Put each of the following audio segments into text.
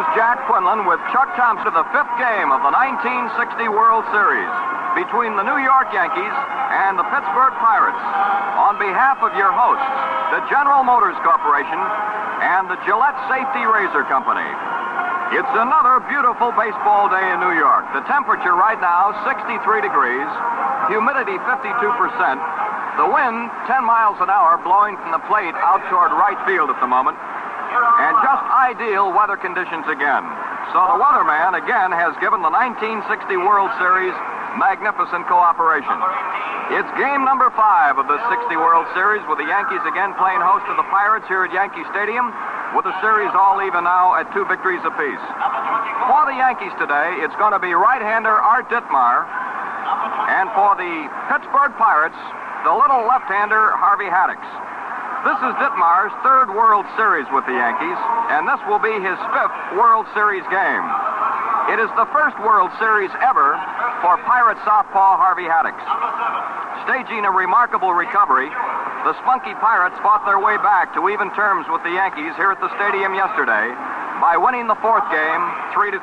is Jack Quinlan with Chuck Thompson of the fifth game of the 1960 World Series between the New York Yankees and the Pittsburgh Pirates. On behalf of your hosts, the General Motors Corporation and the Gillette Safety Razor Company, it's another beautiful baseball day in New York. The temperature right now, 63 degrees, humidity 52%, the wind 10 miles an hour blowing from the plate out toward right field at the moment, and just ideal weather conditions again. So the weatherman again has given the 1960 World Series magnificent cooperation. It's game number 5 of the 60 World Series, with the Yankees again playing host to the Pirates here at Yankee Stadium, with the series all even now at 2 victories apiece. For the Yankees today, it's going to be right-hander Art Ditmar, and for the Pittsburgh Pirates, the little left-hander Harvey Haddix. This is Ditmar's 3rd World Series with the Yankees, and this will be his 5th World Series game. It is the first World Series ever for Pirate southpaw Harvey Haddix. Staging a remarkable recovery, the spunky Pirates fought their way back to even terms with the Yankees here at the stadium yesterday by winning the 4th game 3-2.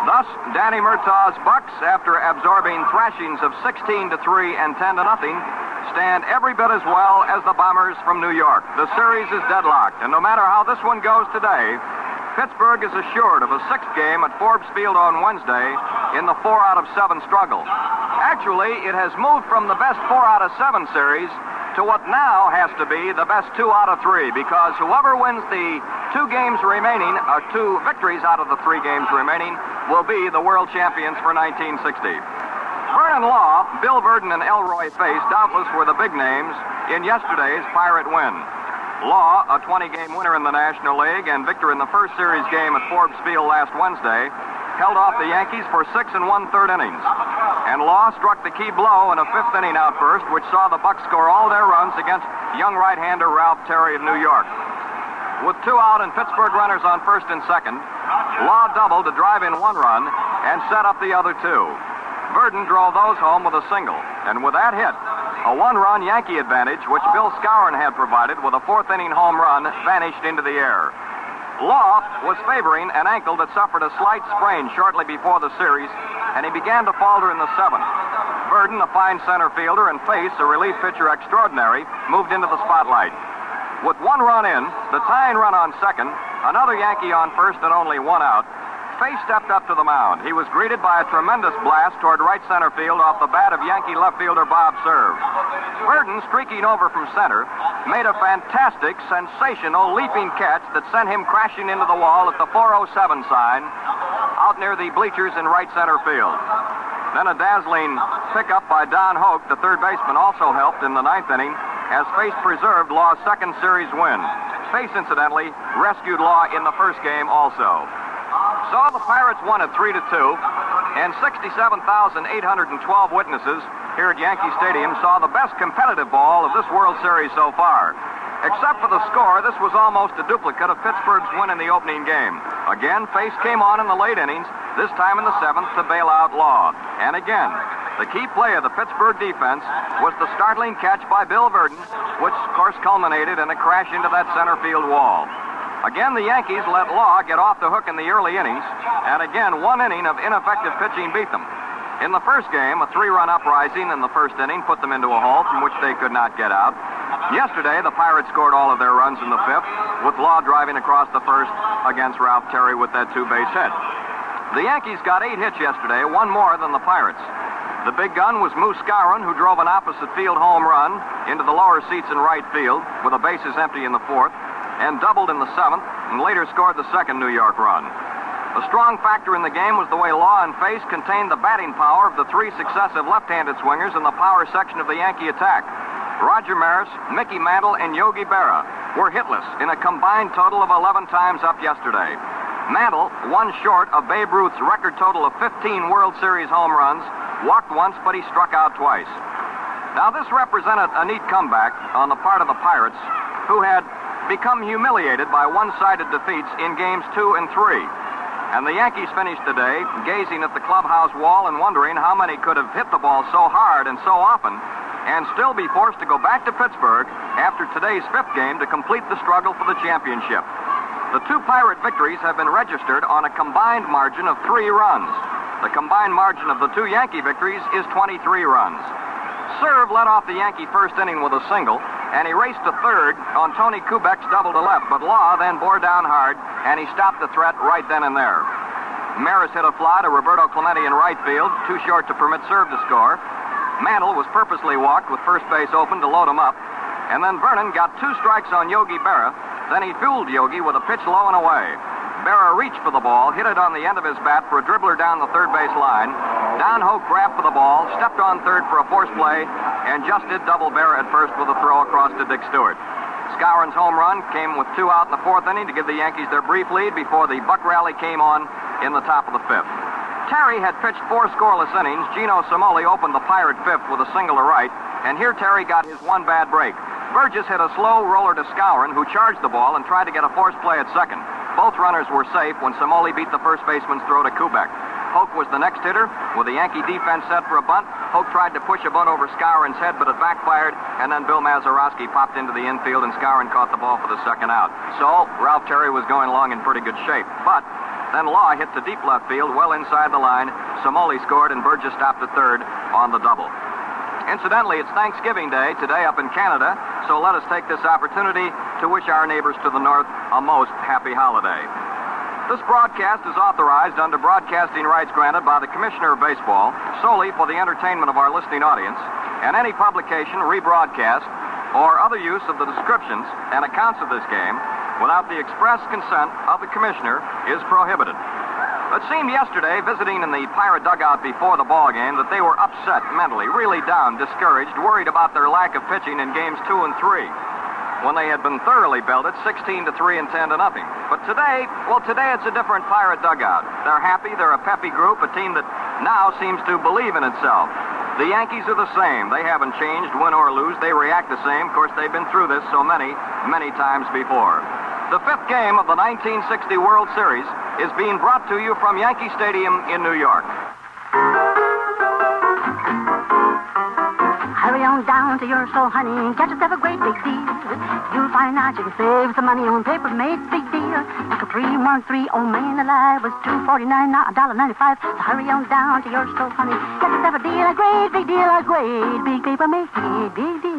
Thus, Danny Murtaugh's Bucks, after absorbing thrashings of 16-3 and 10-0, stand every bit as well as the Bombers from New York. The series is deadlocked, and no matter how this one goes today, Pittsburgh is assured of a 6th game at Forbes Field on Wednesday in the 4 out of 7 struggle. Actually, it has moved from the best 4 out of 7 series to what now has to be the best 2 out of 3, because whoever wins the 2 games remaining, or 2 victories out of the 3 games remaining, will be the world champions for 1960. Vernon Law, Bill Verdon, and Elroy Face doubtless were the big names in yesterday's Pirate win. Law, a 20-game winner in the National League and victor in the first series game at Forbes Field last Wednesday, held off the Yankees for 6 1/3 innings. And Law struck the key blow in a 5th inning outburst, which saw the Bucks score all their runs against young right-hander Ralph Terry of New York. With 2 out and Pittsburgh runners on 1st and 2nd, Law doubled to drive in 1 run and set up the other 2. Verdon drove those home with a single, and with that hit, a 1-run Yankee advantage, which Bill Skowron had provided with a 4th inning home run, vanished into the air. Law was favoring an ankle that suffered a slight sprain shortly before the series, and he began to falter in the 7th. Verdon, a fine center fielder, and Face, a relief pitcher extraordinary, moved into the spotlight. With 1 run in, the tying run on 2nd, another Yankee on 1st, and only 1 out, Face stepped up to the mound. He was greeted by a tremendous blast toward right center field off the bat of Yankee left fielder Bob Cerv. Verdon, streaking over from center, made a fantastic, sensational leaping catch that sent him crashing into the wall at the 407 sign out near the bleachers in right center field. Then a dazzling pickup by Don Hoke, the third baseman, also helped in the 9th inning as Face preserved Law's 2nd series win. Face, incidentally, rescued Law in the 1st game also. So the Pirates won at 3-2, and 67,812 witnesses here at Yankee Stadium saw the best competitive ball of this World Series so far. Except for the score, this was almost a duplicate of Pittsburgh's win in the opening game. Again, Face came on in the late innings, this time in the 7th, to bail out Law. And again, the key play of the Pittsburgh defense was the startling catch by Bill Verdon, which, of course, culminated in a crash into that center field wall. Again, the Yankees let Law get off the hook in the early innings, and again, 1 inning of ineffective pitching beat them. In the 1st game, a 3-run uprising in the 1st inning put them into a hole from which they could not get out. Yesterday, the Pirates scored all of their runs in the 5th, with Law driving across the 1st against Ralph Terry with that 2-base hit. The Yankees got 8 hits yesterday, 1 more than the Pirates. The big gun was Moose Skowron, who drove an opposite field home run into the lower seats in right field with the bases empty in the 4th, and doubled in the 7th, and later scored the 2nd New York run. A strong factor in the game was the way Law and Face contained the batting power of the 3 successive left-handed swingers in the power section of the Yankee attack. Roger Maris, Mickey Mantle, and Yogi Berra were hitless in a combined total of 11 times up yesterday. Mantle, 1 short of Babe Ruth's record total of 15 World Series home runs, walked once, but he struck out twice. Now, this represented a neat comeback on the part of the Pirates, who had become humiliated by one-sided defeats in games 2 and 3. And the Yankees finished the day gazing at the clubhouse wall and wondering how many could have hit the ball so hard and so often and still be forced to go back to Pittsburgh after today's 5th game to complete the struggle for the championship. The two Pirate victories have been registered on a combined margin of 3 runs. The combined margin of the two Yankee victories is 23 runs. Serve led off the Yankee first inning with a single, and he raced to third on Tony Kubek's double to left, but Law then bore down hard, and he stopped the threat right then and there. Maris hit a fly to Roberto Clemente in right field, too short to permit Serve to score. Mantle was purposely walked with first base open to load him up, and then Vernon got 2 strikes on Yogi Berra. Then he fooled Yogi with a pitch low and away. Berra reached for the ball, hit it on the end of his bat for a dribbler down the third base line. Don Hoke grabbed for the ball, stepped on third for a force play, and just did double Berra at first with a throw across to Dick Stewart. Skowron's home run came with 2 out in the 4th inning to give the Yankees their brief lead before the Buck rally came on in the top of the 5th. Terry had pitched 4 scoreless innings. Gino Somoli opened the Pirate 5th with a single to right, and here Terry got his one bad break. Burgess hit a slow roller to Skowron, who charged the ball and tried to get a force play at second. Both runners were safe when Somoli beat the first baseman's throw to Kubek. Hoke was the next hitter. With the Yankee defense set for a bunt, Hoke tried to push a bunt over Skowron's head, but it backfired, and then Bill Mazeroski popped into the infield, and Skowron caught the ball for the second out. So, Ralph Terry was going along in pretty good shape. But then Law hit to deep left field, well inside the line. Somoli scored, and Burgess stopped at third on the double. Incidentally, it's Thanksgiving Day today up in Canada, so let us take this opportunity to wish our neighbors to the north a most happy holiday. This broadcast is authorized under broadcasting rights granted by the Commissioner of Baseball solely for the entertainment of our listening audience, and any publication, rebroadcast, or other use of the descriptions and accounts of this game without the express consent of the Commissioner is prohibited. It seemed yesterday, visiting in the Pirate dugout before the ball game, that they were upset mentally, really down, discouraged, worried about their lack of pitching in games 2 and 3, when they had been thoroughly belted 16-3 and 10-0. But today it's a different Pirate dugout. They're happy, they're a peppy group, a team that now seems to believe in itself. The Yankees are the same. They haven't changed, win or lose. They react the same. Of course, they've been through this so many times before. The 5th game of the 1960 World Series is being brought to you from Yankee Stadium in New York. Hurry on down to your store, honey, and get yourself a great big deal. You'll find out you can save some money on paper made big deal. The Capri Mark III, oh man alive, was $2.49, now $1.95. So hurry on down to your store, honey, get yourself a deal, a great big deal, a great big paper made big deal.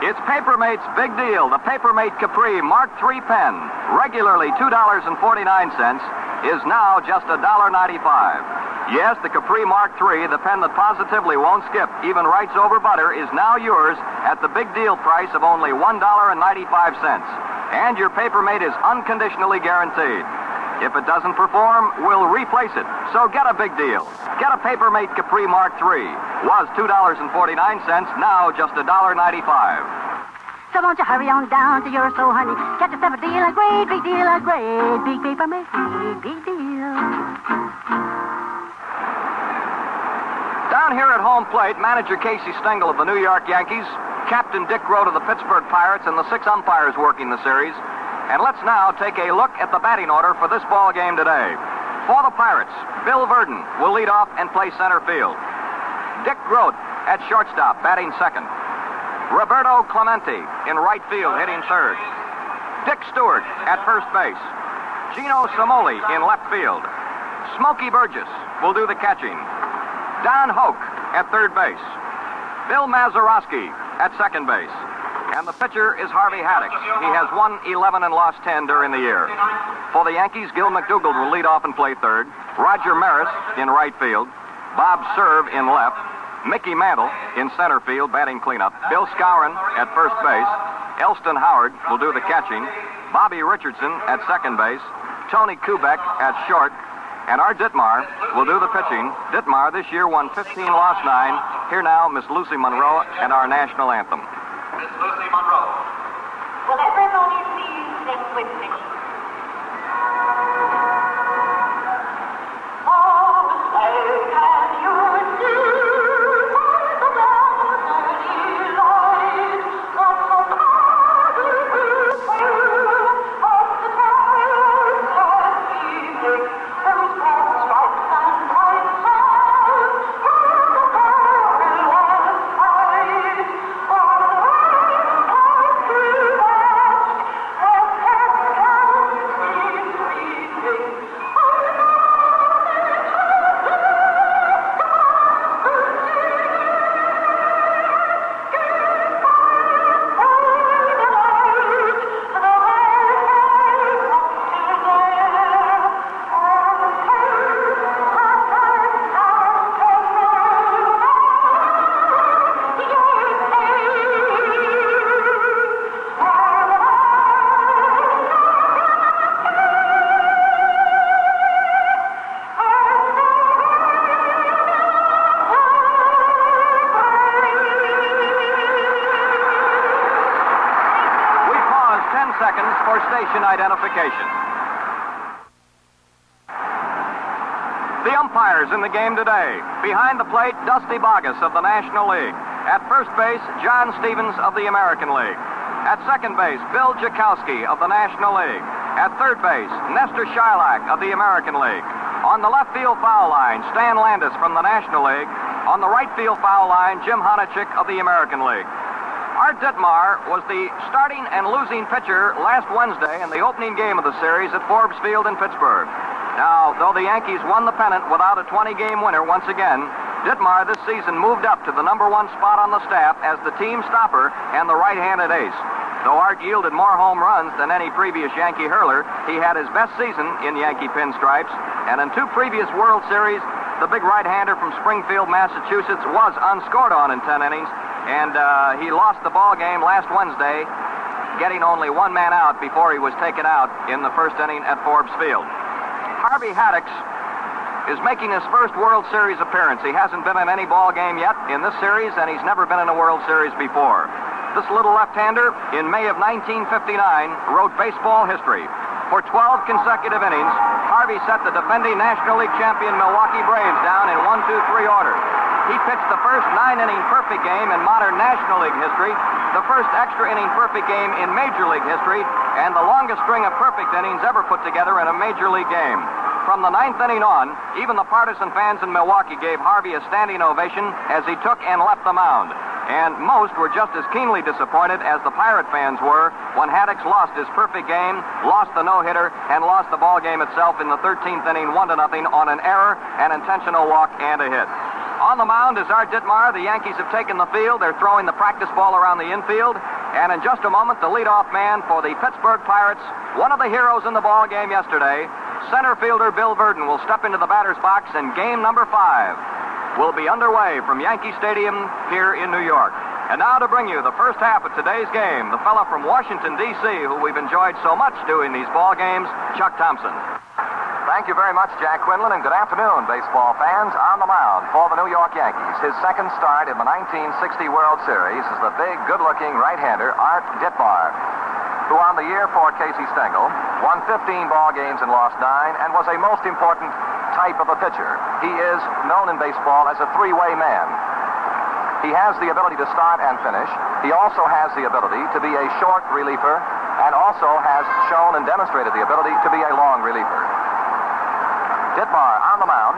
It's Papermate's Big Deal, the Papermate Capri Mark III pen, regularly $2.49, is now just $1.95. Yes, the Capri Mark III, the pen that positively won't skip, even writes over butter, is now yours at the big deal price of only $1.95. And your Papermate is unconditionally guaranteed. If it doesn't perform, we'll replace it. So get a big deal. Get a Papermate Capri Mark III. Was $2.49, now just $1.95. So won't you hurry on down to your store, honey, get yourself a deal, a great big deal, a great big Papermate big deal. Down here at home plate, manager Casey Stengel of the New York Yankees, Captain Dick Grote of the Pittsburgh Pirates, and the 6 umpires working the series. And let's now take a look at the batting order for this ball game today. For the Pirates, Bill Verdon will lead off and play center field. Dick Grote at shortstop, batting second. Roberto Clemente in right field, hitting third. Dick Stewart at first base. Gino Somoli in left field. Smokey Burgess will do the catching. Don Hoke at third base. Bill Mazeroski at second base. And the pitcher is Harvey Haddix. He has won 11 and lost 10 during the year. For the Yankees, Gil McDougald will lead off and play third. Roger Maris in right field. Bob Serve in left. Mickey Mantle in center field, batting cleanup. Bill Skowron at first base. Elston Howard will do the catching. Bobby Richardson at second base. Tony Kubek at short. And Art Ditmar will do the pitching. Ditmar this year won 15, lost 9. Here now, Miss Lucy Monroe and our national anthem. Miss Lucy Monroe. Will everybody please sing with me? Oh, say can you see by the dazzling light of the cloudy trail of the tides that evening, those broad stripes and bright stars in the perilous fight of the in identification. The umpires in the game today. Behind the plate, Dusty Bogus of the National League. At first base, John Stevens of the American League. At second base, Bill Jakowski of the National League. At third base, Nestor Shylock of the American League. On the left field foul line, Stan Landis from the National League. On the right field foul line, Jim Honachik of the American League. Art Ditmar was the starting and losing pitcher last Wednesday in the opening game of the series at Forbes Field in Pittsburgh. Now, though the Yankees won the pennant without a 20-game winner once again, Ditmar this season moved up to the #1 spot on the staff as the team stopper and the right-handed ace. Though Art yielded more home runs than any previous Yankee hurler, he had his best season in Yankee pinstripes, and in 2 previous World Series, the big right-hander from Springfield, Massachusetts, was unscored on in 10 innings, and he lost the ball game last Wednesday, getting only 1 man out before he was taken out in the first inning at Forbes Field. Harvey Haddix is making his first World Series appearance. He hasn't been in any ball game yet in this series, and he's never been in a World Series before. This little left-hander, in May of 1959, wrote baseball history. For 12 consecutive innings, Harvey set the defending National League champion Milwaukee Braves down in 1-2-3 order. He pitched the first 9-inning perfect game in modern National League history, the first extra-inning perfect game in Major League history, and the longest string of perfect innings ever put together in a Major League game. From the 9th inning on, even the partisan fans in Milwaukee gave Harvey a standing ovation as he took and left the mound. And most were just as keenly disappointed as the Pirate fans were when Haddix lost his perfect game, lost the no-hitter, and lost the ball game itself in the 13th inning 1-0 on an error, an intentional walk, and a hit. On the mound is Art Ditmar. The Yankees have taken the field. They're throwing the practice ball around the infield. And in just a moment, the leadoff man for the Pittsburgh Pirates, one of the heroes in the ball game yesterday, center fielder Bill Verdon, will step into the batter's box, and game number 5 will be underway from Yankee Stadium here in New York. And now to bring you the first half of today's game, the fella from Washington, D.C., who we've enjoyed so much doing these ball games, Chuck Thompson. Thank you very much, Jack Quinlan, and good afternoon, baseball fans. On the mound for the New York Yankees, his second start in the 1960 World Series is the big, good-looking right-hander, Art Ditmar, who on the year for Casey Stengel won 15 ball games and lost 9 and was a most important type of a pitcher. He is known in baseball as a three-way man. He has the ability to start and finish. He also has the ability to be a short reliever and also has shown and demonstrated the ability to be a long reliever. Ditmar on the mound.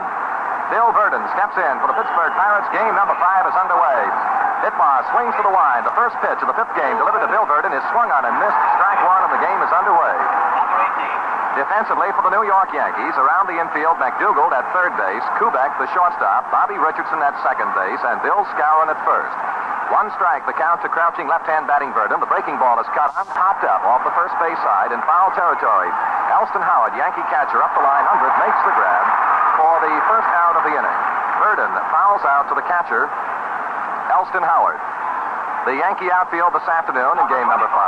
Bill Verdon steps in for the Pittsburgh Pirates. Game number 5 is underway. Ditmar swings to the wind. The first pitch of the 5th game delivered to Bill Verdon is swung on and missed. Strike 1, and the game is underway. Defensively for the New York Yankees, around the infield, McDougald at third base, Kubek the shortstop, Bobby Richardson at second base, and Bill Skowron at first. 1 strike, the count to crouching left-hand batting Verdon. The breaking ball is cut on, popped up off the first base side in foul territory. Elston Howard, Yankee catcher, up the line, 100, makes the grab for the first out of the inning. Verdon fouls out to the catcher, Elston Howard. The Yankee outfield this afternoon in game number 5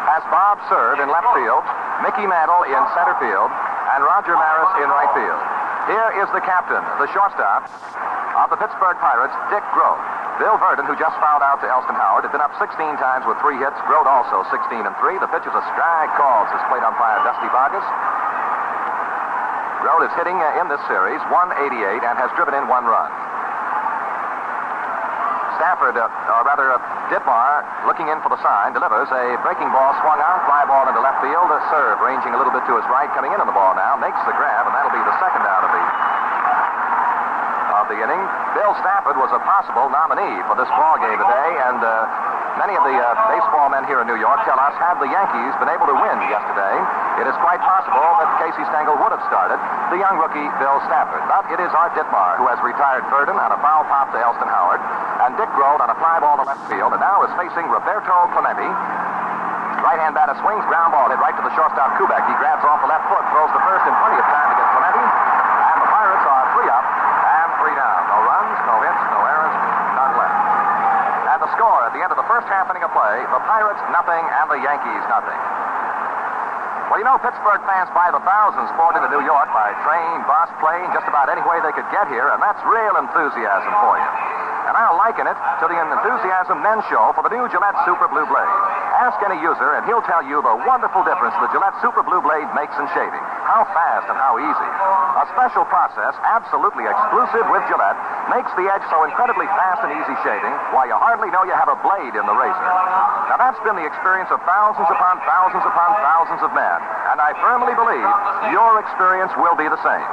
has Bob Serve in left field, Mickey Mantle in center field, and Roger Maris in right field. Here is the captain, the shortstop of the Pittsburgh Pirates, Dick Groat. Bill Verdon, who just fouled out to Elston Howard, had been up 16 times with 3 hits. Groat also 16 and 3. The pitch is a strike called, says plate umpire Dusty Bogus. Groat is hitting in this series 188 and has driven in 1 run. Ditmar, looking in for the sign, delivers a breaking ball swung on, fly ball into left field. A Serve ranging a little bit to his right, coming into the ball now, makes the grab, and that'll be the second out of the inning. Bill Stafford was a possible nominee for this ball game today, and many of the baseball men here in New York tell us, had the Yankees been able to win yesterday, it is quite possible that Casey Stengel would have started the young rookie Bill Stafford. But it is Art Ditmar who has retired Verdon on a foul pop to Elston Howard, and Dick Groat on a fly ball to left field, and now is facing Roberto Clemente. Right-hand batter swings, ground ball hit right to the shortstop Kubek. He grabs off the left foot, throws the first in plenty of time to get Clemente, and the Pirates are 3 up and 3 down. No runs, no hits, no errors, none left. And the score at the end of the first half inning of play, the Pirates nothing and the Yankees nothing. Well, you know, Pittsburgh fans by the thousands poured into New York by train, bus, plane, just about any way they could get here, and that's real enthusiasm for you. And I'll liken it to the enthusiasm men show for the new Gillette Super Blue Blade. Ask any user, and he'll tell you the wonderful difference the Gillette Super Blue Blade makes in shaving. How fast and how easy. A special process, absolutely exclusive with Gillette, makes the edge so incredibly fast and easy shaving, while you hardly know you have a blade in the razor. Now, that's been the experience of thousands upon thousands upon thousands of men, and I firmly believe your experience will be the same.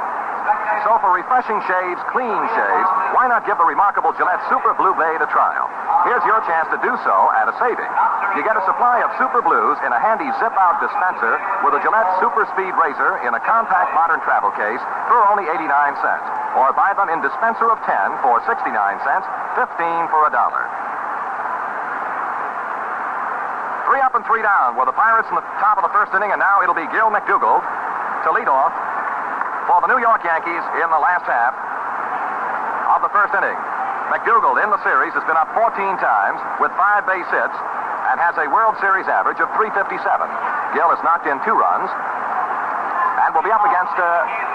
So for refreshing shaves, clean shaves, why not give the remarkable Gillette Super Blue Blade a trial? Here's your chance to do so at a saving. You get a supply of Super Blues in a handy zip-out dispenser with a Gillette Super Speed razor in a compact modern travel case for only 89 cents. Or buy them in dispenser of 10 for 69 cents, 15 for $1. 3 up and 3 down with the Pirates in the top of the first inning, and now it'll be Gil McDougald to lead off for the New York Yankees in the last half of the first inning. McDougald in the series has been up 14 times with 5 base hits and has a World Series average of .357. Gil has knocked in 2 runs and will be up against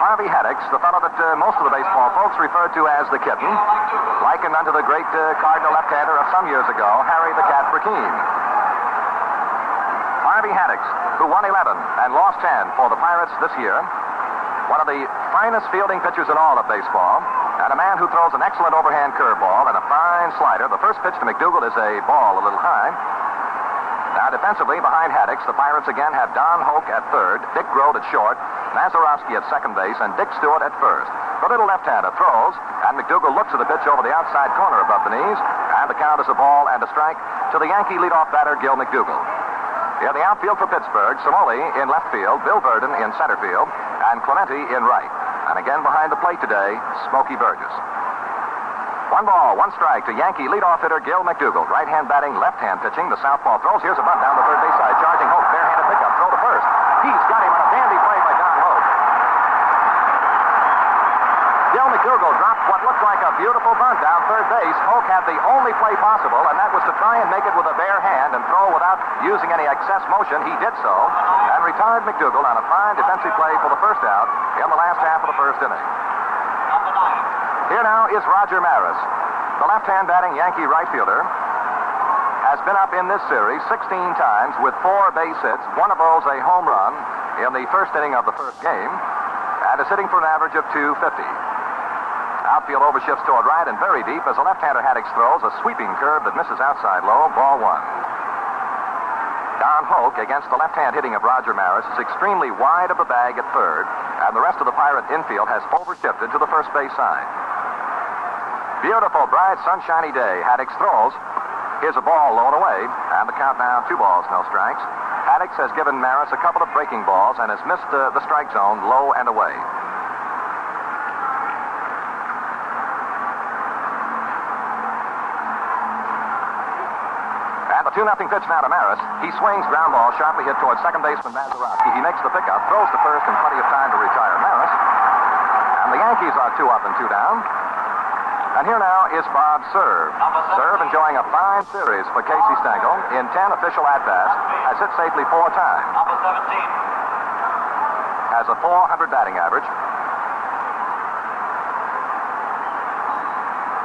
Harvey Haddix, the fellow that most of the baseball folks refer to as the Kitten, likened unto the great Cardinal left-hander of some years ago, Harry the Cat Brackeen. Harvey Haddix, who won 11 and lost 10 for the Pirates this year, one of the finest fielding pitchers in all of baseball, and a man who throws an excellent overhand curveball and a fine slider. The first pitch to McDougald is a ball a little high. Now, defensively, behind Haddix, the Pirates again have Don Hoke at third, Dick Groat at short, Mazeroski at second base, and Dick Stewart at first. The little left-hander throws, and McDougald looks at the pitch over the outside corner above the knees, and the count is a ball and a strike to the Yankee leadoff batter, Gil McDougald. In the outfield for Pittsburgh, Somoli in left field, Bill Verdon in center field, and Clemente in right. And again behind the plate today, Smokey Burgess. 1 ball, 1 strike to Yankee leadoff hitter Gil McDougald. Right-hand batting, left-hand pitching. The southpaw throws. Here's a bunt down the third base side. Charging Hope, bare-handed pickup. Throw to first. He's got him on a dandy play by Don Hope. Gil McDougald dropped what looked like a beautiful bunt down third base. Hope had the only play possible, and that was to try and make it with a bare hand and throw without using any excess motion. He did so, and retired McDougald on a fine defensive play for the first out in the last half of the first inning. Here now is Roger Maris. The left-hand batting Yankee right fielder has been up in this series 16 times with 4 base hits, one of those a home run in the first inning of the first game, and is hitting for an average of .250. Outfield overshifts toward right and very deep as a left-hander Haddix throws a sweeping curve that misses outside low, ball 1. Don Hoke, against the left-hand hitting of Roger Maris, is extremely wide of the bag at third, and the rest of the Pirate infield has overshifted to the first base side. Beautiful, bright, sunshiny day. Haddix throws. Here's a ball low and away, and the count now 2 balls, no strikes. Haddix has given Maris a couple of breaking balls and has missed the strike zone low and away. And the 2-0 pitch now to Maris. He swings, ground ball, sharply hit towards second baseman Mazeroski. He makes the pickup, throws to first in plenty of time to retire Maris. And the Yankees are 2 up and 2 down. And here now is Bob Cerv. Cerv enjoying a fine series for Casey Stengel in 10 official at-bats. Has hit safely 4 times. Number 17. Has a .400 batting average.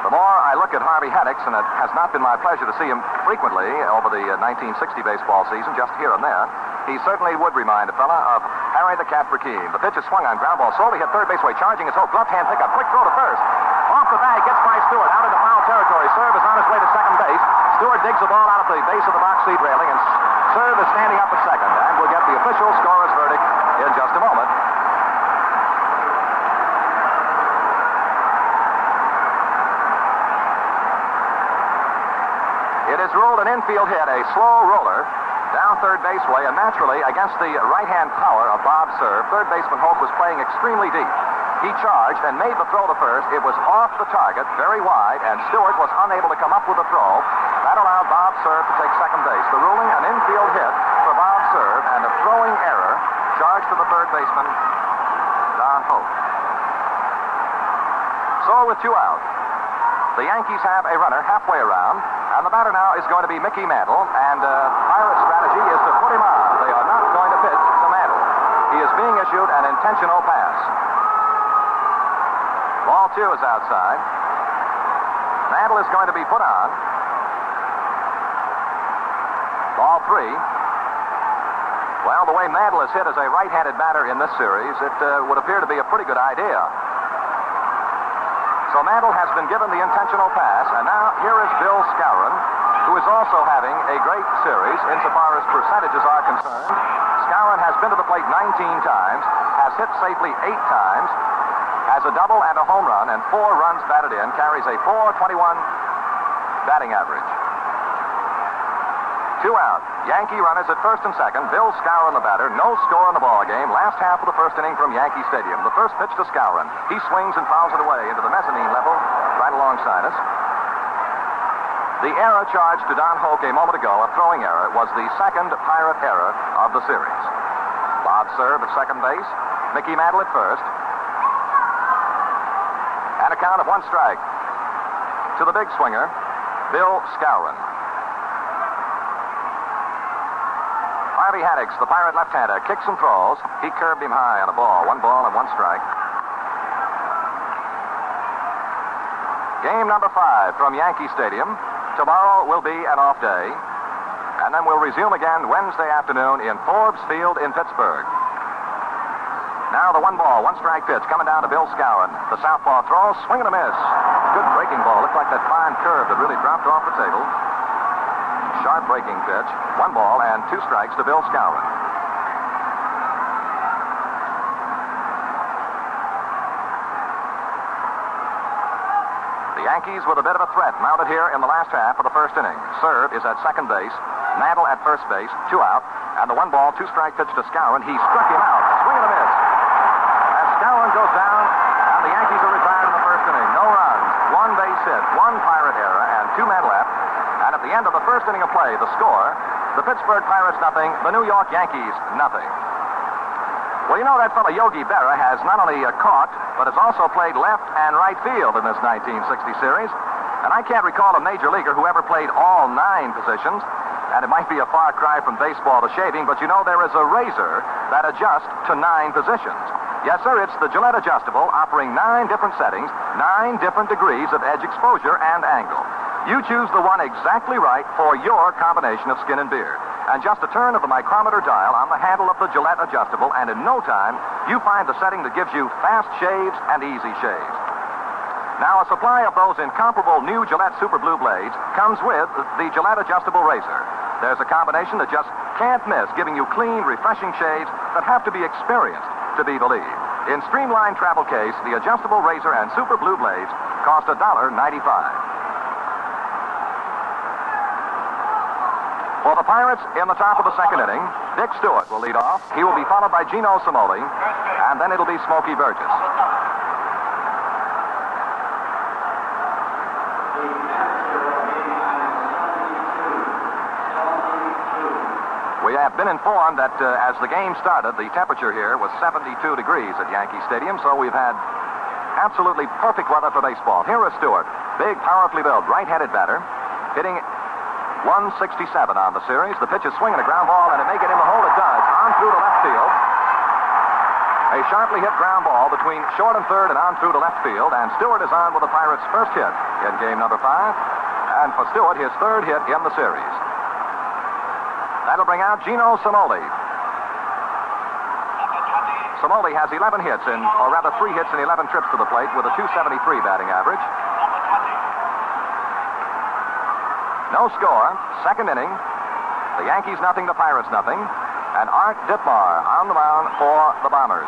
The more I look at Harvey Haddix, and it has not been my pleasure to see him frequently over the 1960 baseball season, just here and there, he certainly would remind a fella of Harry the Cat Brackeen. The pitch is swung on ground ball, slowly hit third base way, charging his Hope. Left-hand pickup, quick throw to first. Off the bag, gets by Stewart, out into foul territory. Cerv is on his way to second base. Stewart digs the ball out of the base of the box seat railing, and Cerv is standing up at second. And we'll get the official scorer's verdict in just a moment. It is ruled an infield hit, a slow roller down third base way, and naturally, against the right-hand power of Bob Cerv, third baseman Hope was playing extremely deep. He charged and made the throw to first. It was off the target, very wide, and Stewart was unable to come up with a throw. That allowed Bob Cerv to take second base. The ruling, an infield hit for Bob Cerv, and a throwing error charged to the third baseman, Don Hope. So with 2 out, the Yankees have a runner halfway around, and the batter now is going to be Mickey Mantle, and Pirate's strategy is to put him on. They are not going to pitch to Mantle. He is being issued an intentional pass. Ball 2 is outside. Mantle is going to be put on. Ball 3. Well, the way Mantle is hit as a right-handed batter in this series, it would appear to be a pretty good idea. So Mantle has been given the intentional pass, and now here is Bill Skowron, who is also having a great series insofar as percentages are concerned. Skowron has been to the plate 19 times, has hit safely 8 times, has a double and a home run, and 4 runs batted in, carries a .421 batting average. 2 out. Yankee runners at first and second. Bill Skowron, the batter. No score in the ball game. Last half of the first inning from Yankee Stadium. The first pitch to Skowron. He swings and fouls it away into the mezzanine level right alongside us. The error charged to Don Hoke a moment ago, a throwing error, was the second Pirate error of the series. Bob served at second base. Mickey Mantle at first. And a count of 1 strike to the big swinger, Bill Skowron. Harvey Haddix, the Pirate left-hander, kicks and throws. He curved him high on a ball. 1 ball and 1 strike. Game number 5 from Yankee Stadium. Tomorrow will be an off day. And then we'll resume again Wednesday afternoon in Forbes Field in Pittsburgh. Now the 1 ball, 1 strike pitch coming down to Bill Skowron. The southpaw throw, swing and a miss. Good breaking ball. Looked like that fine curve that really dropped off the table. Sharp breaking pitch. 1 ball and 2 strikes to Bill Skowron. The Yankees with a bit of a threat mounted here in the last half of the first inning. Serve is at second base. Mantle at first base. 2 out. And the 1 ball, 2 strike pitch to Skowron. He struck him out. Swing and a miss. As Skowron goes down, and the Yankees are retired in the first inning. No runs. 1 base hit. 1 Pirate error, and 2 men left. And at the end of the first inning of play, the score, the Pittsburgh Pirates nothing, the New York Yankees nothing. Well, you know that fellow Yogi Berra has not only caught, but has also played left and right field in this 1960 series. And I can't recall a major leaguer who ever played all 9 positions. And it might be a far cry from baseball to shaving, but you know there is a razor that adjusts to 9 positions. Yes, sir, it's the Gillette Adjustable, offering 9 different settings, 9 different degrees of edge exposure and angle. You choose the one exactly right for your combination of skin and beard. And just a turn of the micrometer dial on the handle of the Gillette Adjustable, and in no time, you find the setting that gives you fast shaves and easy shaves. Now, a supply of those incomparable new Gillette Super Blue blades comes with the Gillette Adjustable razor. There's a combination that just can't miss, giving you clean, refreshing shaves that have to be experienced to be believed. In streamlined travel case, the adjustable razor and Super Blue blades cost $1.95. For the Pirates, in the top of the second inning, Dick Stewart will lead off. He will be followed by Gino Cimoli, and then it'll be Smokey Burgess. We have been informed that as the game started, the temperature here was 72 degrees at Yankee Stadium, so we've had absolutely perfect weather for baseball. Here is Stewart, big, powerfully built, right-handed batter, hitting 167 on the series. The pitch is swinging a ground ball, and it may get in the hole. It does. On through to left field. A sharply hit ground ball between short and third and on through to left field, and Stewart is on with the Pirates' first hit in game number 5. And for Stewart, his 3rd hit in the series. That'll bring out Gino Cimoli. Cimoli has 11 hits or rather 3 hits and 11 trips to the plate with a .273 batting average. No score. Second inning. The Yankees nothing, the Pirates nothing. And Art Ditmar on the mound for the Bombers.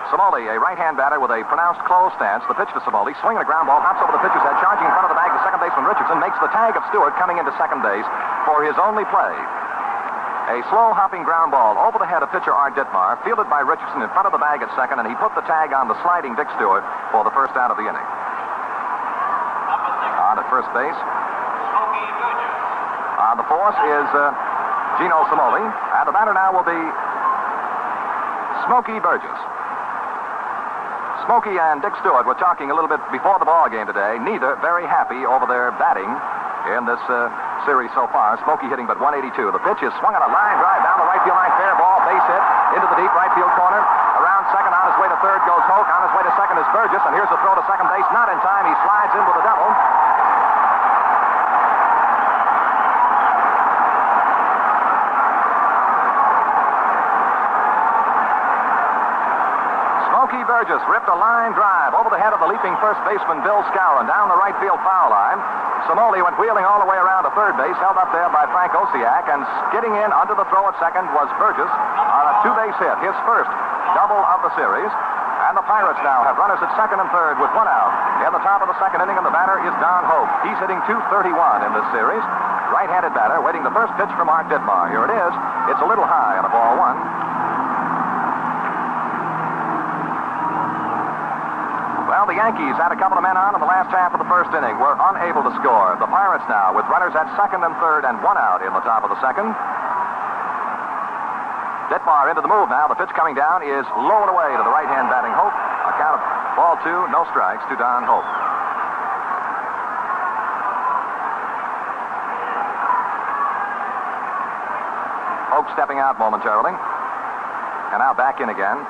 Cimoli, a right-hand batter with a pronounced closed stance. The pitch to Cimoli, swinging a ground ball, hops over the pitcher's head, charging in front of the bag to second baseman Richardson, makes the tag of Stewart coming into second base for his only play. A slow-hopping ground ball over the head of pitcher Art Ditmar, fielded by Richardson in front of the bag at second, and he put the tag on the sliding Dick Stewart for the first out of the inning. On at first base. On the force is Gino Cimoli, and the batter now will be Smokey Burgess. Smokey and Dick Stewart were talking a little bit before the ball game today. Neither very happy over their batting in this series so far. Smokey hitting but 182. The pitch is swung on a line drive down the right field line. Fair ball, base hit into the deep right field corner. Around second, on his way to third goes home. Hoke on his way to second is Burgess, and here's the throw to second base. Not in time. He slides in with a double. Smokey Burgess ripped a line drive over the head of the leaping first baseman Bill Skowron down the right field foul line. Samoli went wheeling all the way around to third base, held up there by Frank Osiak, and skidding in under the throw at second was Burgess on a two-base hit, his first double of the series. And the Pirates now have runners at second and third with one out. In the top of the second inning, and the batter is Don Hope. He's hitting .231 in this series. Right-handed batter, waiting the first pitch from Art Ditmar. Here it is. It's a little high on a ball one. Well, the Yankees had a couple of men on in the last half of the first inning. Were unable to score. The Pirates now with runners at second and third and one out in the top of the second. Ditmar into the move now. The pitch coming down is low and away to the right-hand batting Hope. A count of ball two, no strikes to Don Hope. Hope stepping out momentarily. And now back in again.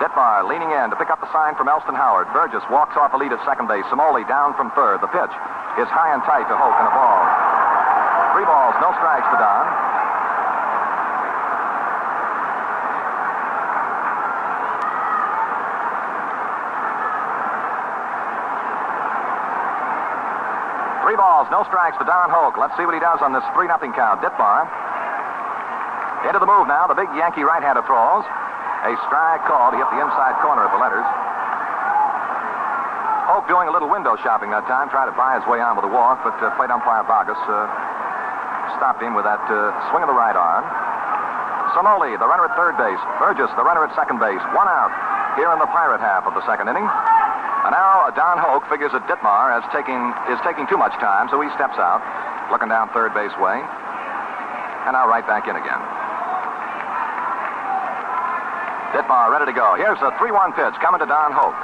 Ditmar leaning in to pick up the sign from Elston Howard. Burgess walks off the lead at second base. Samoli down from third. The pitch is high and tight to Hope and a ball. 3 balls, no strikes to Don. Three balls, no strikes to Don Hoke. Let's see what he does on this 3-0 count. Ditmar into the move now. The big Yankee right-hander throws. A strike called. He hit the inside corner of the letters. Hoke doing a little window shopping that time, trying to buy his way on with a walk, but plate umpire Vargas stopped him with that swing of the right arm. Samoli, the runner at third base. Burgess, the runner at second base. One out here in the Pirate half of the second inning. And now Don Hoke figures that Ditmar is taking too much time, so he steps out, looking down third base way. And now right back in again. Ditmar ready to go. Here's a 3-1 pitch coming to Don Hoke.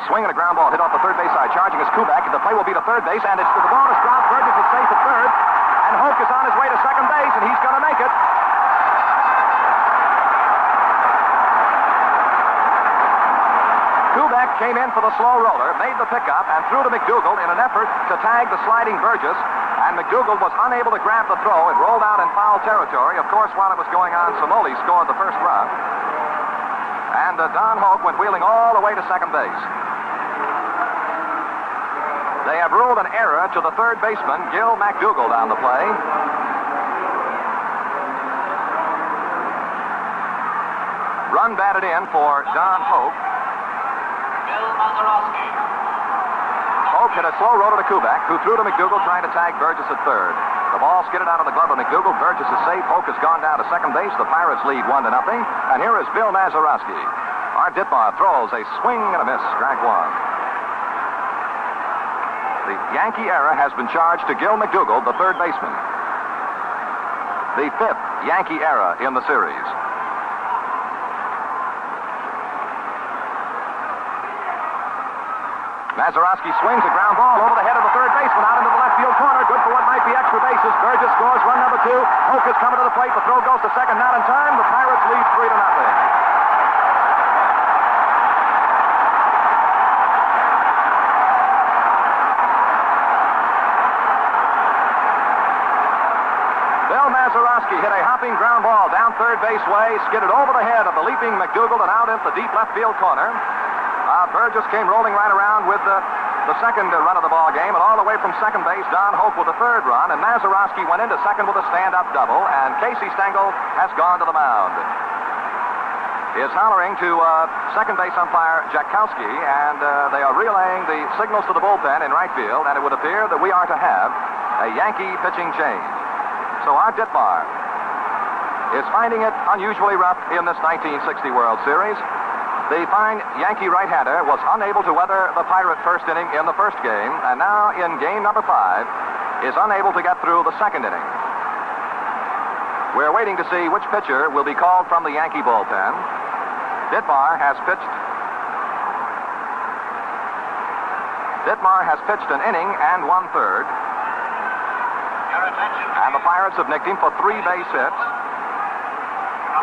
Swinging a ground ball hit off the third base side. Charging is Kubek. The play will be to third base, and the ball is dropped. Burgess is safe at third. And Hoke is on his way to second base, and he's going to make it. Kubek came in for the slow roller, made the pickup, and threw to McDougal in an effort to tag the sliding Burgess. And McDougal was unable to grab the throw. It rolled out in foul territory. Of course, while it was going on, Samoli scored the first run. And Don Hoke went wheeling all the way to second base. They have ruled an error to the third baseman, Gil McDougal, down the play. Run batted in for Don Hoke. Hoke hit a slow roller to Kubek, who threw to McDougal, trying to tag Burgess at third. The ball skidded out of the glove of McDougal. Burgess is safe. Hoke has gone down to second base. The Pirates lead 1-0. And here is Bill Mazeroski. Art Ditmar throws a swing and a miss. Strike one. The Yankee error has been charged to Gil McDougal, the third baseman. The 5th Yankee error in the series. Mazeroski swings a ground ball over the head of the third baseman out into the left field corner. Good for what might be extra bases. Burgess scores run number 2. Hoke is coming to the plate. The throw goes to second. Not in time. The Pirates lead 3-0. Bill Mazeroski hit a hopping ground ball down third base way, skidded over the head of the leaping McDougal and out into the deep left field corner. Burgess came rolling right around with the second run of the ball game, and all the way from second base, Don Hope with the third run, and Mazeroski went into second with a stand-up double, and Casey Stengel has gone to the mound. He is hollering to second base umpire Jakowski, and they are relaying the signals to the bullpen in right field, and it would appear that we are to have a Yankee pitching change. So Art Ditmar is finding it unusually rough in this 1960 World Series. The fine Yankee right-hander was unable to weather the Pirate first inning in the first game, and now in game number 5 is unable to get through the second inning. We're waiting to see which pitcher will be called from the Yankee bullpen. Ditmar has pitched an inning and 1/3. And the Pirates have nicked him for 3 base hits.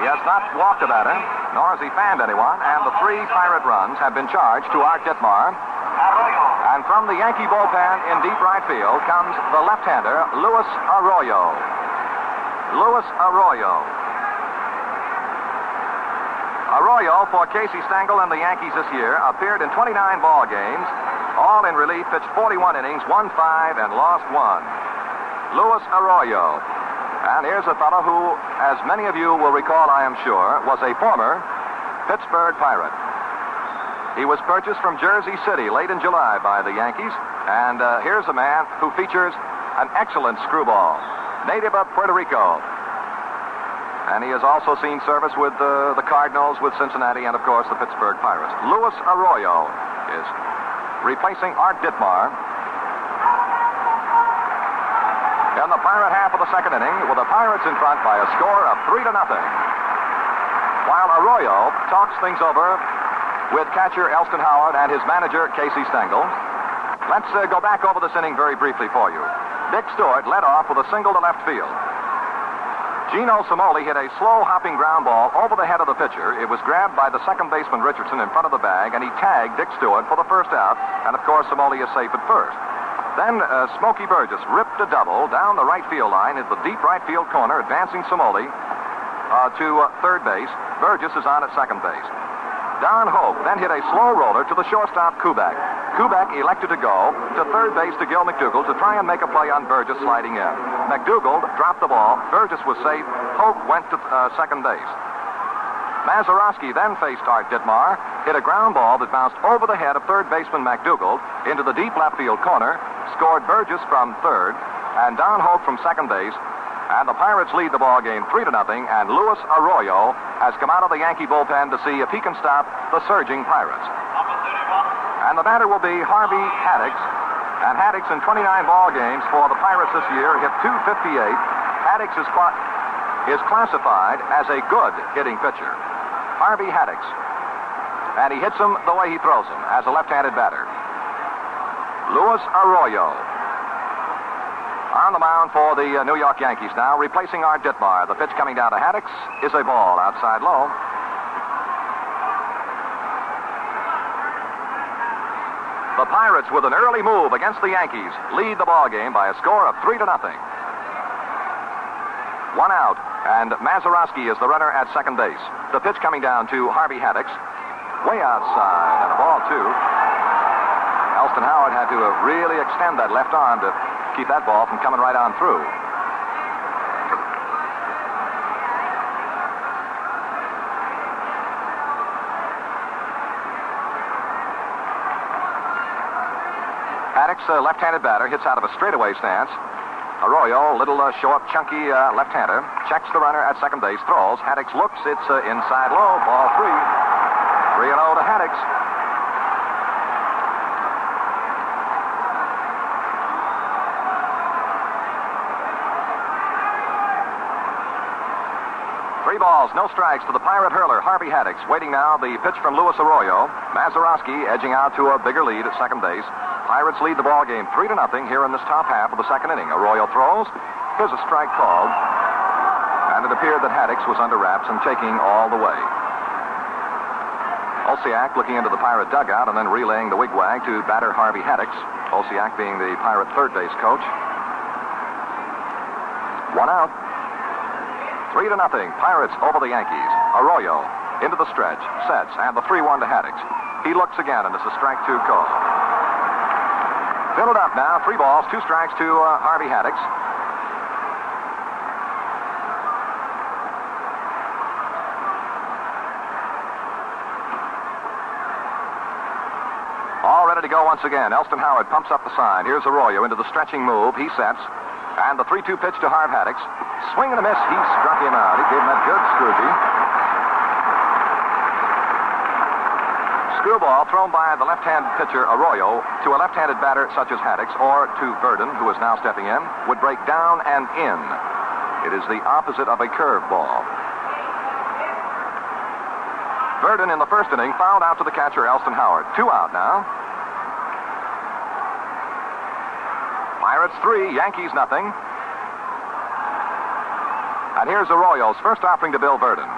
He has not walked a batter, nor has he fanned anyone, and the 3 Pirate runs have been charged to Art Ditmar. And from the Yankee bullpen in deep right field comes the left-hander, Luis Arroyo. Luis Arroyo. Arroyo, for Casey Stengel and the Yankees this year, appeared in 29 ball games, all in relief, pitched 41 innings, won 5, and lost 1. Luis Arroyo. And here's a fellow who, as many of you will recall, I am sure, was a former Pittsburgh Pirate. He was purchased from Jersey City late in July by the Yankees. And here's a man who features an excellent screwball, native of Puerto Rico. And he has also seen service with the Cardinals, with Cincinnati, and, of course, the Pittsburgh Pirates. Luis Arroyo is replacing Art Ditmar. In the Pirate half of the second inning, with the Pirates in front by a score of 3-0. While Arroyo talks things over with catcher Elston Howard and his manager Casey Stengel. Let's go back over this inning very briefly for you. Dick Stewart led off with a single to left field. Gino Cimoli hit a slow-hopping ground ball over the head of the pitcher. It was grabbed by the second baseman Richardson in front of the bag, and he tagged Dick Stewart for the first out. And, of course, Cimoli is safe at first. Then Smokey Burgess ripped a double down the right field line into the deep right field corner, advancing Cimoli to third base. Burgess is on at second base. Don Hope then hit a slow roller to the shortstop Kubek. Kubek elected to go to third base to Gil McDougald to try and make a play on Burgess sliding in. McDougald dropped the ball. Burgess was safe. Hope went to second base. Mazeroski then faced Art Ditmar, hit a ground ball that bounced over the head of third baseman McDougald into the deep left field corner, scored Burgess from third, and Don Hope from second base. And the Pirates lead the ball game 3-0, and Luis Arroyo has come out of the Yankee bullpen to see if he can stop the surging Pirates. And the batter will be Harvey Haddix. And Haddix in 29 ball games for the Pirates this year hit .258. Haddix is classified as a good hitting pitcher. Harvey Haddix. And he hits them the way he throws them, as a left-handed batter. Luis Arroyo on the mound for the New York Yankees now, replacing Art Ditmar. The pitch coming down to Haddix is a ball outside low. The Pirates, with an early move against the Yankees, lead the ball game by a score of 3-0. 1 out, and Mazeroski is the runner at second base. The pitch coming down to Harvey Haddix, way outside, and a ball two. Elston Howard had to really extend that left arm to keep that ball from coming right on through. Haddix, left-handed batter, hits out of a straightaway stance. Arroyo, little short, chunky left-hander, checks the runner at second base, throws. Haddix looks, it's inside low, ball 3. 3-0 to Haddix. Three balls, no strikes to the Pirate hurler, Harvey Haddix. Waiting now, the pitch from Luis Arroyo. Mazeroski edging out to a bigger lead at second base. Pirates lead the ball game 3-0 here in this top half of the second inning. Arroyo throws. Here's a strike called. And it appeared that Haddix was under wraps and taking all the way. Olsiak looking into the Pirate dugout and then relaying the wigwag to batter Harvey Haddix. Olsiak being the Pirate third base coach. 1 out. 3-0. Pirates over the Yankees. Arroyo into the stretch, sets, and the 3-1 to Haddix. He looks again, and it's a strike 2 call. Fill it up now. 3 balls, 2 strikes to Harvey Haddix. All ready to go once again. Elston Howard pumps up the sign. Here's Arroyo into the stretching move. He sets. And the 3-2 pitch to Harv Haddix. Swing and a miss. He struck him out. He gave him that good screwball. Screwball thrown by the left-hand pitcher Arroyo to a left-handed batter such as Haddix, or to Verdon, who is now stepping in, would break down and in. It is the opposite of a curveball. Verdon in the first inning fouled out to the catcher Elston Howard. 2 out now. Pirates 3, Yankees nothing. And here's Arroyo's first offering to Bill Verdon.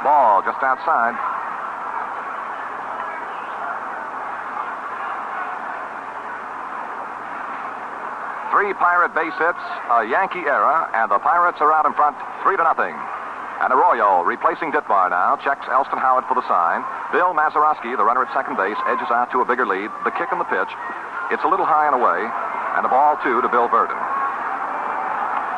Ball just outside. Three Pirate base hits, a Yankee era, and the Pirates are out in front 3-0. And Arroyo, replacing Ditmar now, checks Elston Howard for the sign. Bill Mazeroski, the runner at second base, edges out to a bigger lead. The kick and the pitch. It's a little high and away, and a ball, two, to Bill Verdon,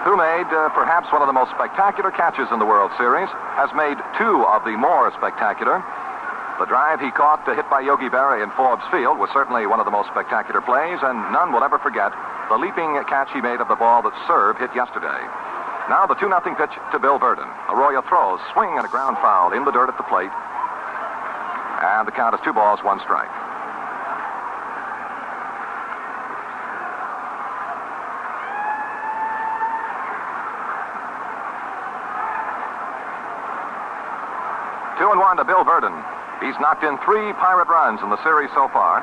who made perhaps one of the most spectacular catches in the World Series, has made two of the more spectacular. The drive he caught hit by Yogi Berra in Forbes Field was certainly one of the most spectacular plays, and none will ever forget the leaping catch he made of the ball that Serve hit yesterday. Now the 2-0 pitch to Bill Verdon. Arroyo throws, swing and a ground foul in the dirt at the plate. And the count is 2 balls, 1 strike. Two and one to Bill Verdon. He's knocked in 3 Pirate runs in the series so far.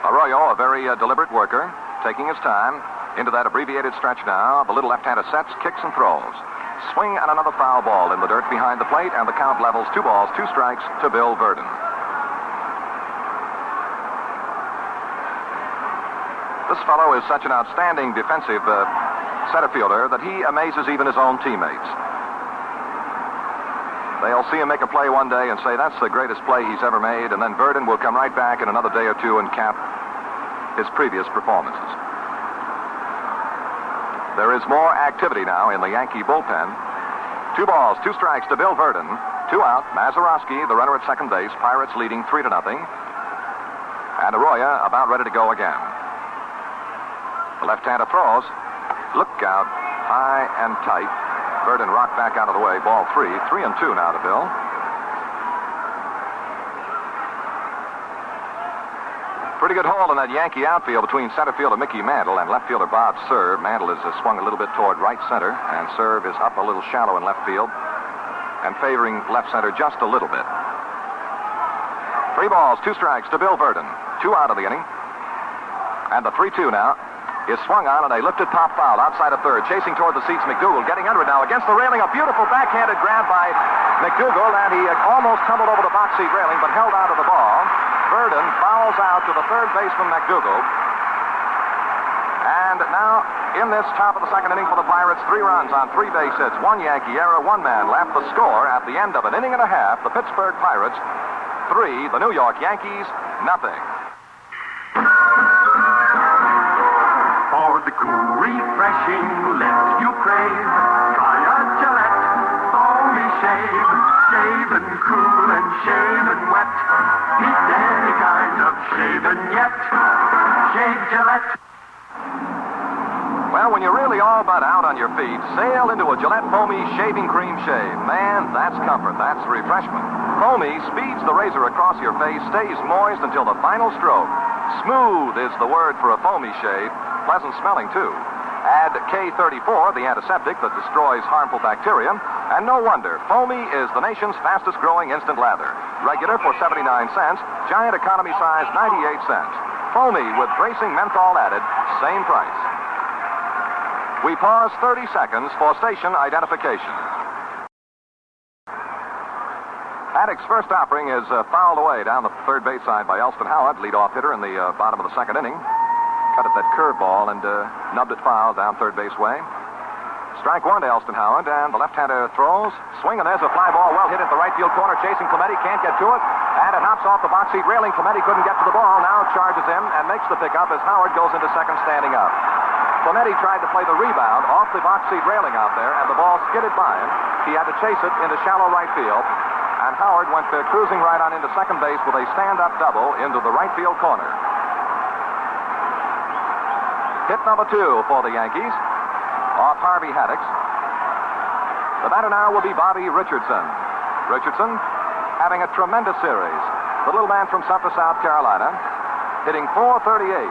Arroyo, a very deliberate worker, taking his time into that abbreviated stretch now. The little left-hander sets, kicks, and throws. Swing and another foul ball in the dirt behind the plate, and the count levels 2 balls, 2 strikes to Bill Verdon. This fellow is such an outstanding defensive center fielder that he amazes even his own teammates. They'll see him make a play one day and say, that's the greatest play he's ever made, and then Verdon will come right back in another day or two and cap his previous performances. There is more activity now in the Yankee bullpen. 2 balls, 2 strikes to Bill Verdon. 2 out. Mazeroski, the runner at second base. Pirates leading 3-0. And Arroyo about ready to go again. The left-hander throws. Look out. High and tight. Verdon rocked back out of the way. Ball 3. 3-2 now to Bill. Pretty good hole in that Yankee outfield between center fielder Mickey Mantle and left fielder Bob Serve. Mantle is swung a little bit toward right center, and Serve is up a little shallow in left field and favoring left center just a little bit. 3 balls, 2 strikes to Bill Verdon. 2 out of the inning. And the 3-2 now is swung on, and a lifted pop foul outside of third. Chasing toward the seats, McDougal getting under it now against the railing. A beautiful backhanded grab by McDougal, and he almost tumbled over the box seat railing, but held on to the ball. Verdon fouls out to the third baseman, McDougal. And now, in this top of the second inning for the Pirates, 3 runs on 3 base hits. 1 Yankee error, 1 man left. The score at the end of an inning and a half, the Pittsburgh Pirates 3, the New York Yankees 0. For the cool, refreshing lift you crave, try a Gillette foamy shave. Shave and cool and shave and wet. Beat any kind of shaving yet. Shave Gillette. Well, when you're really all but out on your feet, sail into a Gillette Foamy Shaving Cream Shave. Man, that's comfort. That's refreshment. Foamy speeds the razor across your face, stays moist until the final stroke. Smooth is the word for a foamy shave. Pleasant smelling, too. Add K34, the antiseptic that destroys harmful bacteria. And no wonder, Foamy is the nation's fastest growing instant lather. Regular for 79 cents, giant economy size 98 cents. Foamy with bracing menthol added, same price. We pause 30 seconds for station identification. Haddock's first offering is fouled away down the third base side by Elston Howard, leadoff hitter in the bottom of the second inning. Cut at that curveball and nubbed it foul down third base way. Strike 1 to Elston Howard, and the left-hander throws. Swing, and there's a fly ball well hit at the right field corner. Chasing Clemente, can't get to it. And it hops off the box seat railing. Clemente couldn't get to the ball. Now charges in and makes the pickup as Howard goes into second standing up. Clemente tried to play the rebound off the box seat railing out there, and the ball skidded by him. He had to chase it into shallow right field. And Howard went cruising right on into second base with a stand-up double into the right field corner. Hit number 2 for the Yankees off Harvey Haddock. The batter now will be Bobby Richardson. Richardson having a tremendous series. The little man from Sumter, South Carolina, hitting .438.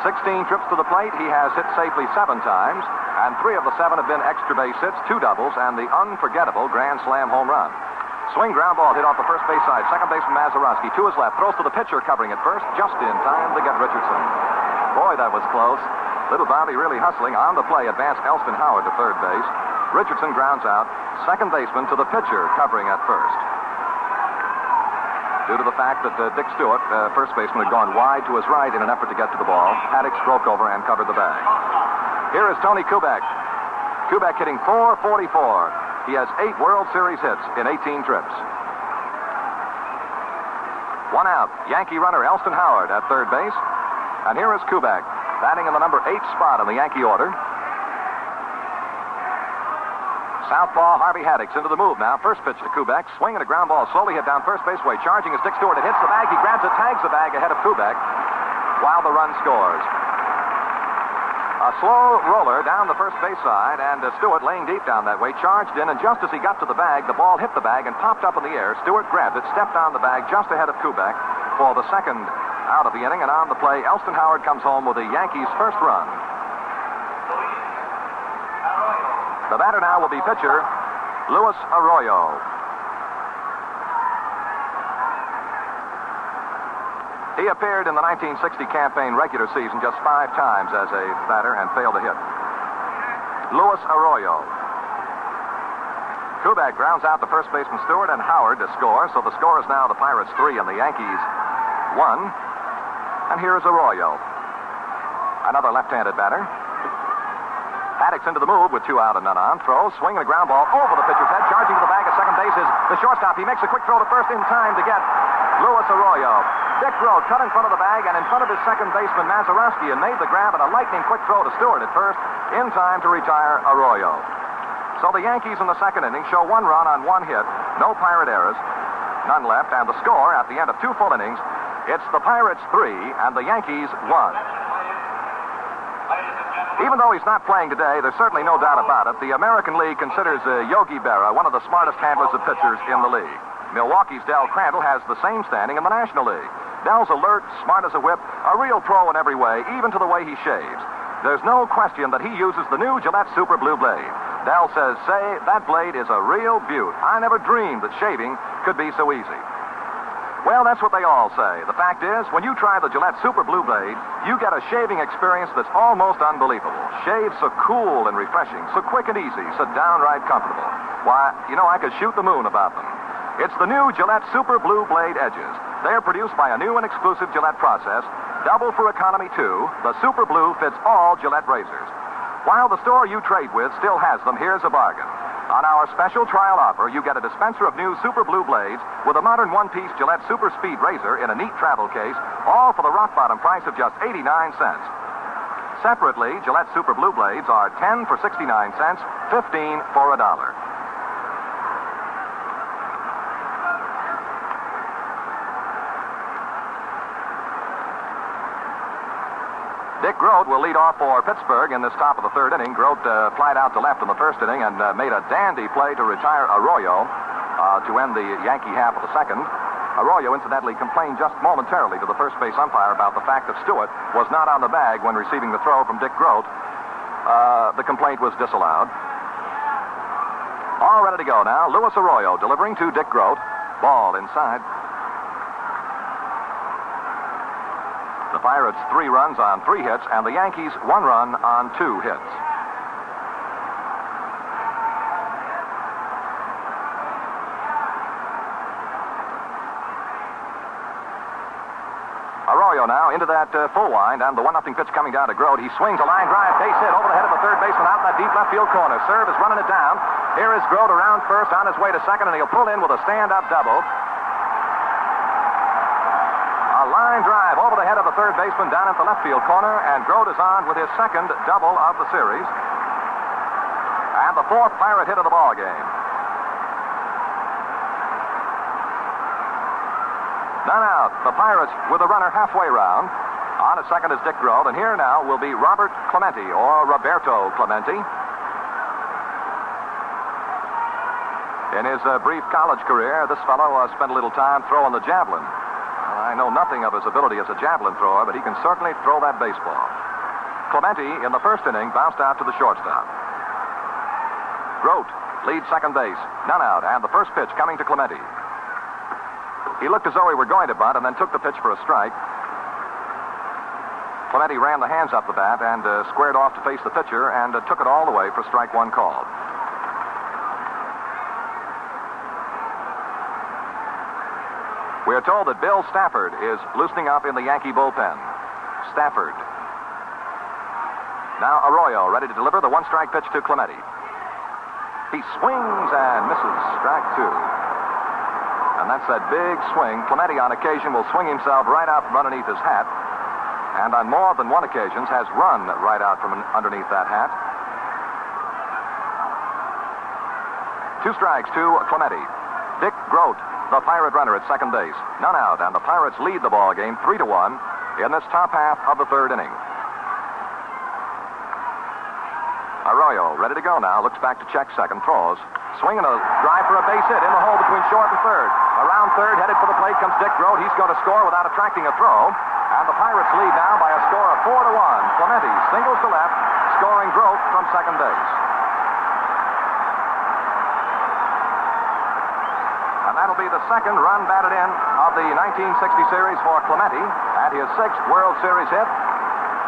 16 trips to the plate. He has hit safely 7 times, and 3 of the 7 have been extra base hits, 2 doubles, and the unforgettable grand slam home run. Swing ground ball hit off the first base side. Second baseman Mazeroski to his left. Throws to the pitcher covering at first. Just in time to get Richardson. Boy, that was close. Little Bobby really hustling. On the play, advanced Elston Howard to third base. Richardson grounds out. Second baseman to the pitcher covering at first. Due to the fact that Dick Stewart, first baseman, had gone wide to his right in an effort to get to the ball, Haddix broke over and covered the bag. Here is Tony Kubek. Kubek hitting .444. He has 8 World Series hits in 18 trips. 1 out. Yankee runner Elston Howard at third base. And here is Kubek, batting in the number 8 spot in the Yankee order. Southpaw Harvey Haddix into the move now. First pitch to Kubek. Swing and a ground ball slowly hit down first base way. Charging is Dick Stewart. It hits the bag. He grabs it, tags the bag ahead of Kubek while the run scores. A slow roller down the first base side, and Stewart, laying deep down that way, charged in, and just as he got to the bag, the ball hit the bag and popped up in the air. Stewart grabbed it, stepped on the bag just ahead of Kubek for the second out of the inning, and on the play, Elston Howard comes home with the Yankees' first run. The batter now will be pitcher Luis Arroyo. He appeared in the 1960 campaign regular season just 5 times as a batter and failed to hit. Luis Arroyo. Kubek grounds out to first baseman Stewart and Howard to score, so the score is now the Pirates 3 and the Yankees 1. And here is Arroyo. Another left-handed batter. Haddix into the move with 2 out and none on. Throws, swing and a ground ball over the pitcher's head. Charging to the bag at second base is the shortstop. He makes a quick throw to first in time to get Luis Arroyo. Dick Grote cut in front of the bag and in front of his second baseman Mazeroski and made the grab and a lightning quick throw to Stewart at first in time to retire Arroyo. So the Yankees in the second inning show 1 run on 1 hit, no Pirate errors, none left, and the score at the end of 2 full innings, it's the Pirates 3 and the Yankees 1. Even though he's not playing today, there's certainly no doubt about it. The American League considers Yogi Berra one of the smartest handlers of pitchers in the league. Milwaukee's Del Crandall has the same standing in the National League. Dell's alert, smart as a whip, a real pro in every way, even to the way he shaves. There's no question that he uses the new Gillette Super Blue Blade. Dell says, that blade is a real beaut. I never dreamed that shaving could be so easy. Well, that's what they all say. The fact is, when you try the Gillette Super Blue Blade, you get a shaving experience that's almost unbelievable. Shave so cool and refreshing, so quick and easy, so downright comfortable. Why, I could shoot the moon about them. It's the new Gillette Super Blue Blade Edges. They're produced by a new and exclusive Gillette process, double for economy too. The Super Blue fits all Gillette razors. While the store you trade with still has them, here's a bargain. On our special trial offer, you get a dispenser of new Super Blue Blades with a modern one-piece Gillette Super Speed razor in a neat travel case, all for the rock-bottom price of just 89 cents. Separately, Gillette Super Blue Blades are 10 for 69 cents, 15 for $1. Dick Grote will lead off for Pittsburgh in this top of the third inning. Grote flied out to left in the first inning and made a dandy play to retire Arroyo to end the Yankee half of the second. Arroyo, incidentally, complained just momentarily to the first base umpire about the fact that Stewart was not on the bag when receiving the throw from Dick Grote. The complaint was disallowed. All ready to go now. Luis Arroyo delivering to Dick Grote. Ball inside. The Pirates 3 runs on 3 hits, and the Yankees 1 run on 2 hits. Arroyo now into that full wind, and the 1-0 pitch coming down to Grote. He swings a line drive, base hit over the head of the third baseman out in that deep left field corner. Serve is running it down. Here is Grote around first on his way to second, and he'll pull in with a stand-up double. Line drive over the head of the third baseman down at the left field corner, and Grote is on with his second double of the series. And the 4th Pirate hit of the ball game. None out. The Pirates with the runner halfway round. On at second is Dick Grote, and here now will be Robert Clemente, or Roberto Clemente. In his brief college career, this fellow spent a little time throwing the javelin. I know nothing of his ability as a javelin thrower, but he can certainly throw that baseball. Clemente, in the first inning, bounced out to the shortstop. Grote leads second base. None out, and the first pitch coming to Clemente. He looked as though he were going to bunt and then took the pitch for a strike. Clemente ran the hands up the bat and squared off to face the pitcher and took it all the way for strike one called. We are told that Bill Stafford is loosening up in the Yankee bullpen. Stafford. Now Arroyo ready to deliver the one-strike pitch to Clemente. He swings and misses strike two. And that's that big swing. Clemente on occasion will swing himself right out from underneath his hat. And on more than one occasion has run right out from underneath that hat. 2 strikes to Clemente. Dick Grote, the Pirate runner at second base. None out, and the Pirates lead the ball game 3-1 in this top half of the third inning. Arroyo ready to go now. Looks back to check second. Throws. Swinging a drive for a base hit in the hole between short and third. Around third, headed for the plate comes Dick Grote. He's going to score without attracting a throw. And the Pirates lead now by a score of 4-1. Clemente singles to left, scoring Grote from second base. And that'll be the second run batted in of the 1960 series for Clemente, and his 6th World Series hit.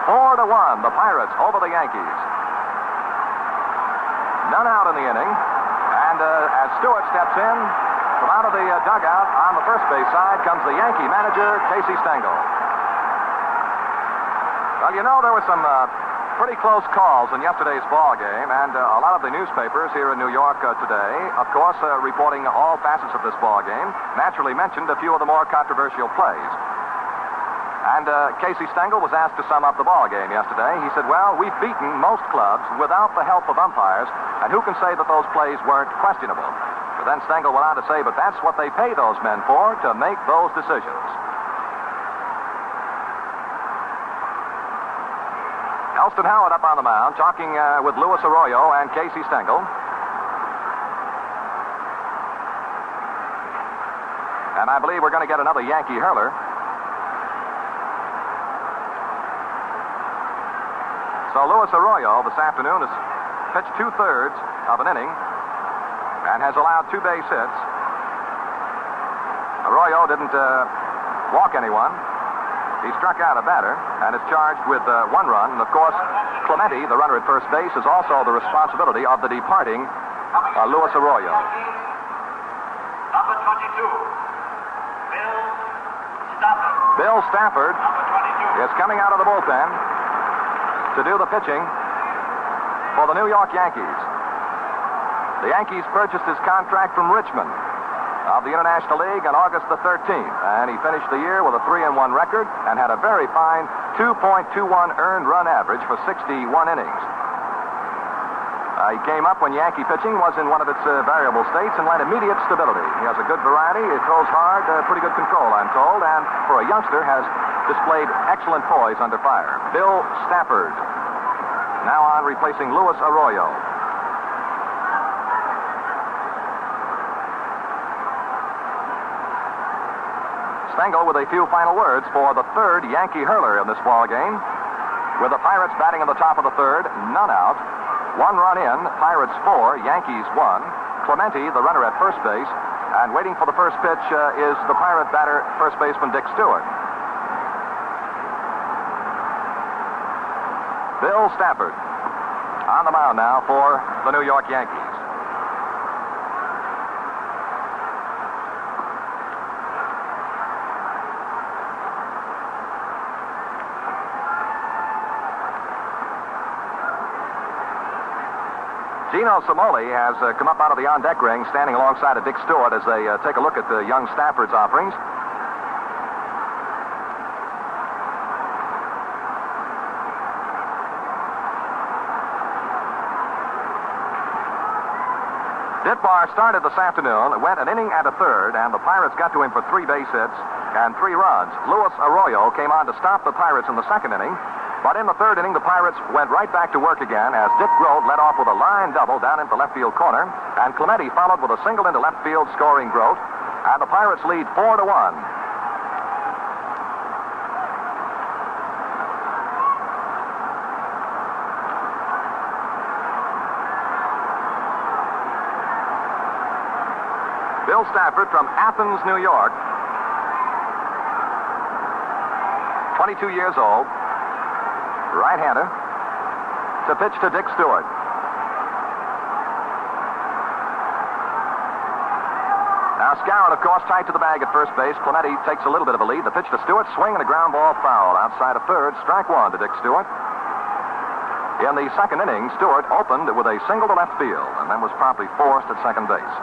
4-1, the Pirates over the Yankees. None out in the inning, and as Stewart steps in from out of the dugout on the first base side comes the Yankee manager, Casey Stengel. Well, you know, there were some pretty close calls in yesterday's ball game, and a lot of the newspapers here in New York today, of course, reporting all facets of this ball game, naturally mentioned a few of the more controversial plays. And Casey Stengel was asked to sum up the ball game yesterday. He said, well, we've beaten most clubs without the help of umpires, and who can say that those plays weren't questionable? But then Stengel went on to say, but that's what they pay those men for, to make those decisions. Elston Howard up on the mound, talking with Luis Arroyo and Casey Stengel. And I believe we're going to get another Yankee hurler. So Luis Arroyo this afternoon has pitched 2/3 of an inning and has allowed 2 base hits. Arroyo didn't walk anyone. He struck out a batter and is charged with 1 run. And, of course, Clemente, the runner at first base, is also the responsibility of the departing Luis Arroyo. Number 22, Bill Stafford is coming out of the bullpen to do the pitching for the New York Yankees. The Yankees purchased his contract from Richmond of the International League on August the 13th, and he finished the year with a 3-1 record and had a very fine 2.21 earned run average for 61 innings. He came up when Yankee pitching was in one of its variable states and lent immediate stability. He has a good variety, he throws hard, pretty good control, I'm told, and for a youngster has displayed excellent poise under fire. Bill Stafford, now on replacing Luis Arroyo. Stengel with a few final words for the 3rd Yankee hurler in this ball game. With the Pirates batting in the top of the 3rd, none out. 1 run in, Pirates 4, Yankees 1. Clemente, the runner at first base, and waiting for the first pitch is the Pirate batter, first baseman Dick Stewart. Bill Stafford on the mound now for the New York Yankees. Gino Simoli has come up out of the on-deck ring, standing alongside of Dick Stewart as they take a look at the young Stafford's offerings. Ditbar started this afternoon, went an inning and a third, and the Pirates got to him for 3 base hits and 3 runs. Luis Arroyo came on to stop the Pirates in the second inning. But in the third inning, the Pirates went right back to work again as Dick Grote led off with a line double down into left field corner, and Clemente followed with a single into left field, scoring Grote, and the Pirates lead 4-1. Bill Stafford from Athens, New York. 22 years old. Right-hander. To pitch to Dick Stewart. Now Skowron, of course, tight to the bag at first base. Clemente takes a little bit of a lead. The pitch to Stewart, swing and a ground ball foul outside of third. Strike one to Dick Stewart. In the second inning, Stewart opened with a single to left field and then was promptly forced at second base.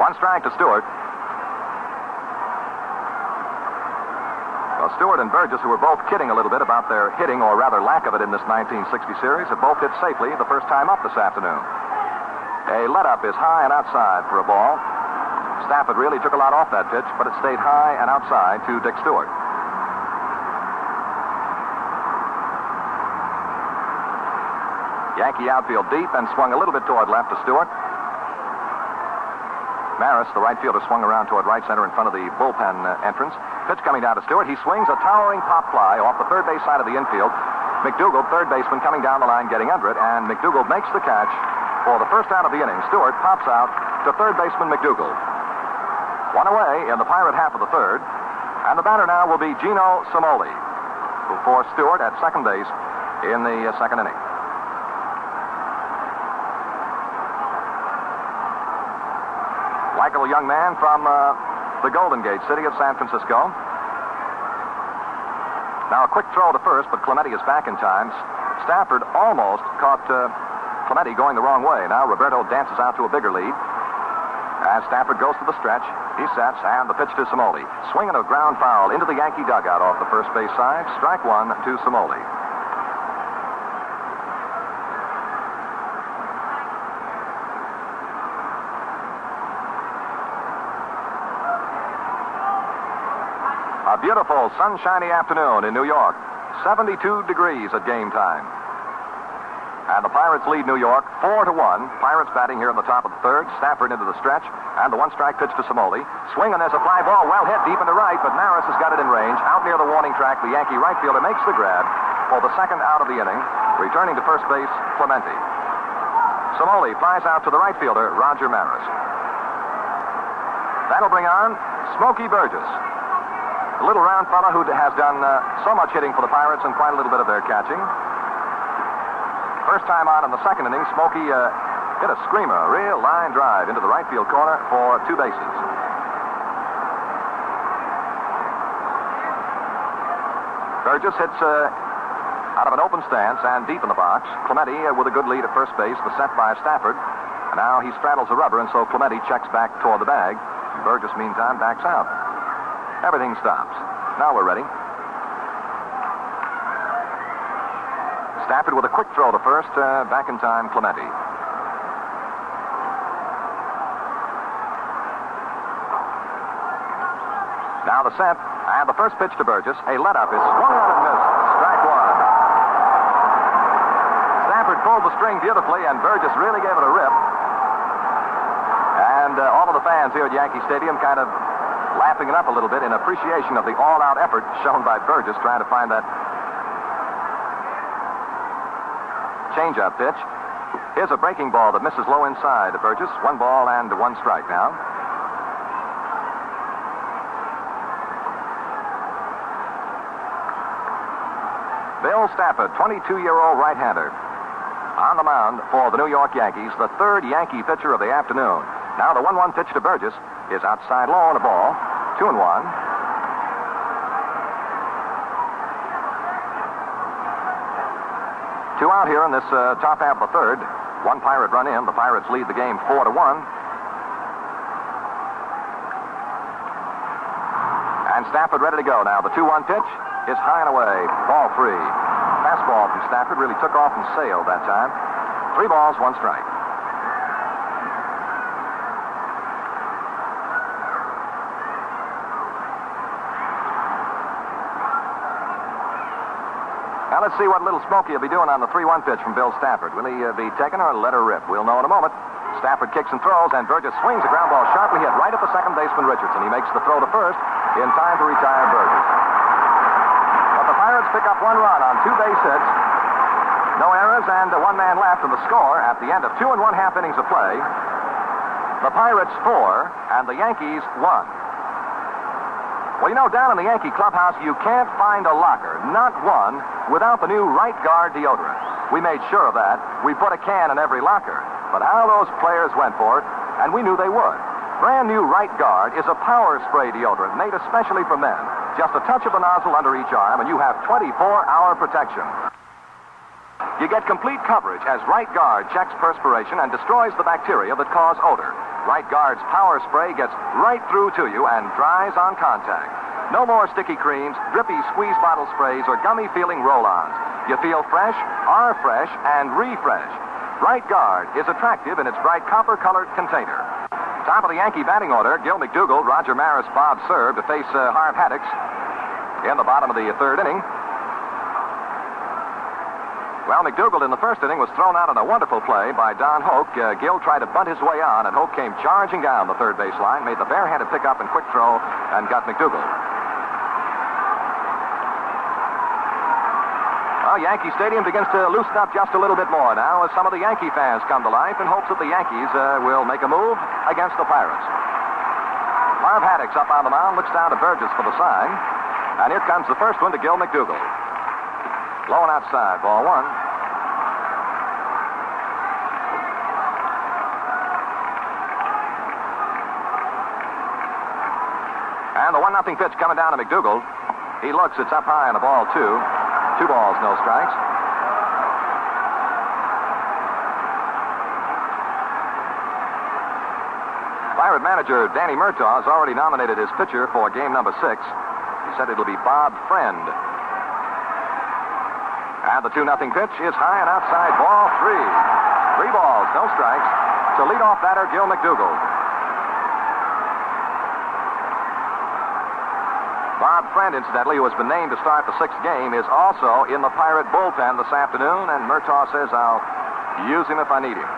One strike to Stewart. Well, Stewart and Burgess, who were both kidding a little bit about their hitting, or rather lack of it, in this 1960 series, have both hit safely the first time up this afternoon. A let-up is high and outside for a ball. Stafford really took a lot off that pitch, but it stayed high and outside to Dick Stewart. Yankee outfield deep and swung a little bit toward left to Stewart. Maris, the right fielder, swung around toward right center in front of the bullpen entrance. Pitch coming down to Stewart. He swings a towering pop fly off the third base side of the infield. McDougal, third baseman, coming down the line, getting under it, and McDougal makes the catch for the first out of the inning. Stewart pops out to third baseman McDougal. One away in the Pirate half of the third, and the batter now will be Gino Simoli for Stewart at second base in the second inning. Likable young man from the Golden Gate city of San Francisco. Now a quick throw to first, but Clemente is back in time. Stafford almost caught Clemente going the wrong way. Now Roberto dances out to a bigger lead. As Stafford goes to the stretch, he sets, and the pitch to Simoli. Swinging a ground foul into the Yankee dugout off the first base side. Strike one to Simoli. A beautiful sunshiny afternoon in New York. 72 degrees at game time. And the Pirates lead New York 4-1. Pirates batting here in the top of the third. Stafford into the stretch. And the one-strike pitch to Simoli. Swing, and there's a fly ball well hit deep into right, but Maris has got it in range. Out near the warning track, the Yankee right fielder makes the grab for the second out of the inning. Returning to first base, Clemente. Simoli flies out to the right fielder, Roger Maris. That'll bring on Smokey Burgess. A little round fella who has done so much hitting for the Pirates and quite a little bit of their catching. First time out in the second inning, Smokey hit a screamer, a real line drive into the right field corner for two bases. Burgess hits out of an open stance and deep in the box. Clemente with a good lead at first base, the set by Stafford. And now he straddles the rubber, and so Clemente checks back toward the bag. Burgess, meantime, backs out. Everything stops. Now we're ready. Stafford with a quick throw to first. Back in time, Clemente. Now the set. And the first pitch to Burgess. A let-up is swung on and missed. Strike one. Stafford pulled the string beautifully, and Burgess really gave it a rip. And all of the fans here at Yankee Stadium kind of laughing it up a little bit in appreciation of the all-out effort shown by Burgess trying to find that change-up pitch. Here's a breaking ball that misses low inside to Burgess. One ball and one strike now. Bill Stafford, 22-year-old right-hander, on the mound for the New York Yankees, the third Yankee pitcher of the afternoon. Now the 1-1 pitch to Burgess is outside low on a ball. 2-1. Two out here in this top half of the third. One Pirate run in. The Pirates lead the game 4-1. And Stafford ready to go now. The 2-1 pitch is high and away. Ball three. Fastball from Stafford really took off and sailed that time. 3 balls, 1 strike. Now let's see what little Smokey will be doing on the 3-1 pitch from Bill Stafford. Will he be taken or let her rip? We'll know in a moment. Stafford kicks and throws, and Burgess swings a ground ball sharply hit right at the second baseman Richardson. He makes the throw to first in time to retire Burgess. But the Pirates pick up 1 run on 2 base hits. No errors and one man left in the score at the end of 2 1/2 innings of play. The Pirates 4 and the Yankees 1. Well, you know, down in the Yankee clubhouse, you can't find a locker, not one, without the new Right Guard deodorant. We made sure of that. We put a can in every locker. But how those players went for it, and we knew they would. Brand new Right Guard is a power spray deodorant made especially for men. Just a touch of the nozzle under each arm, and you have 24-hour protection. You get complete coverage as Right Guard checks perspiration and destroys the bacteria that cause odor. Right Guard's power spray gets right through to you and dries on contact. No more sticky creams, drippy squeeze bottle sprays, or gummy-feeling roll-ons. You feel fresh, are fresh, and refresh. Right Guard is attractive in its bright copper-colored container. Top of the Yankee batting order, Gil McDougald, Roger Maris, Bob Serb to face Harv Haddix in the bottom of the third inning. Well, McDougald in the first inning was thrown out on a wonderful play by Don Hoke. Gil tried to bunt his way on, and Hoke came charging down the third base line, made the barehanded pickup and quick throw, and got McDougald. Well, Yankee Stadium begins to loosen up just a little bit more now as some of the Yankee fans come to life in hopes that the Yankees will make a move against the Pirates. Harv Haddix up on the mound, looks down to Burgess for the sign, and here comes the first one to Gil McDougald. Low and outside, ball one. And the 1-0 pitch coming down to McDougald. He looks, it's up high on the ball, 2. 2 balls, no strikes. Pirate manager Danny Murtaugh has already nominated his pitcher for game number 6. He said it'll be Bob Friend. And the 2-0 pitch is high and outside, ball 3. 3 balls, no strikes. To leadoff batter, Gil McDougald. Bob Friend, incidentally, who has been named to start the 6th game, is also in the Pirate bullpen this afternoon, and Murtaugh says, I'll use him if I need him.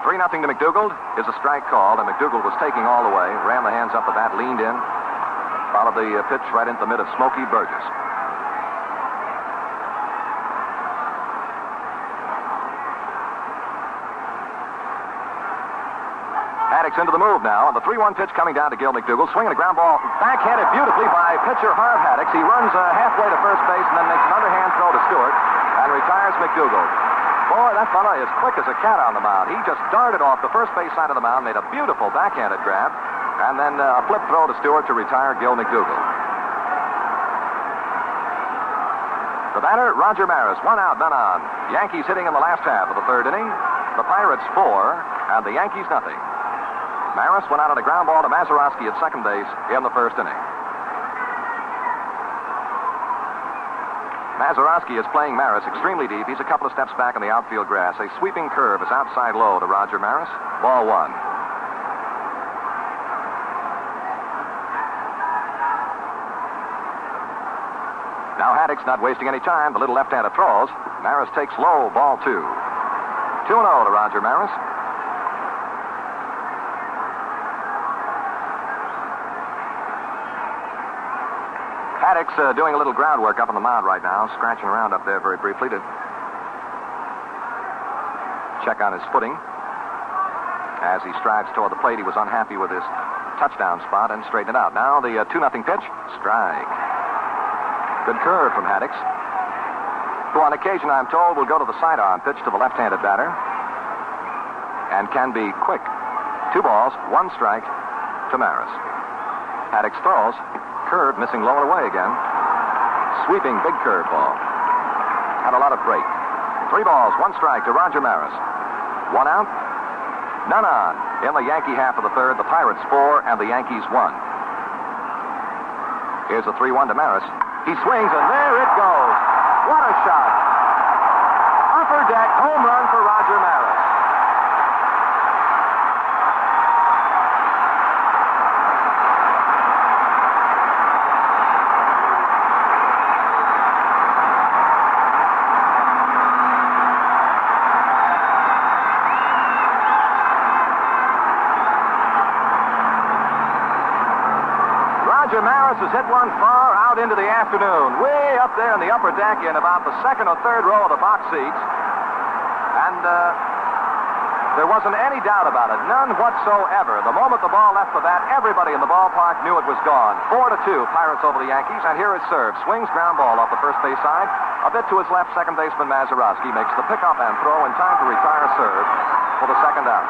3-0 to McDougald is a strike called, and McDougald was taking all the way, ran the hands up the bat, leaned in, followed the pitch right into the mid of Smokey Burgess. Haddix into the move now, and the 3-1 pitch coming down to Gil McDougald, swinging a ground ball, backhanded beautifully by pitcher Harv Haddix. He runs halfway to first base and then makes an underhand throw to Stewart and retires McDougald. Boy, that fella is quick as a cat on the mound. He just darted off the first base side of the mound, made a beautiful backhanded grab, and then a flip throw to Stewart to retire Gil McDougald. The batter, Roger Maris, 1 out, none on. Yankees hitting in the last half of the third inning. The Pirates 4, and the Yankees nothing. Maris went out on a ground ball to Mazeroski at second base in the first inning. Mazeroski is playing Maris extremely deep. He's a couple of steps back in the outfield grass. A sweeping curve is outside low to Roger Maris. Ball 1. Now Haddix not wasting any time. The little left-hander throws. Maris takes low. Ball 2. 2-0 to Roger Maris. Haddix doing a little groundwork up on the mound right now, scratching around up there very briefly to check on his footing. As he strives toward the plate, he was unhappy with his touchdown spot and straightened it out. Now the 2-0 pitch, strike. Good curve from Haddix, who on occasion, I'm told, will go to the sidearm pitch to the left-handed batter and can be quick. 2 balls, 1 strike to Maris. Haddix throws. Curve missing low and away again. Sweeping big curve ball. Had a lot of break. 3 balls, 1 strike to Roger Maris. 1 out, none on. In the Yankee half of the third, the Pirates 4 and the Yankees 1. Here's a 3-1 to Maris. He swings and there it goes. What a shot. Upper deck home run for Roger Maris. Roger Maris has hit one far out into the afternoon, way up there in the upper deck in about the second or third row of the box seats. And there wasn't any doubt about it, none whatsoever. The moment the ball left the bat, everybody in the ballpark knew it was gone. 4-2, Pirates over the Yankees, and here is serve. Swings ground ball off the first base side. A bit to his left, second baseman Mazeroski makes the pickup and throw in time to retire serve for the second out.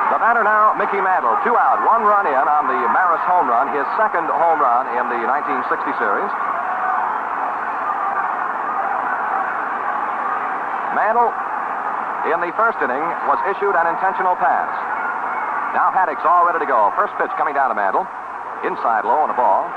The batter now, Mickey Mantle, 2 out, 1 run in on the Maris home run, his second home run in the 1960 series. Mantle, in the first inning, was issued an intentional pass. Now Haddock's all ready to go. First pitch coming down to Mantle. Inside low on the ball.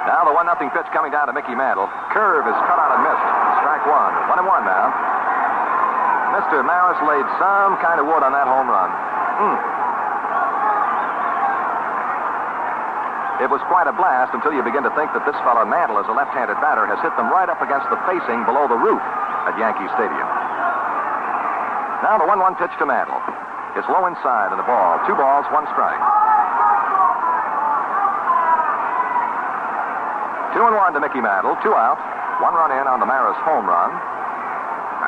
Now the 1-0 pitch coming down to Mickey Mantle. Curve is cut out and missed. Strike one. 1-1 now. Mr. Maris laid some kind of wood on that home run. It was quite a blast until you begin to think that this fellow Mantle, as a left-handed batter, has hit them right up against the facing below the roof at Yankee Stadium. Now the 1-1 pitch to Mantle. It's low inside in the ball. 2 balls, 1 strike. 2-1 to Mickey Mantle. 2 out. 1 run in on the Maris home run.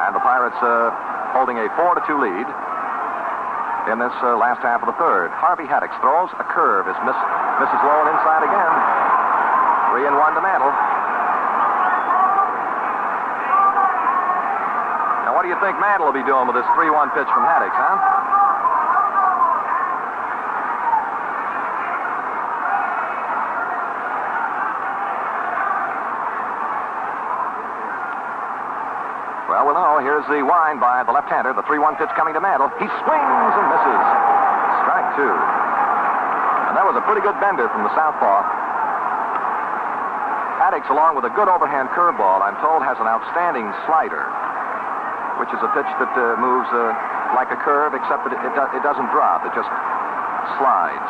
And the Pirates holding a 4-2 lead in this last half of the third. Harvey Haddock throws. A curve is misses low and inside again. 3-1 to Mantle. Now, what do you think Mantle will be doing with this 3-1 pitch from Haddock, huh? Well, we'll know. Here's the wind by the left-hander. The 3-1 pitch coming to Mantle. He swings and misses. Strike 2. And that was a pretty good bender from the southpaw. Haddock's, along with a good overhand curveball, I'm told, has an outstanding slider, which is a pitch that moves like a curve, except that it doesn't drop. It just slides.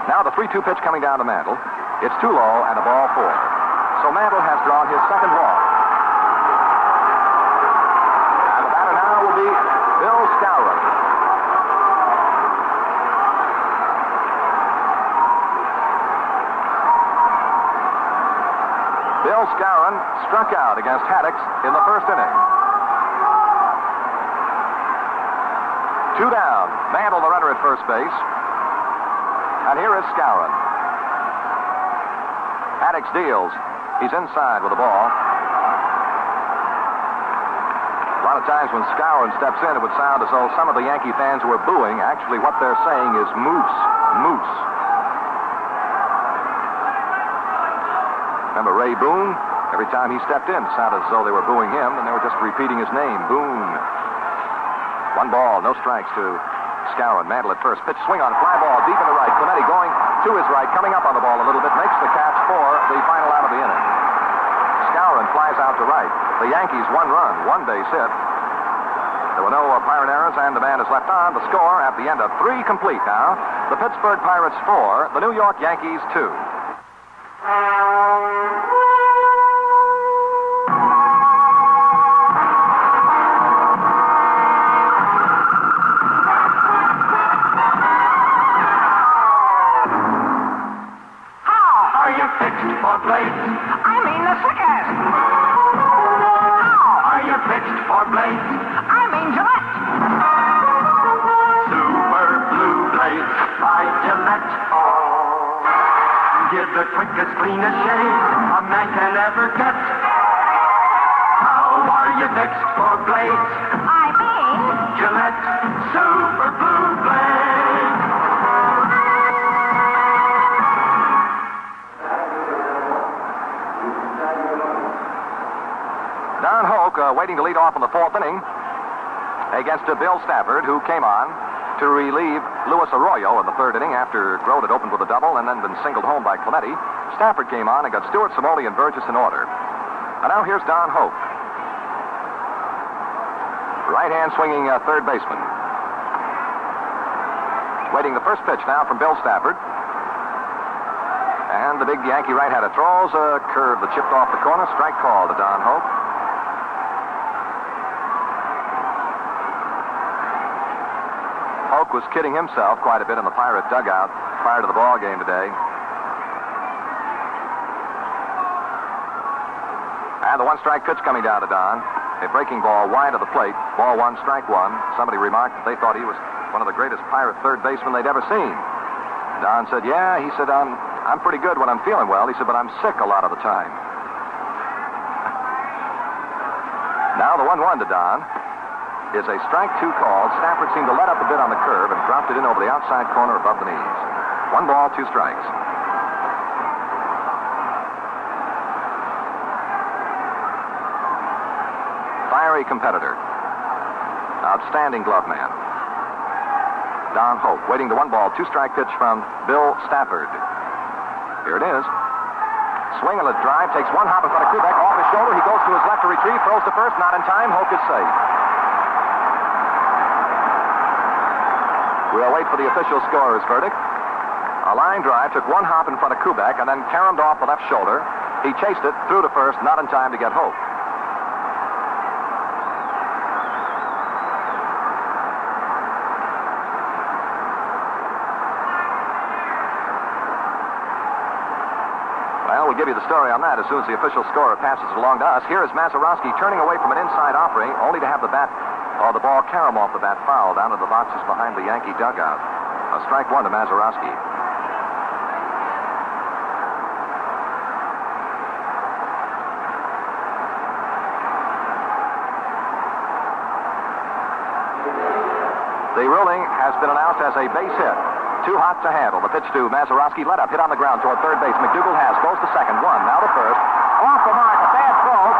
Now the 3-2 pitch coming down to Mantle. It's too low and a ball 4. So Mantle has drawn his second walk. And the batter now will be Bill Skowron. Bill Skowron struck out against Haddock in the first inning. 2 down. Mantle, the runner at first base. And here is Skowron. Haddock deals. He's inside with the ball. A lot of times when Skowron steps in, it would sound as though some of the Yankee fans who are booing, actually what they're saying is moose, moose. Remember Ray Boone? Every time he stepped in, it sounded as though they were booing him, and they were just repeating his name, Boone. 1 ball, no strikes to Skowron. Mantle at first. Pitch swing on, fly ball deep in the right. Clemente going to his right, coming up on the ball a little bit, makes the catch for the final out of the inning. Skowron flies out to right. The Yankees 1 run, 1 base hit. There were no Pirate errors, and the man is left on. The score at the end of 3 complete now. The Pittsburgh Pirates 4, the New York Yankees 2. The quickest, cleanest shave a man can ever get. How are you fixed for blades? I mean, Gillette Super Blue Blade. Don Hoke waiting to lead off in the 4th inning against Bill Stafford, who came on to relieve Luis Arroyo in the 3rd inning after Grote had opened with a double and then been singled home by Clemente. Stafford came on and got Stewart, Simone, and Burgess in order. And now here's Don Hoke. Right-hand swinging 3rd baseman. Waiting the first pitch now from Bill Stafford. And And the big Yankee right-hander throws a curve that chipped off the corner. Strike call to Don Hope. Hope was kidding himself quite a bit in the Pirate dugout prior to the ball game today. And the one-strike pitch coming down to Don. A breaking ball wide of the plate. Ball one, strike one. Somebody remarked that they thought he was one of the greatest Pirate third basemen they'd ever seen. Don said, yeah, he said, I'm pretty good when I'm feeling well. He said, but I'm sick a lot of the time. Now the 1-1 to Don is a strike two call. Stafford seemed to let up a bit on the curve and dropped it in over the outside corner above the knees. 1 ball, 2 strikes. Fiery competitor. Outstanding glove man. Don Hope waiting the 1 ball, 2 strike pitch from Bill Stafford. Here it is. Swing and a drive, takes 1 hop in front of Kubek, off his shoulder. He goes to his left to retrieve, throws to first, not in time. Hope is safe. We'll wait for the official scorer's verdict. A line drive took 1 hop in front of Kubek and then caromed off the left shoulder. He chased it, threw to first, not in time to get Hope. Well, we'll give you the story on that as soon as the official scorer passes it along to us. Here is Mazeroski turning away from an inside offering, only to have the ball carom off the bat foul down to the boxes behind the Yankee dugout. A strike 1 to Mazeroski. The ruling has been announced as a base hit. Too hot to handle. The pitch to Mazeroski. Let up. Hit on the ground toward third base. McDougal has. Goes to second. 1. Now to first. Off the mark. A bad throw.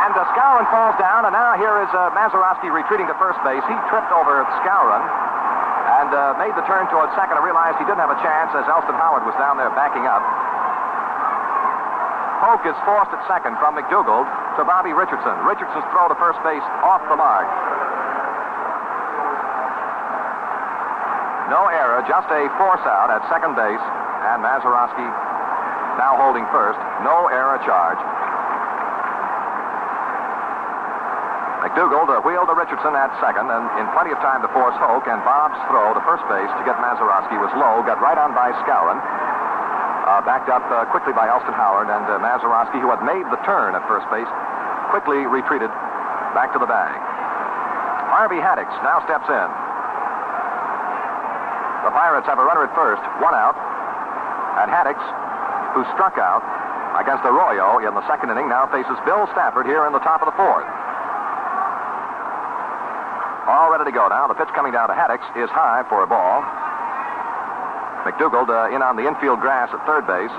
And Skowron falls down. And now here is Mazeroski retreating to first base. He tripped over Skowron and made the turn toward second and realized he didn't have a chance as Elston Howard was down there backing up. Polk is forced at second from McDougal to Bobby Richardson. Richardson's throw to first base off the mark. No error, just a force out at second base, and Mazeroski now holding first. No error charge. McDougal wheeled to Richardson at second, and in plenty of time to force Hoke, and Bob's throw to first base to get Mazeroski was low, got right on by Skowron. Backed up quickly by Elston Howard, and Mazeroski, who had made the turn at first base, quickly retreated back to the bag. Harvey Haddix now steps in. The Pirates have a runner at first, 1 out. And Haddix, who struck out against Arroyo in the second inning, now faces Bill Stafford here in the top of the 4th. All ready to go now. The pitch coming down to Haddix is high for a ball. McDougal in on the infield grass at third base,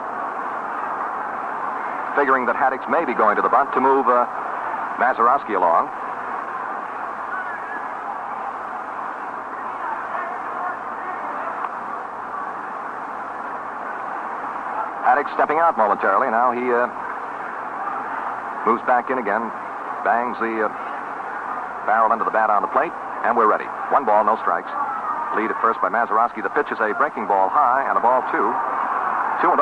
figuring that Haddix may be going to the bunt to move Mazeroski along. Haddix stepping out momentarily. Now he moves back in again, bangs the barrel into the bat on the plate, and we're ready. 1 ball, no strikes. Lead at first by Mazeroski. The pitch is a breaking ball high and a ball 2. 2-0.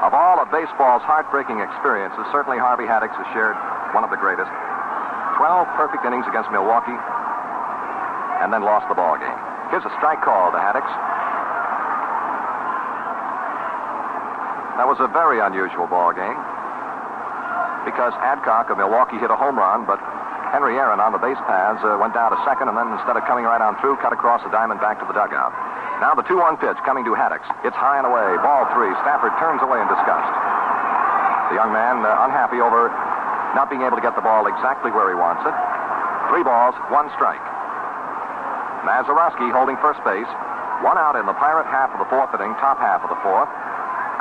Of all of baseball's heartbreaking experiences, certainly Harvey Haddix has shared one of the greatest. 12 perfect innings against Milwaukee, and then lost the ball game. Here's a strike call to Haddix. That was a very unusual ball game because Adcock of Milwaukee hit a home run, but Henry Aaron on the base paths went down to second, and then instead of coming right on through, cut across the diamond back to the dugout. Now the 2-1 pitch coming to Haddix. It's high and away. Ball 3. Stafford turns away in disgust. The young man unhappy over not being able to get the ball exactly where he wants it. 3 balls, 1 strike. Mazeroski holding first base. 1 out in the Pirate half of the 4th inning, top half of the 4th.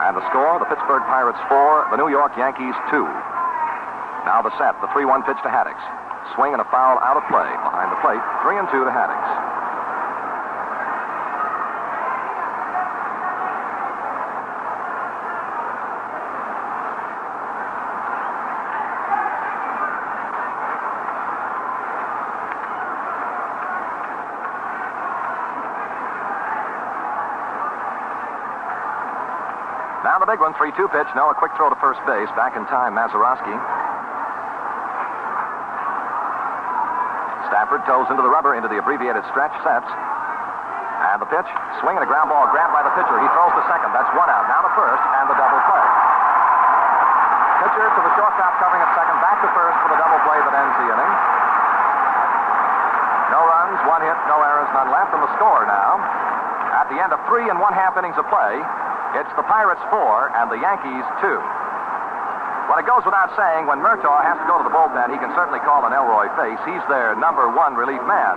And the score, the Pittsburgh Pirates 4, the New York Yankees 2. Now the set, the 3-1 pitch to Haddix. Swing and a foul out of play behind the plate. 3-2 to Haddix. Now the big one, 3-2 pitch. No, a quick throw to first base. Back in time, Mazeroski. Stafford toes into the rubber, into the abbreviated stretch, sets. And the pitch, swing and a ground ball grabbed by the pitcher. He throws to second. That's one out. Now to first, and the double play. Pitcher to the shortstop covering at second. Back to first for the double play that ends the inning. No runs, one hit, no errors, none left. And the score now, at the end of 3 1/2 innings of play, it's the Pirates 4 and the Yankees 2. Well, it goes without saying, when Murtaugh has to go to the bullpen, he can certainly call an Elroy face. He's their number 1 relief man.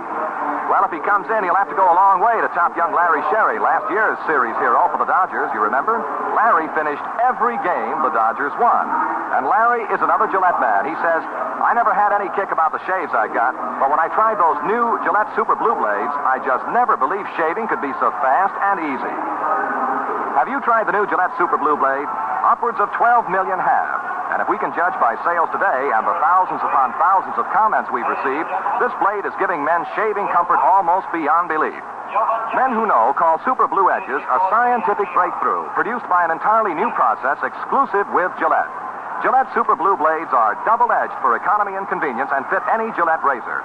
Well, if he comes in, he'll have to go a long way to top young Larry Sherry, last year's series hero for the Dodgers, you remember? Larry finished every game the Dodgers won. And Larry is another Gillette man. He says, I never had any kick about the shaves I got, but when I tried those new Gillette Super Blue Blades, I just never believed shaving could be so fast and easy. Have you tried the new Gillette Super Blue Blade? Upwards of 12 million have. And if we can judge by sales today and the thousands upon thousands of comments we've received, this blade is giving men shaving comfort almost beyond belief. Men who know call Super Blue Edges a scientific breakthrough produced by an entirely new process exclusive with Gillette. Gillette Super Blue Blades are double-edged for economy and convenience and fit any Gillette razor.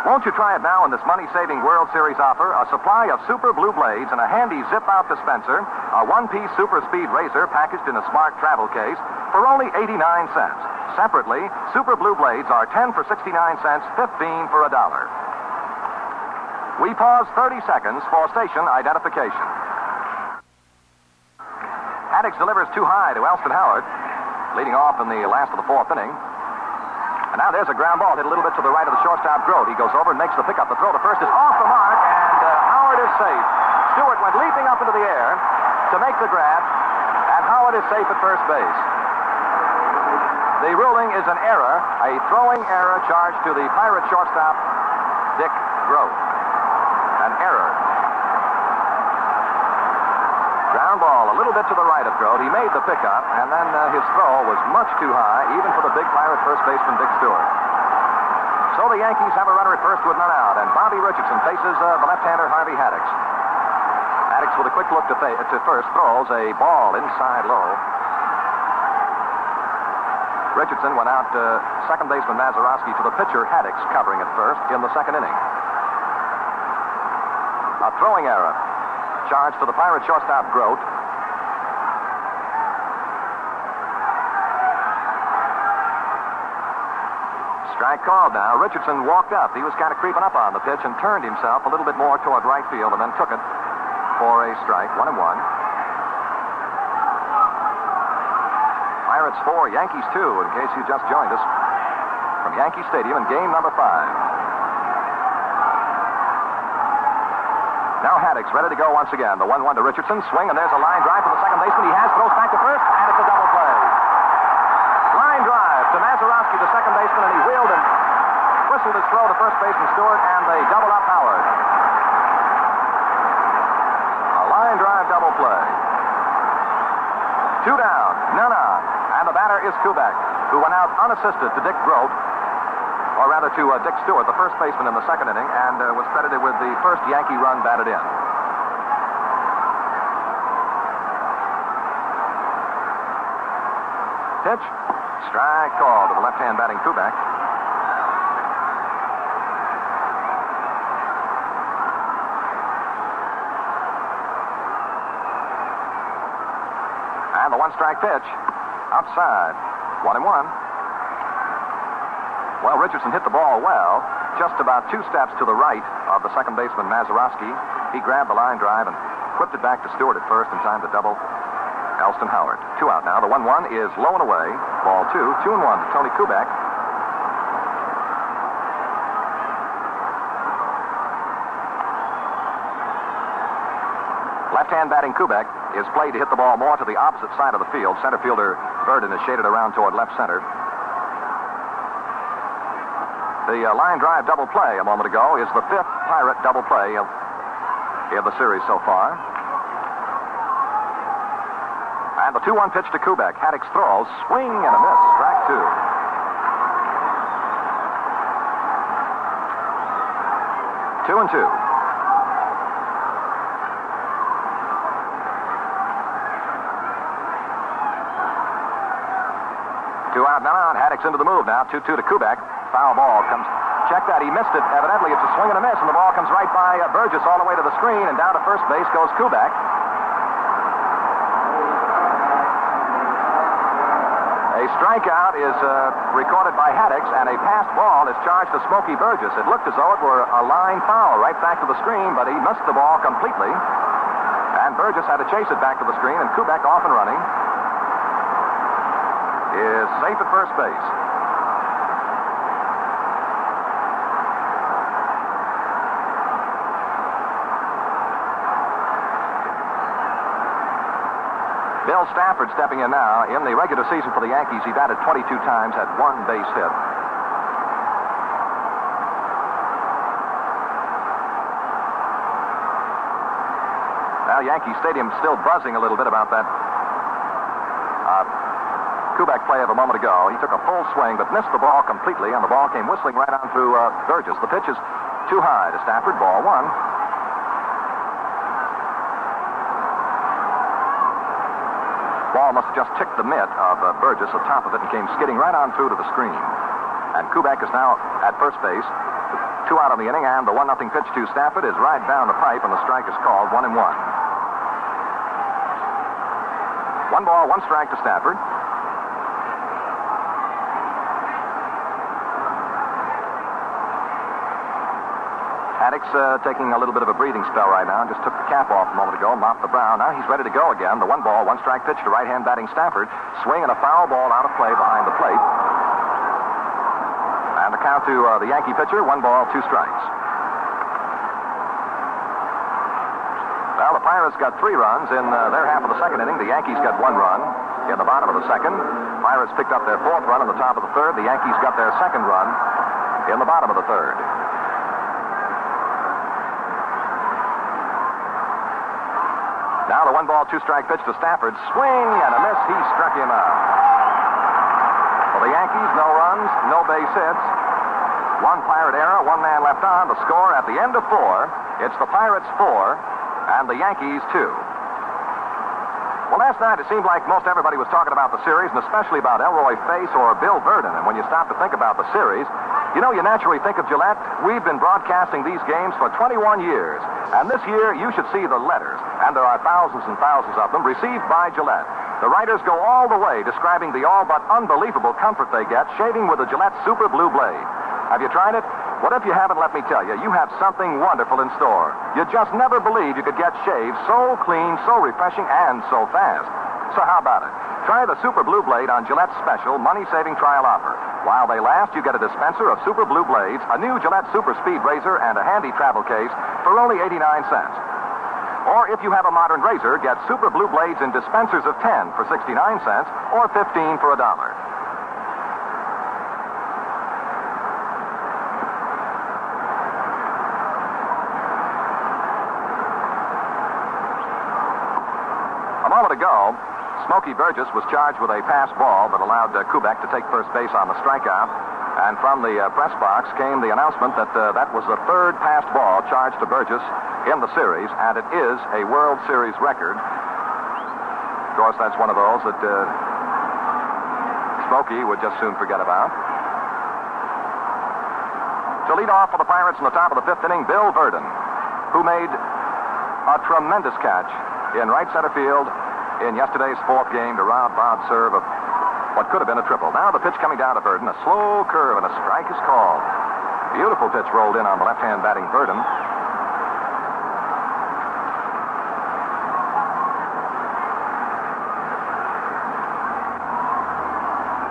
Won't you try it now in this money-saving World Series offer? A supply of Super Blue Blades and a handy zip-out dispenser, a one-piece Super Speed razor packaged in a smart travel case for only 89 cents. Separately, Super Blue Blades are 10 for 69 cents, 15 for $1. We pause 30 seconds for station identification. Haddix delivers too high to Elston Howard, leading off in the last of the 4th inning. And now there's a ground ball hit a little bit to the right of the shortstop, Grote. He goes over and makes the pickup. The throw to first is off the mark, and Howard is safe. Stewart went leaping up into the air to make the grab, and Howard is safe at first base. The ruling is an error, a throwing error charged to the Pirate shortstop, Dick Grote. An error. Ground ball a little bit to the right of Grote. He made the pickup, and then his throw was much too high, even for the big Pirate first baseman, Dick Stewart. So the Yankees have a runner at first with none out, and Bobby Richardson faces the left-hander Harvey Haddix. Haddix with a quick look to first throws a ball inside low. Richardson went out second baseman Mazeroski to the pitcher Haddix covering at first in the 2nd inning. A throwing error charged to the Pirate shortstop Grote. Strike called now. Richardson walked up. He was kind of creeping up on the pitch and turned himself a little bit more toward right field and then took it for a strike. 1-1. Pirates 4, Yankees 2, in case you just joined us from Yankee Stadium in game number 5. Now Haddix ready to go once again. The 1-1 to Richardson. Swing, and there's a line drive to the second baseman. He has, throws back to first, and it's a double play. Line drive to Mazeroski, the second baseman, and he wheeled and whistled his throw to first baseman Stewart, and they double up Howard. A line drive double play. 2 down, none on, and the batter is Kubek, who went out unassisted to Dick Grote, or rather to Dick Stewart, the first baseman in the 2nd inning, and was credited with the first Yankee run batted in. Pitch. Strike called to the left-hand batting Kubek. And the 1-strike pitch. Outside. 1-1. Well, Richardson hit the ball well, just about 2 steps to the right of the second baseman, Mazeroski. He grabbed the line drive and whipped it back to Stewart at first in time to double Elston Howard. 2 out now. The 1-1 is low and away. Ball 2. 2-1 to Tony Kubek. Left-hand batting Kubek is played to hit the ball more to the opposite side of the field. Center fielder Burden is shaded around toward left center. The line drive double play a moment ago is the 5th Pirate double play of the series so far. And the 2-1 pitch to Kubek. Haddix throws, swing and a miss. Strike 2. 2-2. strikes into the move now. 2-2 to Kubek. Foul ball comes. Check that. He missed it. Evidently, it's a swing and a miss, and the ball comes right by Burgess all the way to the screen, and down to first base goes Kubek. A strikeout is recorded by Haddix, and a passed ball is charged to Smokey Burgess. It looked as though it were a line foul right back to the screen, but he missed the ball completely. And Burgess had to chase it back to the screen, and Kubek, off and running, is safe at first base. Bill Stafford stepping in now. In the regular season for the Yankees, he batted 22 times, had one base hit. Now, Yankee Stadium still buzzing a little bit about that Kubek play of a moment ago. He took a full swing, but missed the ball completely, and the ball came whistling right on through Burgess. The pitch is too high to Stafford. Ball one. Ball must have just ticked the mitt of Burgess, the top of it, and came skidding right on through to the screen. And Kubek is now at first base. 2 out of the inning, and the 1-0 pitch to Stafford is right down the pipe, and the strike is called. 1-1. 1 ball, 1 strike to Stafford. Haddix taking a little bit of a breathing spell right now. Just took the cap off a moment ago, mopped the brow. Now he's ready to go again. The 1 ball, 1 strike pitch to right-hand batting Stafford. Swing and a foul ball out of play behind the plate. And the count to the Yankee pitcher, 1 ball, 2 strikes. Well, the Pirates got 3 runs in their half of the second inning. The Yankees got 1 run in the bottom of the second. Pirates picked up their 4th run in the top of the third. The Yankees got their 2nd run in the bottom of the third. Now the 1 ball, 2 strike pitch to Stafford. Swing and a miss. He struck him out. For the Yankees, no runs, no base hits. 1 Pirate error, 1 man left on. The score at the end of 4, it's the Pirates 4 and the Yankees 2. Well, last night it seemed like most everybody was talking about the series, and especially about Elroy Face or Bill Verdon. And when you stop to think about the series, you know, you naturally think of Gillette. We've been broadcasting these games for 21 years. And this year, you should see the letters, and there are thousands and thousands of them, received by Gillette. The writers go all the way describing the all but unbelievable comfort they get shaving with the Gillette Super Blue Blade. Have you tried it? What if you haven't? Let me tell you, you have something wonderful in store. You just never believed you could get shaved so clean, so refreshing, and so fast. So how about it? Try the Super Blue Blade on Gillette's special money-saving trial offer. While they last, you get a dispenser of Super Blue Blades, a new Gillette Super Speed razor, and a handy travel case for only 89 cents. Or if you have a modern razor, get Super Blue Blades in dispensers of 10 for 69 cents or 15 for $1. A moment ago, Smokey Burgess was charged with a pass ball that allowed Kubek to take first base on the strikeout. And from the press box came the announcement that that was the 3rd passed ball charged to Burgess in the series, and it is a World Series record. Of course, that's one of those that Smokey would just soon forget about. To lead off for the Pirates in the top of the 5th inning, Bill Verdon, who made a tremendous catch in right center field in yesterday's 4th game to rob Bob Serve of what could have been a triple. Now the pitch coming down to Verdon, a slow curve, and a strike is called. Beautiful pitch rolled in on the left-hand batting Verdon.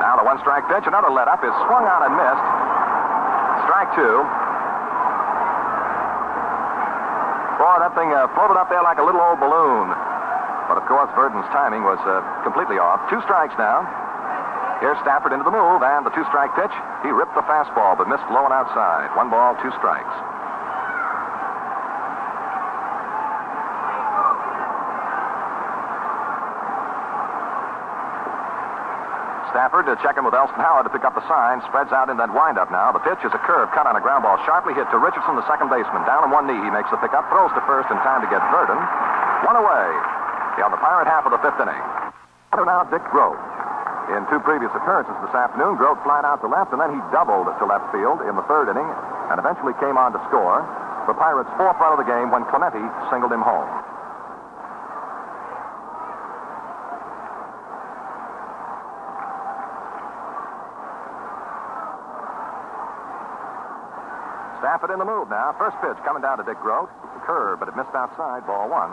Now the 1-strike pitch, another let-up, is swung on and missed. Strike 2. Boy, that thing floated up there like a little old balloon. But, of course, Verdon's timing was completely off. 2 strikes now. Here's Stafford into the move, and the 2-strike pitch. He ripped the fastball, but missed low and outside. 1 ball, 2 strikes. Stafford checking with Elston Howard to pick up the sign. Spreads out in that windup now. The pitch is a curve cut on a ground ball. Sharply hit to Richardson, the second baseman. Down on one knee, he makes the pickup. Throws to first in time to get Verdon. 1 away. On the Pirate half of the 5th inning. Now Dick Grove. In two previous appearances this afternoon, Grote flied out to left, and then he doubled to left field in the third inning and eventually came on to score the Pirates' fourth run of the game when Clemente singled him home. Stafford in the move now. First pitch coming down to Dick Grote. It's a curve, but it missed outside. Ball one.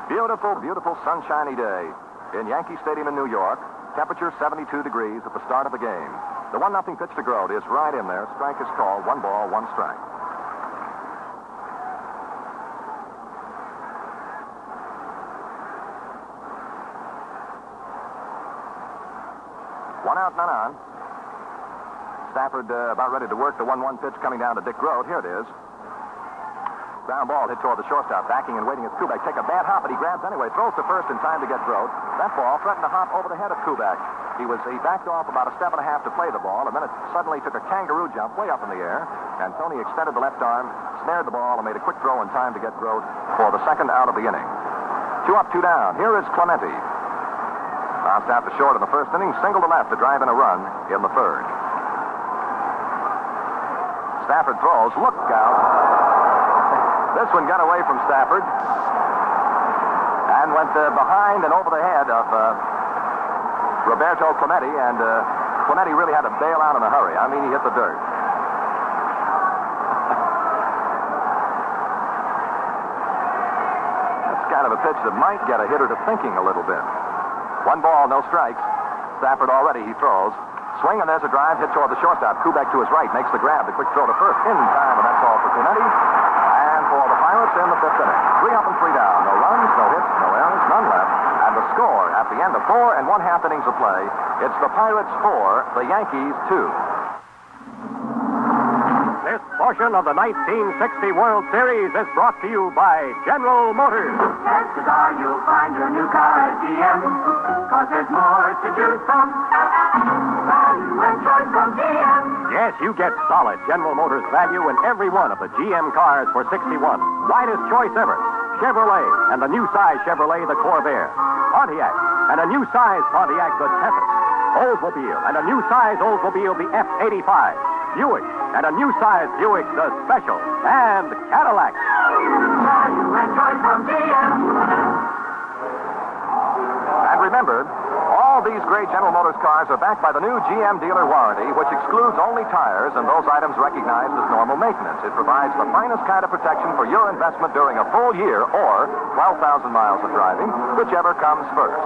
Beautiful, beautiful sunshiny day in Yankee Stadium in New York. Temperature 72 degrees at the start of the game. The 1-0 pitch to Grote is right in there. Strike is called. 1 ball, 1 strike. One out, none on. Stafford about ready to work the 1-1 pitch coming down to Dick Grote. Here it is. Ground ball hit toward the shortstop, backing and waiting as Kubek. Take a bad hop, but he grabs anyway. Throws to first in time to get Grote. That ball threatened to hop over the head of Kubek. He backed off about a step and a half to play the ball, and then it suddenly took a kangaroo jump way up in the air. And Tony extended the left arm, snared the ball, and made a quick throw in time to get Grote for the second out of the inning. 2 up, 2 down. Here is Clemente. Bounced out to short in the first inning, single to left to drive in a run in the third. Stafford throws. Look out. This one got away from Stafford and went behind and over the head of Roberto Clemente, and Clemente really had to bail out in a hurry. I mean, he hit the dirt. That's kind of a pitch that might get a hitter to thinking a little bit. 1 ball, no strikes. Stafford already, he throws. Swing, and there's a drive hit toward the shortstop. Kubek to his right makes the grab. The quick throw to first in time, and that's all for Clemente. And for the Pirates in the 5th inning. 3 up and 3 down. No runs, no hits, no errors, none left. And the score at the end of 4 1/2 innings of play, it's the Pirates 4, the Yankees 2. This portion of the 1960 World Series is brought to you by General Motors. Chances are you'll find your new car at GM, 'cause there's more to choose from. Value and choice from GM. Yes, you get solid General Motors value in every one of the GM cars for '61. Widest choice ever. Chevrolet and the new size Chevrolet, the Corvair. Pontiac and a new size Pontiac, the Tempest. Oldsmobile and a new size Oldsmobile, the F-85. Buick and a new size Buick, the Special. And Cadillac. Value and choice from GM. And remember, all these great General Motors cars are backed by the new GM dealer warranty, which excludes only tires and those items recognized as normal maintenance. It provides the finest kind of protection for your investment during a full year or 12,000 miles of driving, whichever comes first.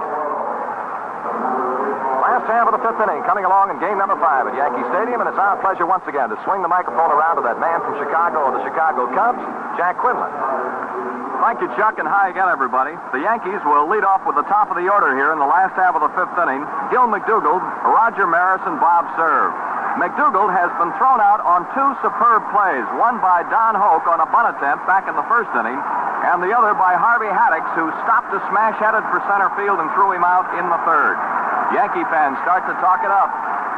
Last half of the 5th inning coming along in game number 5 at Yankee Stadium, and it's our pleasure once again to swing the microphone around to that man from Chicago of the Chicago Cubs, Jack Quinlan. Thank you, Chuck, and hi again, everybody. The Yankees will lead off with the top of the order here in the last half of the 5th inning. Gil McDougald, Roger Maris, and Bob Serve. McDougald has been thrown out on 2 superb plays, one by Don Hoke on a bunt attempt back in the 1st inning, and the other by Harvey Haddix, who stopped a smash headed for center field and threw him out in the 3rd. Yankee fans start to talk it up.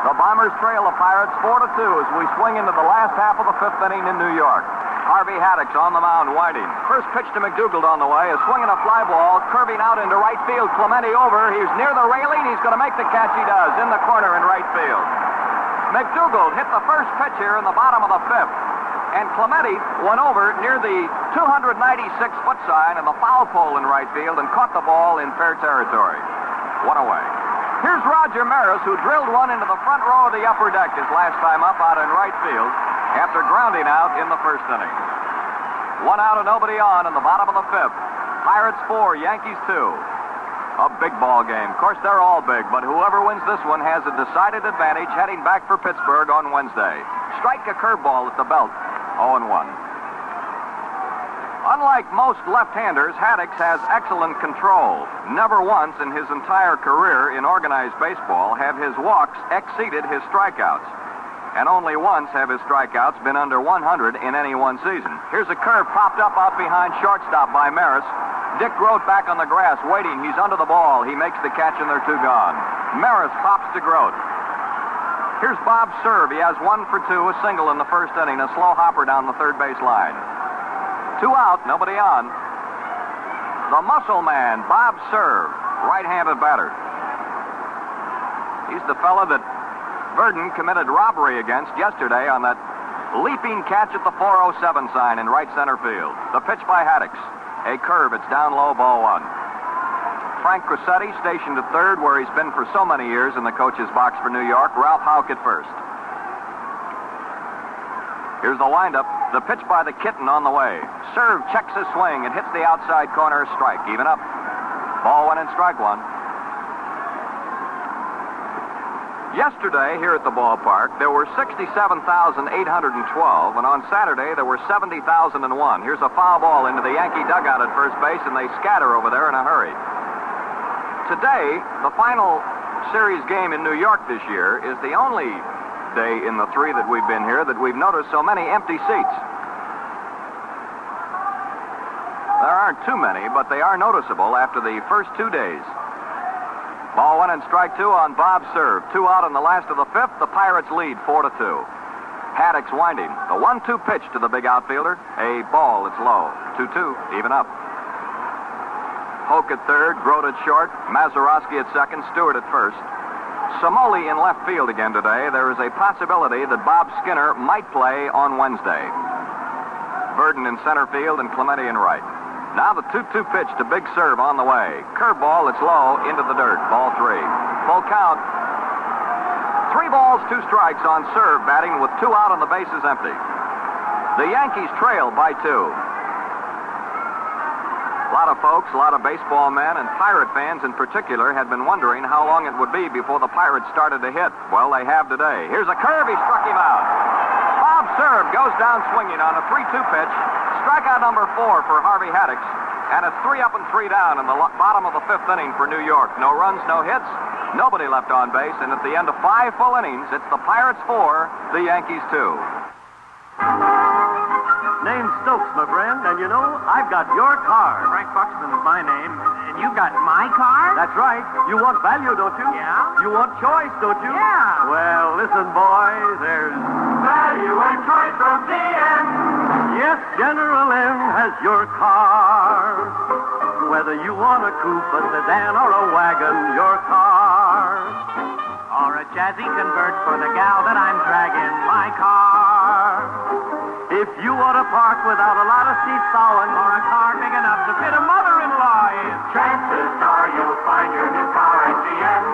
The Bombers trail the Pirates 4-2 as we swing into the last half of the 5th inning in New York. Harvey Haddix on the mound, winding. First pitch to McDougald on the way. A swinging a fly ball, curving out into right field. Clemente over. He's near the railing. He's going to make the catch. He does. In the corner in right field. McDougald hit the first pitch here in the bottom of the 5th. And Clemente went over near the 296-foot sign and the foul pole in right field and caught the ball in fair territory. 1 away. Here's Roger Maris, who drilled one into the front row of the upper deck his last time up out in right field after grounding out in the 1st inning. 1 out and nobody on in the bottom of the 5th. Pirates 4, Yankees 2. A big ball game. Of course, they're all big, but whoever wins this one has a decided advantage heading back for Pittsburgh on Wednesday. Strike a curveball at the belt. 0-1. Unlike most left-handers, Haddix has excellent control. Never once in his entire career in organized baseball have his walks exceeded his strikeouts. And only once have his strikeouts been under 100 in any one season. Here's a curve popped up out behind shortstop by Maris. Dick Grote back on the grass, waiting. He's under the ball. He makes the catch, and they're 2 gone. Maris pops to Grote. Here's Bob Serve. He has 1 for 2, a single in the 1st inning, a slow hopper down the 3rd base line. 2 out, nobody on. The muscle man, Bob Serve. right-handed batter. He's the fella that Verdon committed robbery against yesterday on that leaping catch at the 407 sign in right center field. The pitch by Haddix. A curve. It's down low, ball one. Frank Crissetti stationed at third, where he's been for so many years in the coach's box for New York. Ralph Houck at first. Here's the windup. The pitch by the Kitten on the way. Serve checks his swing and hits the outside corner. Strike. Even up. Ball one and strike one. Yesterday, here at the ballpark, there were 67,812, and on Saturday, there were 70,001. Here's a foul ball into the Yankee dugout at first base, and they scatter over there in a hurry. Today, the final series game in New York this year is the only day in the three that we've been here that we've noticed so many empty seats. There aren't too many, but they are noticeable after the first 2 days. Ball one and strike two on Bob's serve. 2 out in the last of the fifth. The Pirates lead 4-2. Haddix winding. The 1-2 pitch to the big outfielder. A ball. It's low. 2-2. Even up. Hoke at third. Grote at short. Mazeroski at second. Stewart at first. Samoli in left field again today. There is a possibility that Bob Skinner might play on Wednesday. Verdon in center field and Clemente in right. Now the 2-2 pitch to big serve on the way. Curveball, it's low, into the dirt. Ball 3. Full count. 3 balls, 2 strikes on serve, batting with 2 out and the bases empty. The Yankees trail by 2. A lot of folks, a lot of baseball men and Pirate fans in particular had been wondering how long it would be before the Pirates started to hit. Well, they have today. Here's a curve. He struck him out. Bob Serve goes down swinging on a 3-2 pitch. Strikeout number 4 for Harvey Haddix, and it's 3 up and 3 down in the bottom of the 5th inning for New York. No runs, no hits, nobody left on base, and at the end of 5 full innings, it's the Pirates 4, the Yankees 2. Name's Stokes, my friend, and you know, I've got your car. Frank Buxton is my name, and you've got my car? That's right. You want value, don't you? Yeah. You want choice, don't you? Yeah. Well, listen, boys, there's Value and choice from GM. Yes, General M has your car. Whether you want a coupe, a sedan, or a wagon, your car. Or a jazzy convert for the gal that I'm dragging, my car. If you want to park without a lot of seat sawing, Or a car big enough to fit a mother-in-law in. Chances are you'll find your new car at GM.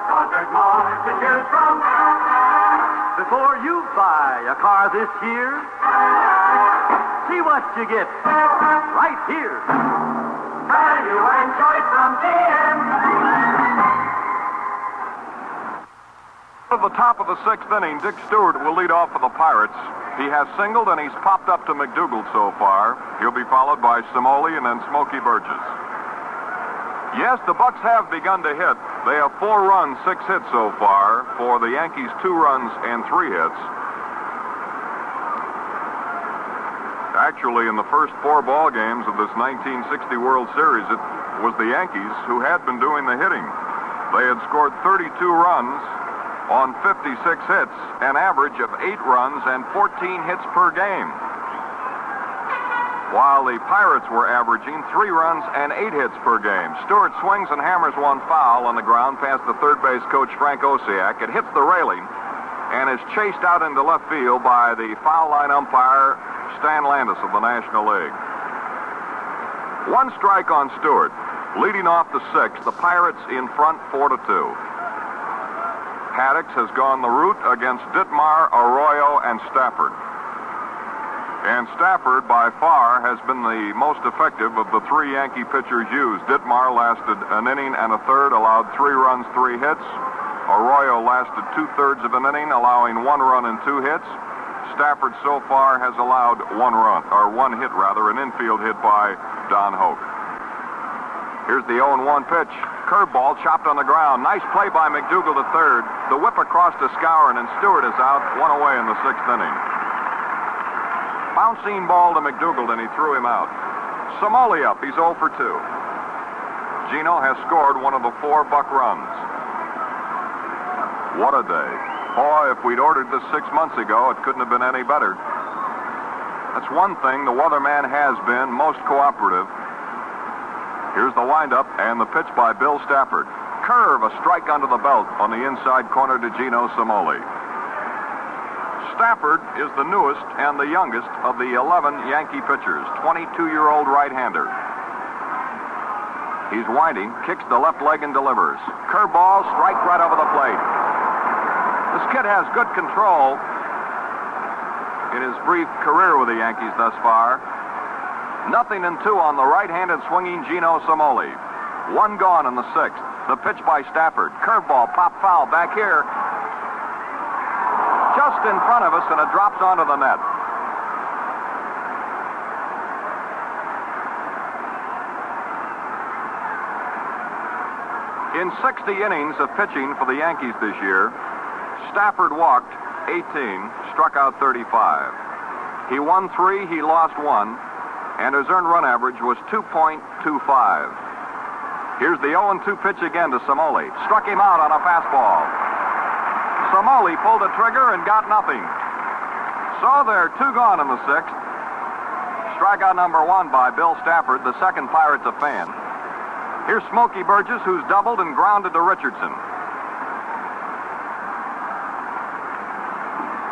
'Cause there's more to choose from. before you buy a car this year, see what you get right here. Value and choice from GM. At the top of the 6th inning, Dick Stewart will lead off for the Pirates. He has singled and he's popped up to McDougal so far. He'll be followed by Samoli and then Smokey Burgess. Yes, the Bucks have begun to hit. They have 4 runs, 6 hits so far. For the Yankees, 2 runs and 3 hits. Actually, in the first 4 ball games of this 1960 World Series, it was the Yankees who had been doing the hitting. They had scored 32 runs on 56 hits, an average of 8 runs and 14 hits per game. While the Pirates were averaging 3 runs and 8 hits per game. Stewart swings and hammers one foul on the ground past the third base coach Frank Osiak. It hits the railing and is chased out into left field by the foul line umpire Stan Landis of the National League. 1 strike on Stewart. Leading off the 6th, the Pirates in front 4-2. Haddix has gone the route against Ditmar, Arroyo, and Stafford. And Stafford, by far, has been the most effective of the 3 Yankee pitchers used. Ditmar lasted an inning and a third, allowed 3 runs, 3 hits. Arroyo lasted 2/3 of an inning, allowing 1 run and 2 hits. Stafford so far has allowed 1 run, or 1 hit rather, an infield hit by Don Hoke. Here's the 0-1 pitch. Curveball chopped on the ground. Nice play by McDougal to third. The whip across to Skowron, and Stewart is out, 1 away in the 6th inning. Bouncing ball to McDougal, and he threw him out. Samoli up. He's 0 for 2. Gino has scored 1 of the 4 Buck runs. What a day. Boy, if we'd ordered this 6 months ago, it couldn't have been any better. That's one thing the weatherman has been most cooperative. Here's the windup and the pitch by Bill Stafford. Curve, a strike under the belt on the inside corner to Gino Simoli. Stafford is the newest and the youngest of the 11 Yankee pitchers, 22-year-old right-hander. He's winding, kicks the left leg and delivers. Curveball, strike right over the plate. This kid has good control in his brief career with the Yankees thus far. 0-2 on the right-handed swinging Gino Simoli. 1 gone in the 6th. The pitch by Stafford. Curveball, pop foul back here. Just in front of us, and it drops onto the net. In 60 innings of pitching for the Yankees this year, Stafford walked 18, struck out 35. He won 3, he lost 1. And his earned run average was 2.25. Here's the 0-2 pitch again to Simoli. Struck him out on a fastball. Simoli pulled the trigger and got nothing. So there are 2 gone in the 6th. Strikeout number 1 by Bill Stafford, the second Pirates a fan. Here's Smokey Burgess, who's doubled and grounded to Richardson.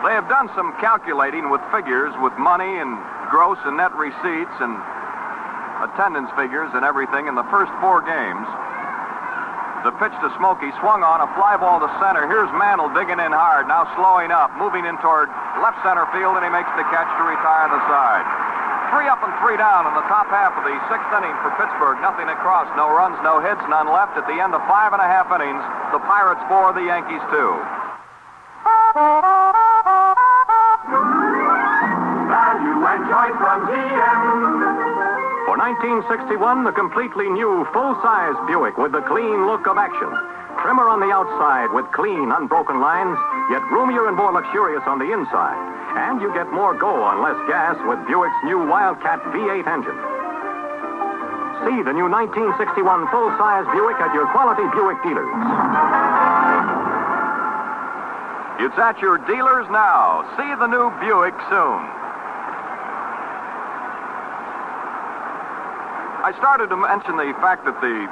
They have done some calculating with figures, with money and gross and net receipts and attendance figures and everything in the first 4 games. The pitch to Smokey swung on, a fly ball to center. Here's Mantle digging in hard, now slowing up, moving in toward left center field, and he makes the catch to retire the side. 3 up and 3 down in the top half of the 6th inning for Pittsburgh. Nothing across, no runs, no hits, none left. At the end of 5.5 innings, the Pirates 4, the Yankees 2. Value and joy from GM. For 1961, the completely new full-size Buick with the clean look of action. Trimmer on the outside with clean, unbroken lines, yet roomier and more luxurious on the inside. And you get more go on less gas with Buick's new Wildcat V8 engine. See the new 1961 full-size Buick at your quality Buick dealers. It's at your dealers now. See the new Buick soon. I started to mention the fact that the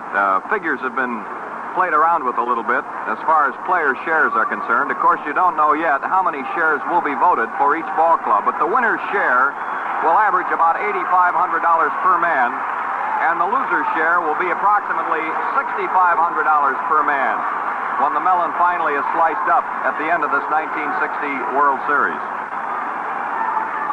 figures have been played around with a little bit as far as player shares are concerned. Of course, you don't know yet how many shares will be voted for each ball club, but the winner's share will average about $8,500 per man, and the loser's share will be approximately $6,500 per man when the melon finally is sliced up at the end of this 1960 World Series.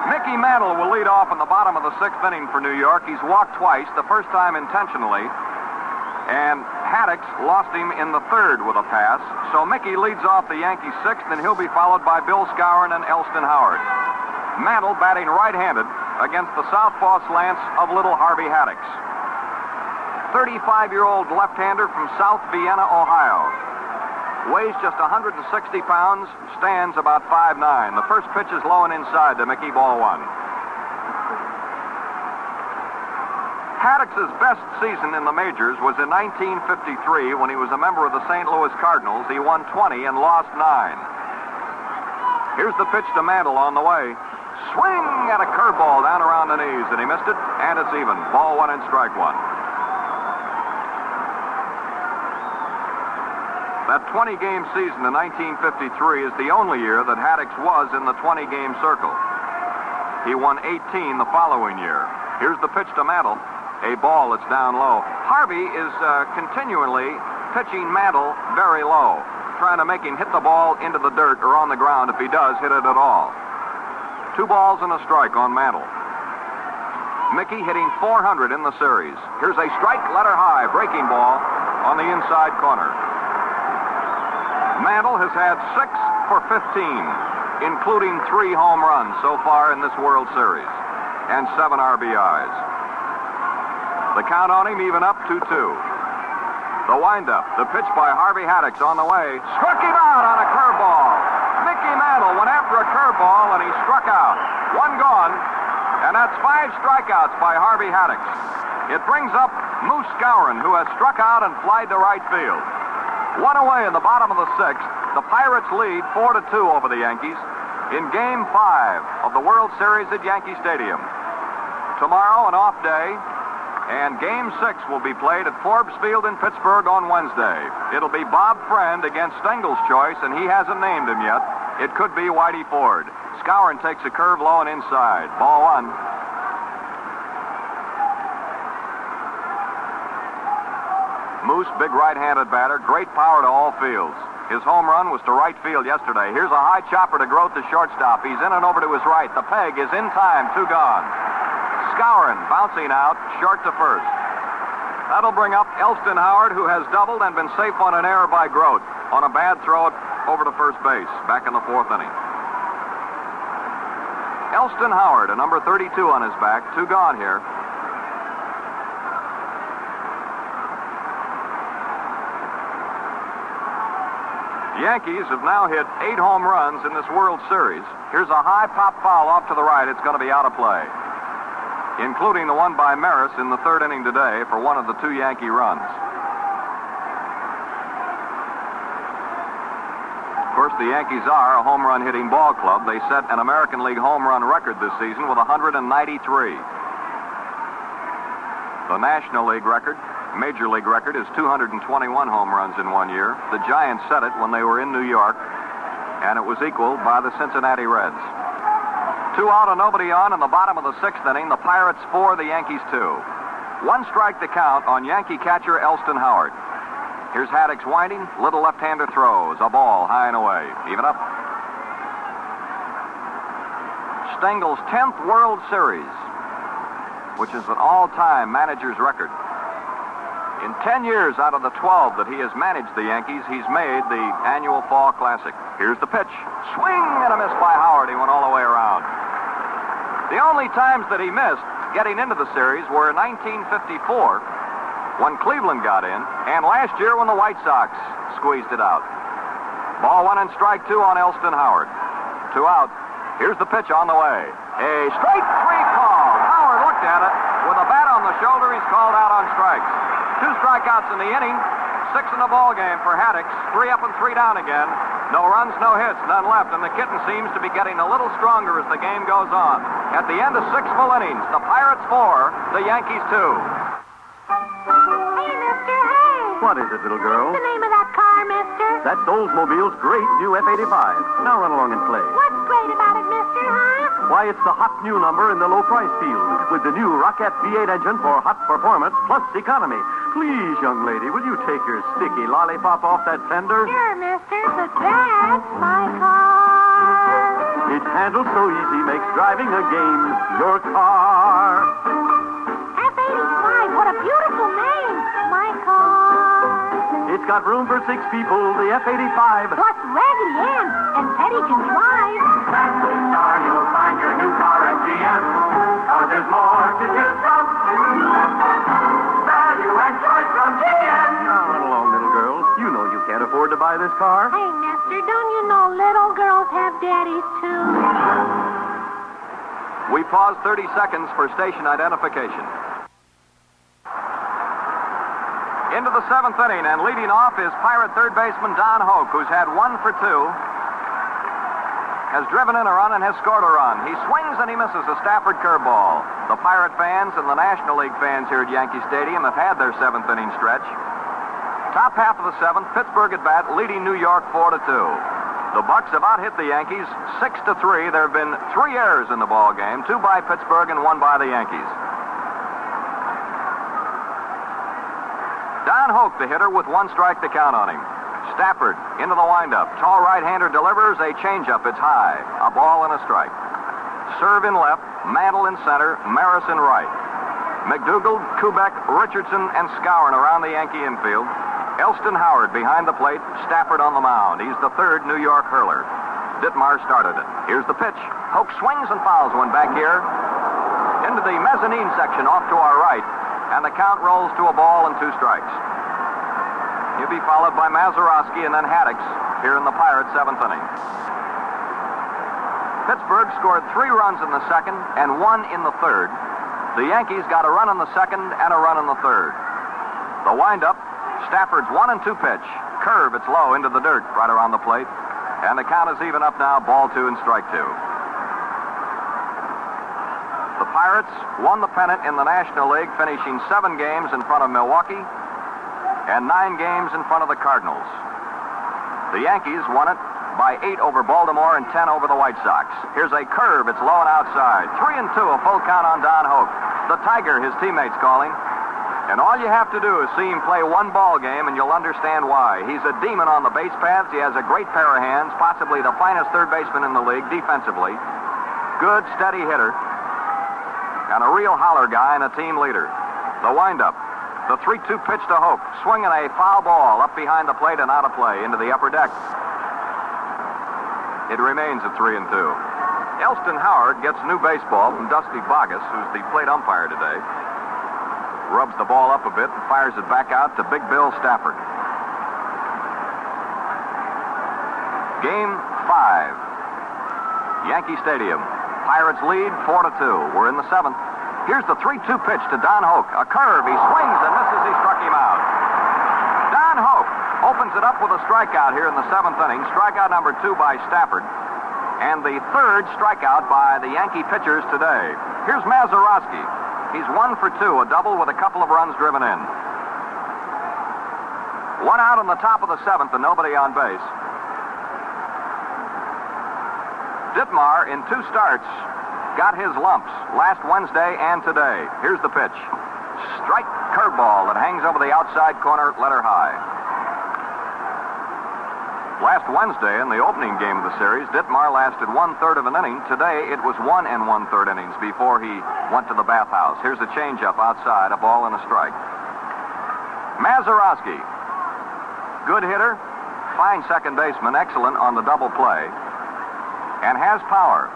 Mickey Mantle will lead off in the bottom of the 6th inning for New York. He's walked twice, the first time intentionally, and Haddix lost him in the 3rd with a pass. So Mickey leads off the Yankees 6th, and he'll be followed by Bill Skowron and Elston Howard. Mantle batting right-handed against the southpaw slants of little Harvey Haddix. 35-year-old left-hander from South Vienna, Ohio. Weighs just 160 pounds, stands about 5'9". The first pitch is low and inside to Mickey, ball 1. Haddix's best season in the majors was in 1953 when he was a member of the St. Louis Cardinals. He won 20 and lost 9. Here's the pitch to Mantle on the way. Swing at a curveball down around the knees, and he missed it, and it's even. Ball 1 and strike 1. That 20-game season in 1953 is the only year that Haddix was in the 20-game circle. He won 18 the following year. Here's the pitch to Mantle. A ball that's down low. Harvey is continually pitching Mantle very low, trying to make him hit the ball into the dirt or on the ground if he does hit it at all. 2 balls and a strike on Mantle. Mickey hitting .400 in the series. Here's a strike, letter high, breaking ball on the inside corner. Mantle has had 6 for 15, including 3 home runs so far in this World Series, and 7 RBIs. The count on him even up 2-2. The windup, the pitch by Harvey Haddix on the way, struck him out on a curveball. Mickey Mantle went after a curveball and he struck out. 1 gone, and that's 5 strikeouts by Harvey Haddix. It brings up Moose Skowron, who has struck out and flied to right field. 1 away in the bottom of the 6th. The Pirates lead 4-2 over the Yankees in Game 5 of the World Series at Yankee Stadium. Tomorrow, an off day, And Game 6 will be played at Forbes Field in Pittsburgh on Wednesday. It'll be Bob Friend against Stengel's choice, and he hasn't named him yet. It could be Whitey Ford. Skowron takes a curve low and inside. Ball one. Moose, big right-handed batter, great power to all fields. His home run was to right field yesterday. Here's a high chopper to Groth, the shortstop. He's in and over to his right. The peg is in time, 2 gone. Skowron bouncing out, short to first. That'll bring up Elston Howard, who has doubled and been safe on an error by Groth on a bad throw over to first base back in the 4th inning. Elston Howard, a number 32 on his back, 2 gone here. The Yankees have now hit 8 home runs in this World Series. Here's a high pop foul off to the right. It's going to be out of play, including the one by Maris in the 3rd inning today for one of the 2 Yankee runs. Of course, the Yankees are a home run hitting ball club. They set an American League home run record this season with 193. The National League record, Major League record, is 221 home runs in 1 year. The Giants set it when they were in New York, and it was equaled by the Cincinnati Reds. 2 out and nobody on in the bottom of the 6th inning. The Pirates 4, the Yankees 2. 1 strike to count on Yankee catcher Elston Howard. Here's Haddock's winding. Little left-hander throws. A ball high and away. Even up. Stengel's 10th World Series, which is an all-time manager's record. In 10 years out of the 12 that he has managed the Yankees, he's made the annual Fall Classic. Here's the pitch. Swing and a miss by Howard. He went all the way around. The only times that he missed getting into the series were in 1954 when Cleveland got in, and last year when the White Sox squeezed it out. Ball 1 and strike 2 on Elston Howard. 2 out. Here's the pitch on the way. A strike 3 call. Howard looked at it. With a bat on the shoulder, he's called out on strikes. 2 strikeouts in the inning, 6 in the ball game for Haddock. 3 up and 3 down again. No runs, no hits, none left, and the kitten seems to be getting a little stronger as the game goes on. At the end of 6 full innings, the Pirates 4, the Yankees 2. Hey, mister, hey. What is it, little girl? What's the name of that car, mister? That's Oldsmobile's great new F-85. Now run along and play. What's great about it, mister, huh? Why, it's the hot new number in the low price field with the new Rocket V8 engine for hot performance plus economy. Please, young lady, will you take your sticky lollipop off that fender? Sure, mister, but that's my car. It handles so easy, makes driving a game. Your car. F-85, what a beautiful name. My car. It's got room for 6 people, the F-85. Plus Raggedy Ann and Teddy can drive. That's the star you'll find your new car at GM. Cause there's more to choose from. Value and choice from GM. Now run along, little girl. You know you can't afford to buy this car. Hey, mister, don't you know little girls have daddies, too? We pause 30 seconds for station identification. Into the 7th inning, and leading off is Pirate third baseman Don Hoke, who's had 1 for 2. Has driven in a run and has scored a run. He swings and he misses a Stafford curveball. The Pirate fans and the National League fans here at Yankee Stadium have had their 7th inning stretch. Top half of the 7th, Pittsburgh at bat, leading New York 4-2. The Bucks have out-hit the Yankees 6-3. There have been 3 errors in the ball game, 2 by Pittsburgh and 1 by the Yankees. Don Hoke, the hitter, with 1 strike to count on him. Stafford into the windup. Tall right-hander delivers a changeup. It's high. A ball and a strike. Serve in left, Mantle in center, Maris in right. McDougal, Kubek, Richardson, and Skowron around the Yankee infield. Elston Howard behind the plate, Stafford on the mound. He's the 3rd New York hurler. Ditmar started it. Here's the pitch. Hoke swings and fouls one back here into the mezzanine section off to our right, and the count rolls to a ball and 2 strikes. He'll be followed by Mazeroski and then Haddock here in the Pirates' 7th inning. Pittsburgh scored 3 runs in the 2nd and 1 in the 3rd. The Yankees got a run in the 2nd and a run in the 3rd. The windup, Stafford's 1 and 2 pitch. Curve, it's low into the dirt right around the plate. And the count is even up now, ball 2 and strike 2. The Pirates won the pennant in the National League, finishing 7 games in front of Milwaukee and 9 games in front of the Cardinals. The Yankees won it by 8 over Baltimore and 10 over the White Sox. Here's a curve. It's low and outside. 3-2, a full count on Don Hope. The Tiger, his teammates call him. And all you have to do is see him play one ball game, and you'll understand why. He's a demon on the base paths. He has a great pair of hands, possibly the finest third baseman in the league defensively. Good, steady hitter. And a real holler guy and a team leader. The windup. The 3-2 pitch to Hope. Swinging a foul ball up behind the plate and out of play into the upper deck. It remains at 3-2. Elston Howard gets new baseball from Dusty Bogus, who's the plate umpire today. Rubs the ball up a bit and fires it back out to Big Bill Stafford. Game 5. Yankee Stadium. Pirates lead 4-2. We're in the 7th. Here's the 3-2 pitch to Don Hope. A curve. He swings and misses. He struck him out. Don Hope opens it up with a strikeout here in the 7th inning. Strikeout number 2 by Stafford. And the 3rd strikeout by the Yankee pitchers today. Here's Mazeroski. He's 1 for 2, a double with a couple of runs driven in. 1 out on the top of the 7th and nobody on base. Ditmar, in 2 starts, got his lumps last Wednesday and today. Here's the pitch. Strike curveball that hangs over the outside corner, letter high. Last Wednesday, in the opening game of the series, Ditmar lasted 1/3 of an inning. Today, it was 1 1/3 innings before he went to the bathhouse. Here's a changeup outside, a ball and a strike. Mazeroski, good hitter, fine second baseman, excellent on the double play, and has power.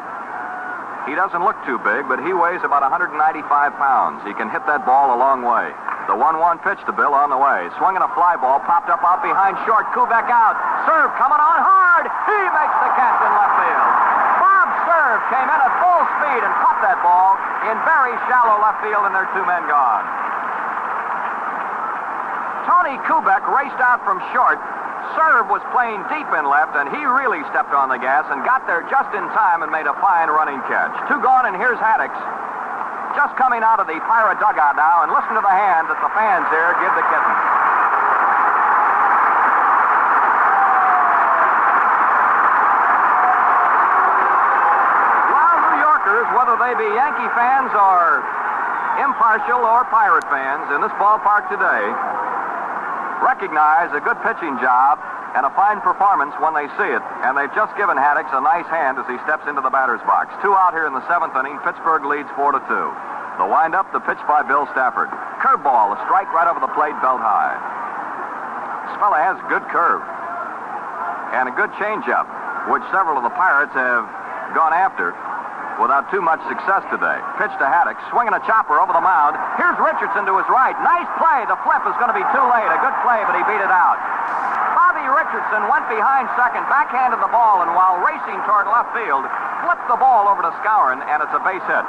He doesn't look too big, but he weighs about 195 pounds. He can hit that ball a long way. The 1-1 pitch to Bill on the way. Swinging a fly ball, popped up out behind short. Kubek out. Serve coming on hard. He makes the catch in left field. Bob Serve came in at full speed and caught that ball in very shallow left field, and there are 2 men gone. Tony Kubek raced out from short. Serve was playing deep in left, and he really stepped on the gas and got there just in time and made a fine running catch. 2 gone, and here's Haddix. Just coming out of the Pirate dugout now, and listen to the hand that the fans there give the kitten. While New Yorkers, whether they be Yankee fans or impartial or Pirate fans in this ballpark today, recognize a good pitching job and a fine performance when they see it, and they've just given Haddix a nice hand as he steps into the batter's box. 2 out here in the 7th inning. Pittsburgh leads 4-2. The windup, the pitch by Bill Stafford. Curveball, a strike right over the plate, belt high. This fella has a good curve and a good changeup, which several of the Pirates have gone after without too much success today. Pitch to Haddix, swinging a chopper over the mound. Here's Richardson to his right. Nice play. The flip is going to be too late. A good play, but he beat it out. Bobby Richardson went behind second, backhanded the ball, and while racing toward left field, flipped the ball over to Skowron, and it's a base hit.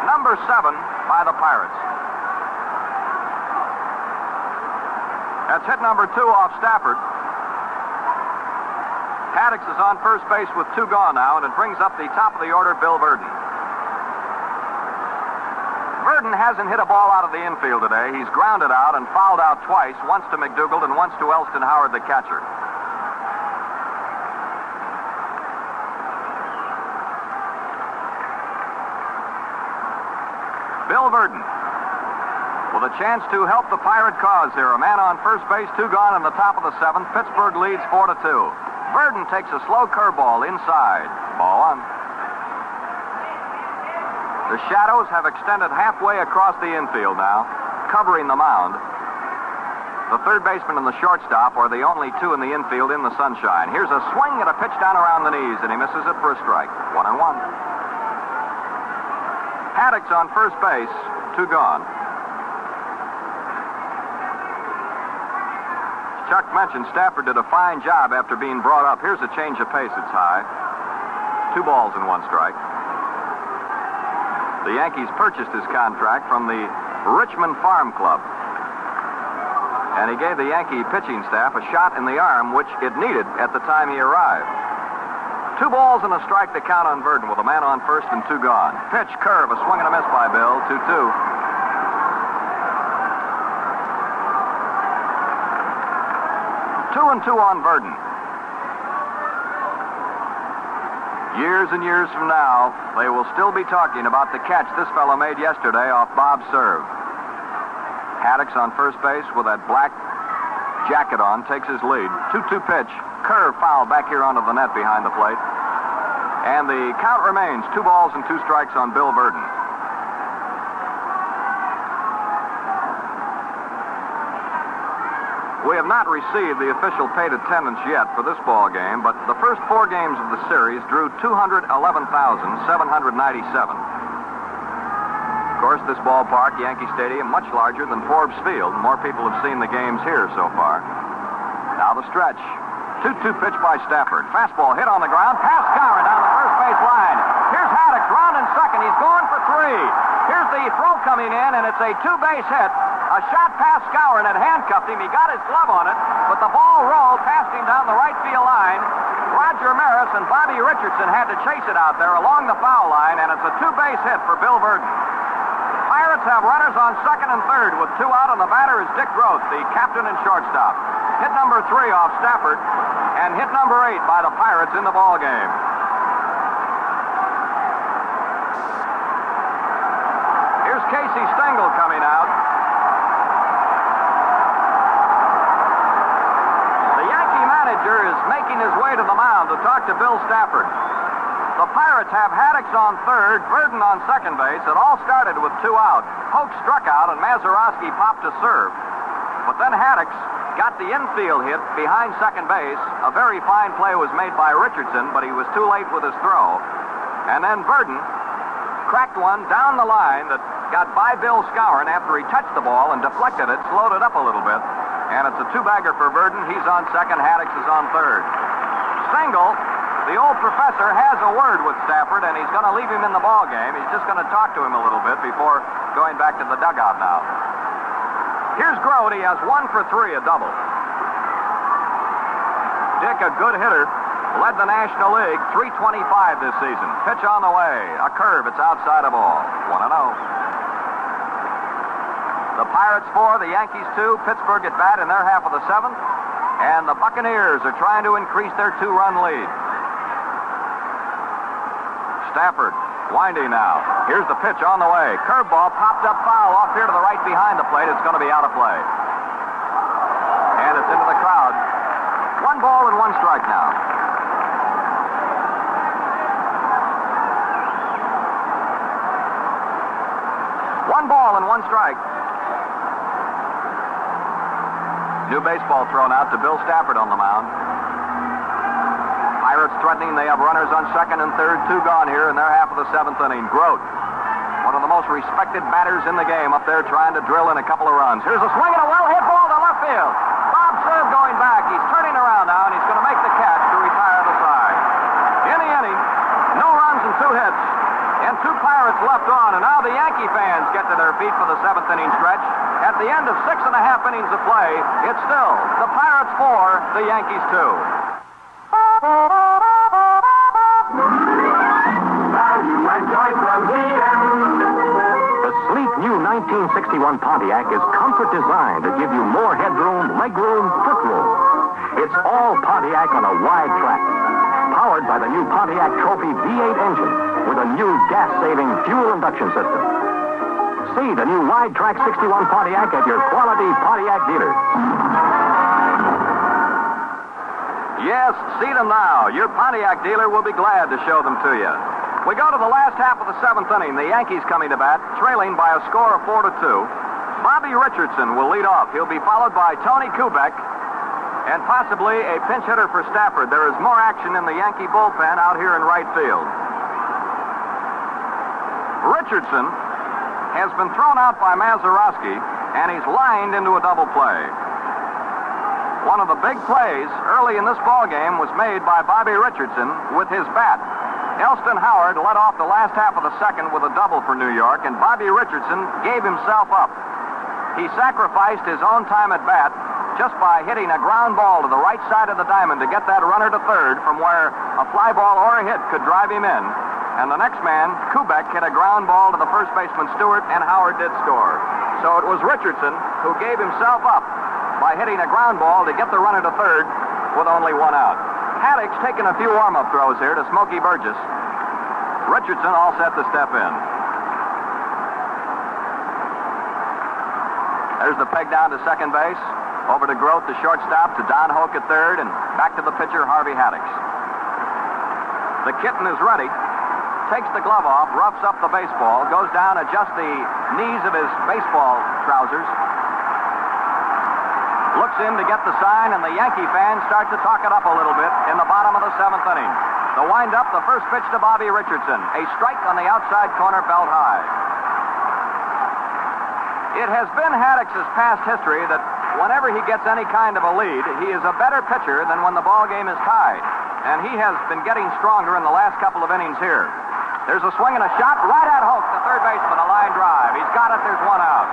Number 7 by the Pirates. That's hit number 2 off Stafford. Haddix is on first base with 2 gone now, and it brings up the top of the order, Bill Verdon. Verdon hasn't hit a ball out of the infield today. He's grounded out and fouled out twice, once to McDougal and once to Elston Howard, the catcher. Bill Verdon with a chance to help the Pirate cause here. A man on first base, 2 gone in the top of the 7th. Pittsburgh leads 4-2. Verdon takes a slow curveball inside. Ball 1. The shadows have extended halfway across the infield now, covering the mound. The third baseman and the shortstop are the only 2 in the infield in the sunshine. Here's a swing and a pitch down around the knees, and he misses it for a strike. 1-1. Haddix on first base, 2 gone. Chuck mentioned Stafford did a fine job after being brought up. Here's a change of pace. It's high. 2 balls and 1 strike. The Yankees purchased his contract from the Richmond Farm Club. And he gave the Yankee pitching staff a shot in the arm, which it needed at the time he arrived. 2 balls and a strike to count on Verdon with a man on first and 2 gone. Pitch, curve, a swing and a miss by Bill, 2-2. 2-2 on Verdon. Years and years from now, they will still be talking about the catch this fellow made yesterday off Bob's serve. Haddix on first base with that black jacket on takes his lead. 2-2 pitch, curve foul back here onto the net behind the plate. And the count remains 2 balls and 2 strikes on Bill Verdon. We have not received the official paid attendance yet for this ball game, but the first 4 games of the series drew 211,797. Of course, this ballpark, Yankee Stadium, much larger than Forbes Field. More people have seen the games here so far. Now the stretch. 2-2 pitch by Stafford. Fastball hit on the ground. Past Skowron down the first base line. Here's Haddix rounding second. He's going for 3. Here's the throw coming in, and it's a 2-base hit. A shot past Skowron had handcuffed him. He got his glove on it, but the ball rolled past him down the right field line. Roger Maris and Bobby Richardson had to chase it out there along the foul line, and it's a 2-base hit for Bill Verdon. Pirates have runners on second and third with 2 out, and the batter is Dick Groth, the captain and shortstop. Hit number 3 off Stafford, and hit number 8 by the Pirates in the ball game. Here's Casey Stengel coming out. Is making his way to the mound to talk to Bill Stafford. The Pirates have Haddix on third, Verdon on second base. It all started with 2 out. Hoke struck out and Mazeroski popped to serve. But then Haddix got the infield hit behind second base. A very fine play was made by Richardson, but he was too late with his throw. And then Verdon cracked one down the line that got by Bill Skowron after he touched the ball and deflected it, slowed it up a little bit. And it's a 2-bagger for Verdon. He's on second. Haddix is on third. Stengel, the old professor, has a word with Stafford, and he's going to leave him in the ball game. He's just going to talk to him a little bit before going back to the dugout now. Here's Grote. He has 1 for 3, a double. Dick, a good hitter, led the National League, 325 this season. Pitch on the way. A curve. It's outside of ball. 1-0. The Pirates 4, the Yankees 2, Pittsburgh at bat in their half of the 7th, and the Buccaneers are trying to increase their 2-run lead. Stafford winding now. Here's the pitch on the way. Curveball popped up foul off here to the right behind the plate. It's going to be out of play. And it's into the crowd. 1 ball and 1 strike now. One ball and 1 strike. New baseball thrown out to Bill Stafford on the mound. Pirates threatening. They have runners on second and third. 2 gone here in their half of the 7th inning. Grote, one of the most respected batters in the game, up there trying to drill in a couple of runs. Here's a swing and a well-hit ball to left field. Bob Serve going back. He's turning around now, and he's going to make the catch to retire the side. In the inning, no runs and 2 hits. And 2 Pirates left on, and now the Yankee fans get to their feet for the 7th inning stretch. At the end of 6.5 innings of play, it's still the Pirates 4, the Yankees 2. Value and joy from GM. The sleek new 1961 Pontiac is comfort designed to give you more headroom, legroom, footroom. It's all Pontiac on a wide track. Powered by the new Pontiac Trophy V8 engine with a new gas-saving fuel induction system. See the new wide track 61 Pontiac at your quality Pontiac dealer. Yes, see them now. Your Pontiac dealer will be glad to show them to you. We go to the last half of the 7th inning. The Yankees coming to bat, trailing by a score of 4-2. Bobby Richardson will lead off. He'll be followed by Tony Kubek and possibly a pinch hitter for Stafford. There is more action in the Yankee bullpen out here in right field. Richardson has been thrown out by Mazeroski, and he's lined into a double play. One of the big plays early in this ballgame was made by Bobby Richardson with his bat. Elston Howard led off the last half of the 2nd with a double for New York, and Bobby Richardson gave himself up. He sacrificed his own time at bat just by hitting a ground ball to the right side of the diamond to get that runner to third from where a fly ball or a hit could drive him in. And the next man, Kubek, hit a ground ball to the first baseman, Stewart, and Howard did score. So it was Richardson who gave himself up by hitting a ground ball to get the runner to third with only one out. Haddock's taking a few warm-up throws here to Smokey Burgess. Richardson all set to step in. There's the peg down to second base. Over to Groth, the shortstop, to Don Hoke at third, and back to the pitcher, Harvey Haddox. The kitten is ready. Takes the glove off, roughs up the baseball, goes down, adjusts the knees of his baseball trousers, looks in to get the sign, and the Yankee fans start to talk it up a little bit in the bottom of the seventh inning. The wind-up, the first pitch to Bobby Richardson. A strike on the outside corner, belt high. It has been Haddox's past history that whenever he gets any kind of a lead, he is a better pitcher than when the ball game is tied. And he has been getting stronger in the last couple of innings here. There's a swing and a shot right at Hoke, the third baseman, a line drive. He's got it, there's one out.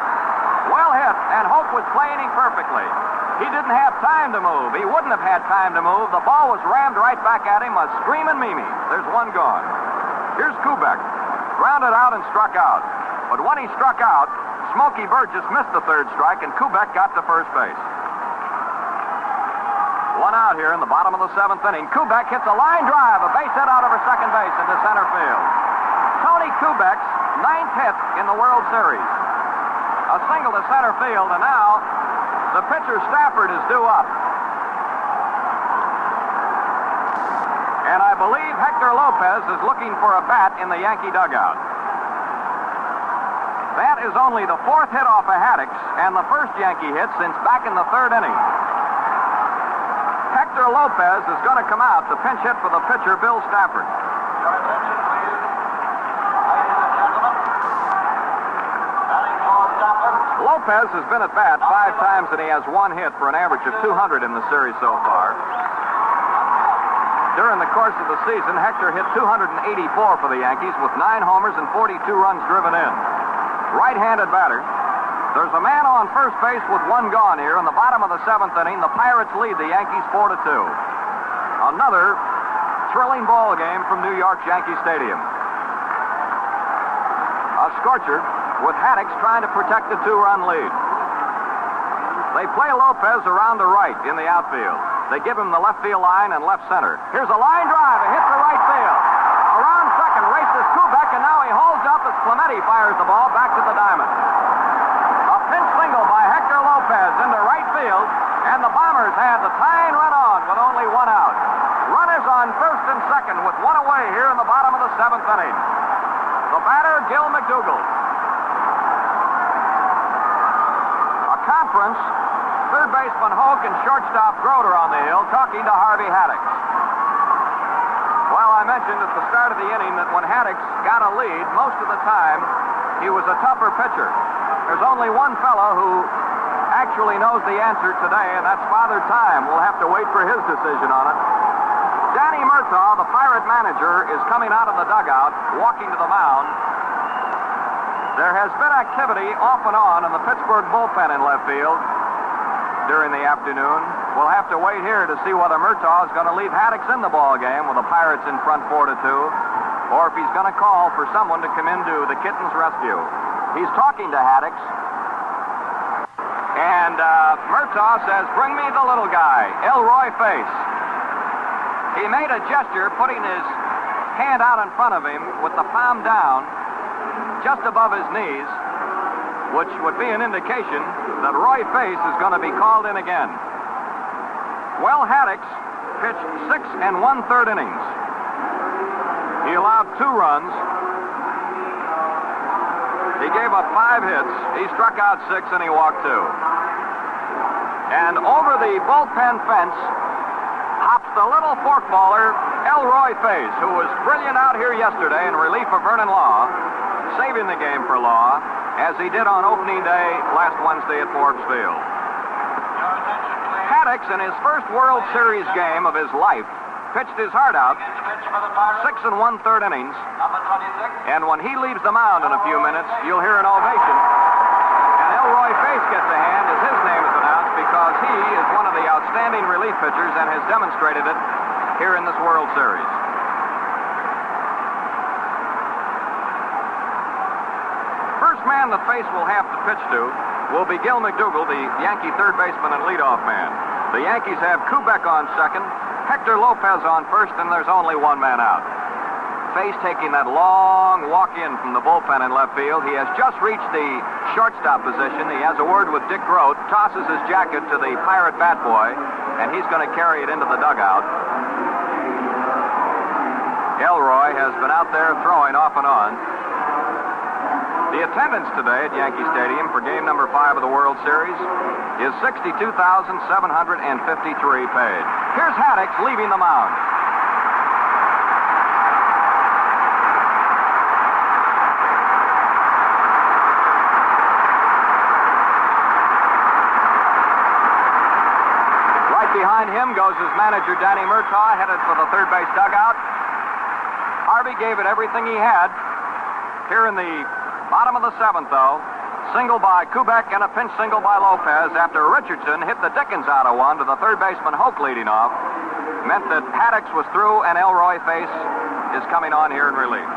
Well hit, and Hoke was playing him perfectly. He didn't have time to move. He wouldn't have had time to move. The ball was rammed right back at him, a screaming Mimi. There's one gone. Here's Kubek. Grounded out and struck out. But when he struck out, Smokey Burgess missed the third strike, and Kubek got to first base. One out here in the bottom of the seventh inning. Kubek hits a line drive, a base hit out over second base into center field. Tony Kubek's ninth hit in the World Series. A single to center field, and now the pitcher Stafford is due up. And I believe Hector Lopez is looking for a bat in the Yankee dugout. That is only the fourth hit off of Haddox and the first Yankee hit since back in the third inning. Hector Lopez is going to come out to pinch hit for the pitcher, Bill Stafford. Your attention, please. Ladies and gentlemen, batting for Stafford. Lopez has been at bat 5 times and he has one hit for an average of 200 in the series so far. During the course of the season, Hector hit 284 for the Yankees with 9 homers and 42 runs driven in. Right-handed batter. There's a man on first base with one gone here in the bottom of the seventh inning. The Pirates lead the Yankees 4-2. Another thrilling ball game from New York's Yankee Stadium. A scorcher with Haddox trying to protect the 2-run lead. They play Lopez around to right in the outfield. They give him the left field line and left center. Here's a line drive, a hit to right field. Around second, races Kubek, and now he holds up as Clemente fires the ball back to the diamond. A pinch single by Hector Lopez into right field, and the Bombers have the tying run on with only one out. Runners on first and second with one away here in the bottom of the seventh inning. The batter, Gil McDougall. A conference, third baseman Hoke and shortstop Groder on the hill talking to Harvey Haddox. Well, I mentioned at the start of the inning that when Haddox got a lead, most of the time he was a tougher pitcher. There's only one fellow who actually knows the answer today, and that's Father Time. We'll have to wait for his decision on it. Danny Murtaugh, the Pirate manager, is coming out of the dugout, walking to the mound. There has been activity off and on in the Pittsburgh bullpen in left field during the afternoon. We'll have to wait here to see whether Murtaugh is going to leave Haddox in the ball game with the Pirates in front 4-2, or if he's going to call for someone to come into the Kitten's rescue. He's talking to Haddox, and Murtaugh says, "Bring me the little guy, Elroy Face." He made a gesture, putting his hand out in front of him with the palm down, just above his knees, which would be an indication that Roy Face is going to be called in again. Well, Haddox pitched 6 1/3 innings. He allowed 2 runs. He gave up 5 hits. He struck out 6 and he walked 2. And over the bullpen fence hops the little forkballer, Elroy Face, who was brilliant out here yesterday in relief of Vernon Law, saving the game for Law, as he did on opening day last Wednesday at Forbes Field. Haddox, in his first World Series game of his life, pitched his heart out, 6 1/3 innings, and when he leaves the mound in a few minutes, you'll hear an ovation. And Elroy Face gets a hand as his name is announced because he is one of the outstanding relief pitchers and has demonstrated it here in this World Series. First man the Face will have to pitch to will be Gil McDougall, the Yankee third baseman and leadoff man. The Yankees have Kubek on second, Hector Lopez on first, and there's only one man out. Face taking that long walk in from the bullpen in left field. He has just reached the shortstop position. He has a word with Dick Grote, tosses his jacket to the Pirate bat boy, and he's going to carry it into the dugout. Elroy has been out there throwing off and on. The attendance today at Yankee Stadium for game number 5 of the World Series is 62,753 paid. Here's Haddix leaving the mound. Right behind him goes his manager, Danny Murtaugh, headed for the third base dugout. Harvey gave it everything he had. Here in the bottom of the 7th, though, single by Kubek and a pinch single by Lopez after Richardson hit the Dickens out of one to the third baseman Hoke leading off, meant that Haddix was through and Elroy Face is coming on here in relief.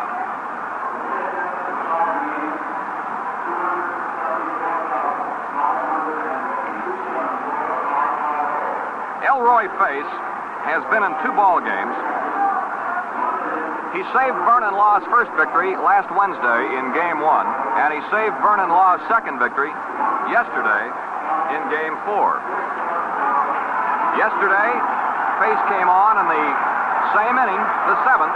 Elroy Face has been in 2 ball games. He saved Vernon Law's first victory last Wednesday in Game 1, and he saved Vernon Law's second victory yesterday in Game 4. Yesterday, Face came on in the same inning, the 7th,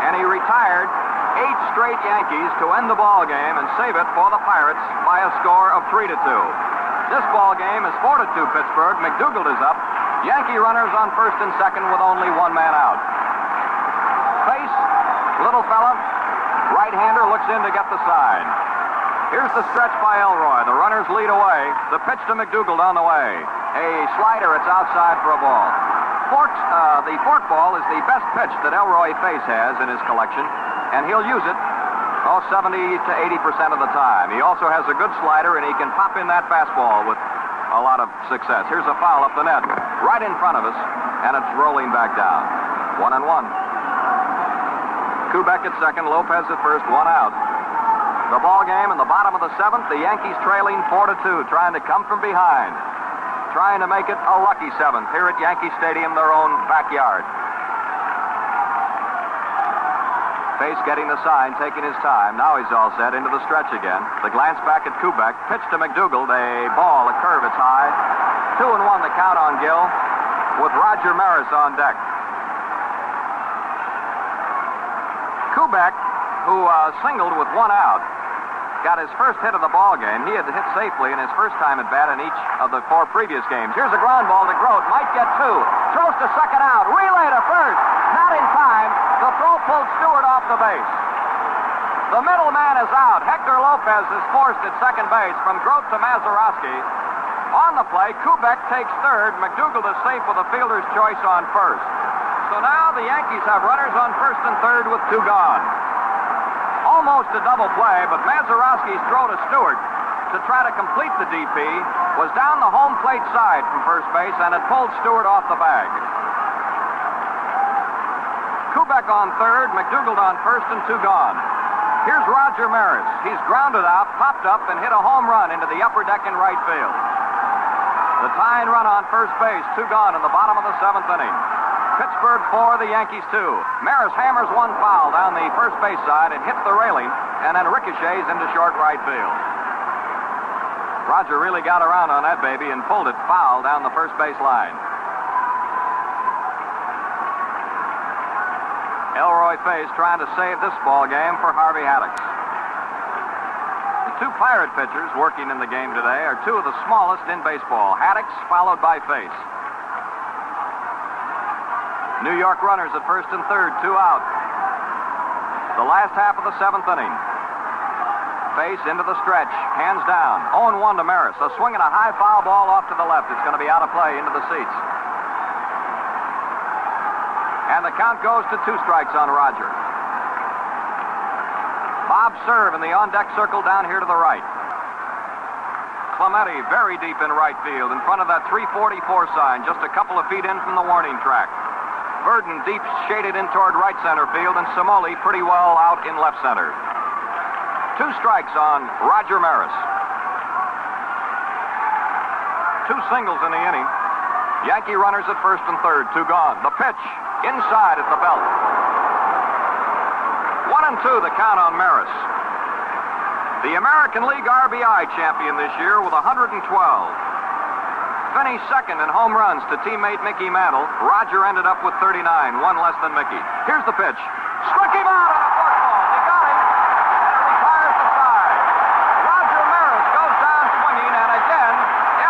and he retired 8 straight Yankees to end the ball game and save it for the Pirates by a score of 3-2. This ball game is 4-2 Pittsburgh. McDougall is up. Yankee runners on first and second with only one man out. Face, little fella, right-hander looks in to get the side. Here's the stretch by Elroy. The runners lead away. The pitch to McDougall down the way. A slider, it's outside for a ball. The fork ball is the best pitch that Elroy Face has in his collection, and he'll use it 70 to 80% of the time. He also has a good slider, and he can pop in that fastball with a lot of success. Here's a foul up the net, right in front of us, and it's rolling back down. 1-1. Kubek at second, Lopez at first, one out. The ball game in the bottom of the 7th, the Yankees trailing 4-2, trying to come from behind, trying to make it a lucky 7th here at Yankee Stadium, their own backyard. Face getting the sign, taking his time. Now he's all set into the stretch again. The glance back at Kubek, pitch to McDougall, a ball, a curve, it's high. 2-1 the count on Gil, with Roger Maris on deck. Kubek, who singled with one out, got his first hit of the ball game. He had hit safely in his first time at bat in each of the 4 previous games. Here's a ground ball to Grote. Might get 2. Throws to second out. Relay to first. Not in time. The throw pulled Stewart off the base. The middleman is out. Hector Lopez is forced at second base from Grote to Mazeroski. On the play, Kubek takes third. McDougall is safe with a fielder's choice on first. So now the Yankees have runners on first and third with 2 gone. Almost a double play, but Mazeroski's throw to Stewart to try to complete the DP was down the home plate side from first base, and it pulled Stewart off the bag. Kubek on third, McDougall on first, and 2 gone. Here's Roger Maris. He's grounded out, popped up, and hit a home run into the upper deck in right field. The tying run on first base, 2 gone in the bottom of the 7th inning. Pittsburgh 4, the Yankees 2. Maris hammers one foul down the first base side and hits the railing, and then ricochets into short right field. Roger really got around on that baby and pulled it foul down the first base line. Elroy Face trying to save this ball game for Harvey Haddix. The 2 Pirate pitchers working in the game today are 2 of the smallest in baseball. Haddix followed by Face. New York runners at first and third, 2 out. The last half of the 7th inning. Face into the stretch, hands down. 0-1 to Maris. A swing and a high foul ball off to the left. It's going to be out of play into the seats. And the count goes to 2 strikes on Roger. Bob Serve in the on-deck circle down here to the right. Clemente very deep in right field in front of that 344 sign, just a couple of feet in from the warning track. Burden deep shaded in toward right center field, and Samoli pretty well out in left center. 2 strikes on Roger Maris. 2 singles in the inning. Yankee runners at first and third, 2 gone. The pitch inside at the belt. 1-2 the count on Maris. The American League RBI champion this year with 112. Finished second in home runs to teammate Mickey Mantle. Roger ended up with 39, 1 less than Mickey. Here's the pitch. Struck him out on a forkball. He got him, and it retires the side. Roger Maris goes down swinging, and again,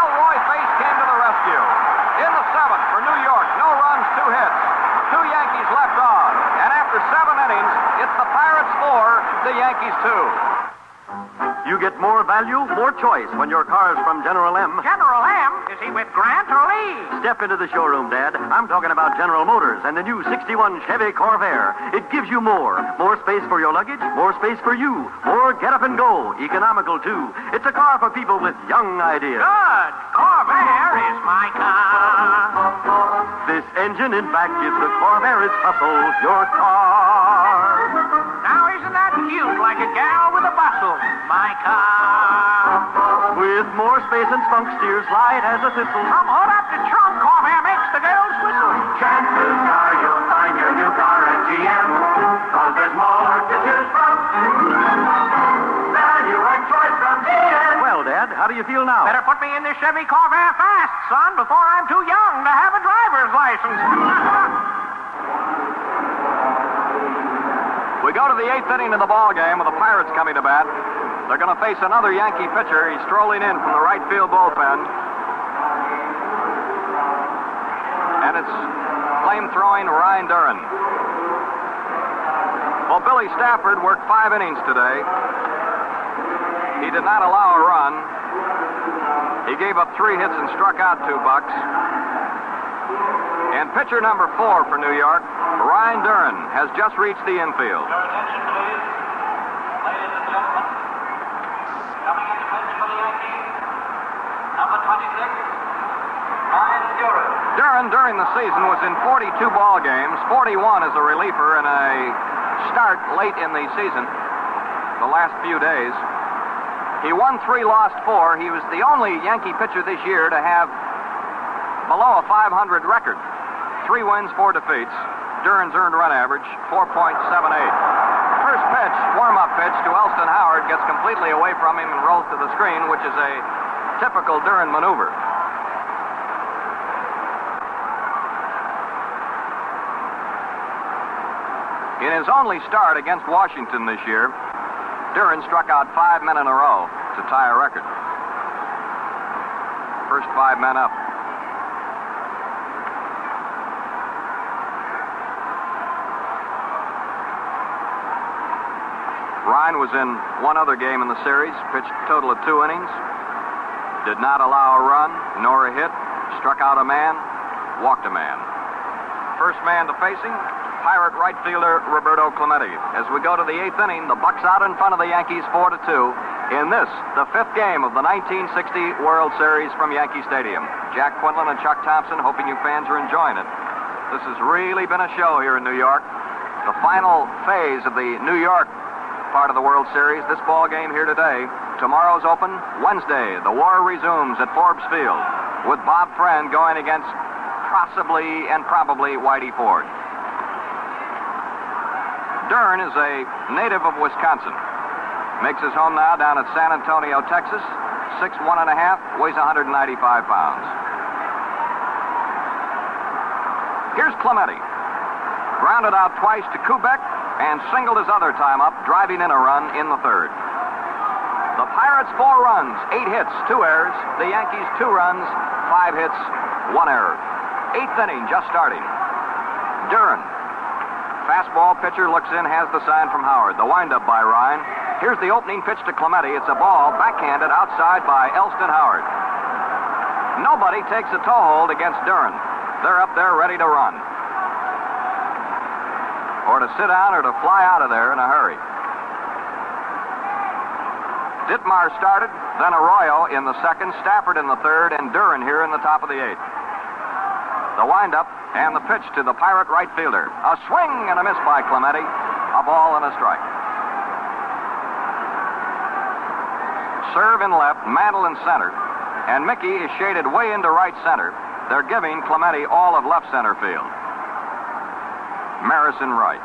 Elroy Face came to the rescue. In the 7th for New York, no runs, 2 hits. 2 Yankees left on, and after 7 innings, it's the Pirates 4, the Yankees 2. You get more value, more choice when your car's from General M. General M? Is he with Grant or Lee? Step into the showroom, Dad. I'm talking about General Motors and the new 61 Chevy Corvair. It gives you more. More space for your luggage, more space for you. More get up and go. Economical, too. It's a car for people with young ideas. Good. Corvair is my car. This engine, in fact, gives the Corvair its hustle, your car. Now isn't that cute, like a gal with a bustle? My car. With more space and spunk, steers light as a thistle. From hood up to trunk, Corvair makes the girls whistle. Chances are you'll find your new car at GM, 'cause there's more to choose from. Value and choice from GM. Well, Dad, how do you feel now? Better put me in this Chevy Corvair fast, son, before I'm too young to have a driver's license. We go to the 8th inning of the ball game with the Pirates coming to bat. They're going to face another Yankee pitcher. He's strolling in from the right field bullpen. And it's flame-throwing Ryan Duran. Well, Billy Stafford worked 5 innings today. He did not allow a run. He gave up 3 hits and struck out 2 bucks. And pitcher number 4 for New York, Ryan Duran, has just reached the infield. Your attention, please. Ladies and gentlemen, coming into pitch for the Yankees, number 26, Ryan Duran. Duran, during the season, was in 42 ball games, 41 as a reliever in a start late in the season, the last few days. He won 3, lost 4. He was the only Yankee pitcher this year to have below a 500 record. 3 wins, 4 defeats. Duran's earned run average, 4.78. First pitch, warm-up pitch to Elston Howard, gets completely away from him and rolls to the screen, which is a typical Duran maneuver. In his only start against Washington this year, Duran struck out 5 men in a row to tie a record. First 5 men up. Ryan was in 1 other game in the series, pitched a total of 2 innings, did not allow a run nor a hit, struck out a man, walked a man. First man to face him, Pirate right fielder Roberto Clemente. As we go to the 8th inning, the Bucks out in front of the Yankees 4-2 in this, the 5th game of the 1960 World Series from Yankee Stadium. Jack Quinlan and Chuck Thompson, hoping you fans are enjoying it. This has really been a show here in New York. The final phase of the New York part of the World Series, this ball game here today. Tomorrow's open. Wednesday, the war resumes at Forbes Field with Bob Friend going against possibly and probably Whitey Ford. Duran is a native of Wisconsin. Makes his home now down at San Antonio, Texas. 6'1 1/2", weighs 195 pounds. Here's Clemente. Grounded out twice to Kubek and singled his other time up, driving in a run in the 3rd. The Pirates 4 runs, 8 hits, 2 errors. The Yankees 2 runs, 5 hits, 1 error. 8th inning just starting. Duran. Fastball pitcher looks in, has the sign from Howard. The windup by Ryan. Here's the opening pitch to Clemente. It's a ball backhanded outside by Elston Howard. Nobody takes a toe hold against Duran. They're up there ready to run. Or to sit down or to fly out of there in a hurry. Ditmar started, then Arroyo in the second, Stafford in the third, and Duran here in the top of the eighth. The windup and the pitch to the Pirate right fielder. A swing and a miss by Clemente. A ball and a strike. Serve in left, Mantle in center, and Mickey is shaded way into right center. They're giving Clemente all of left center field. Maris in right.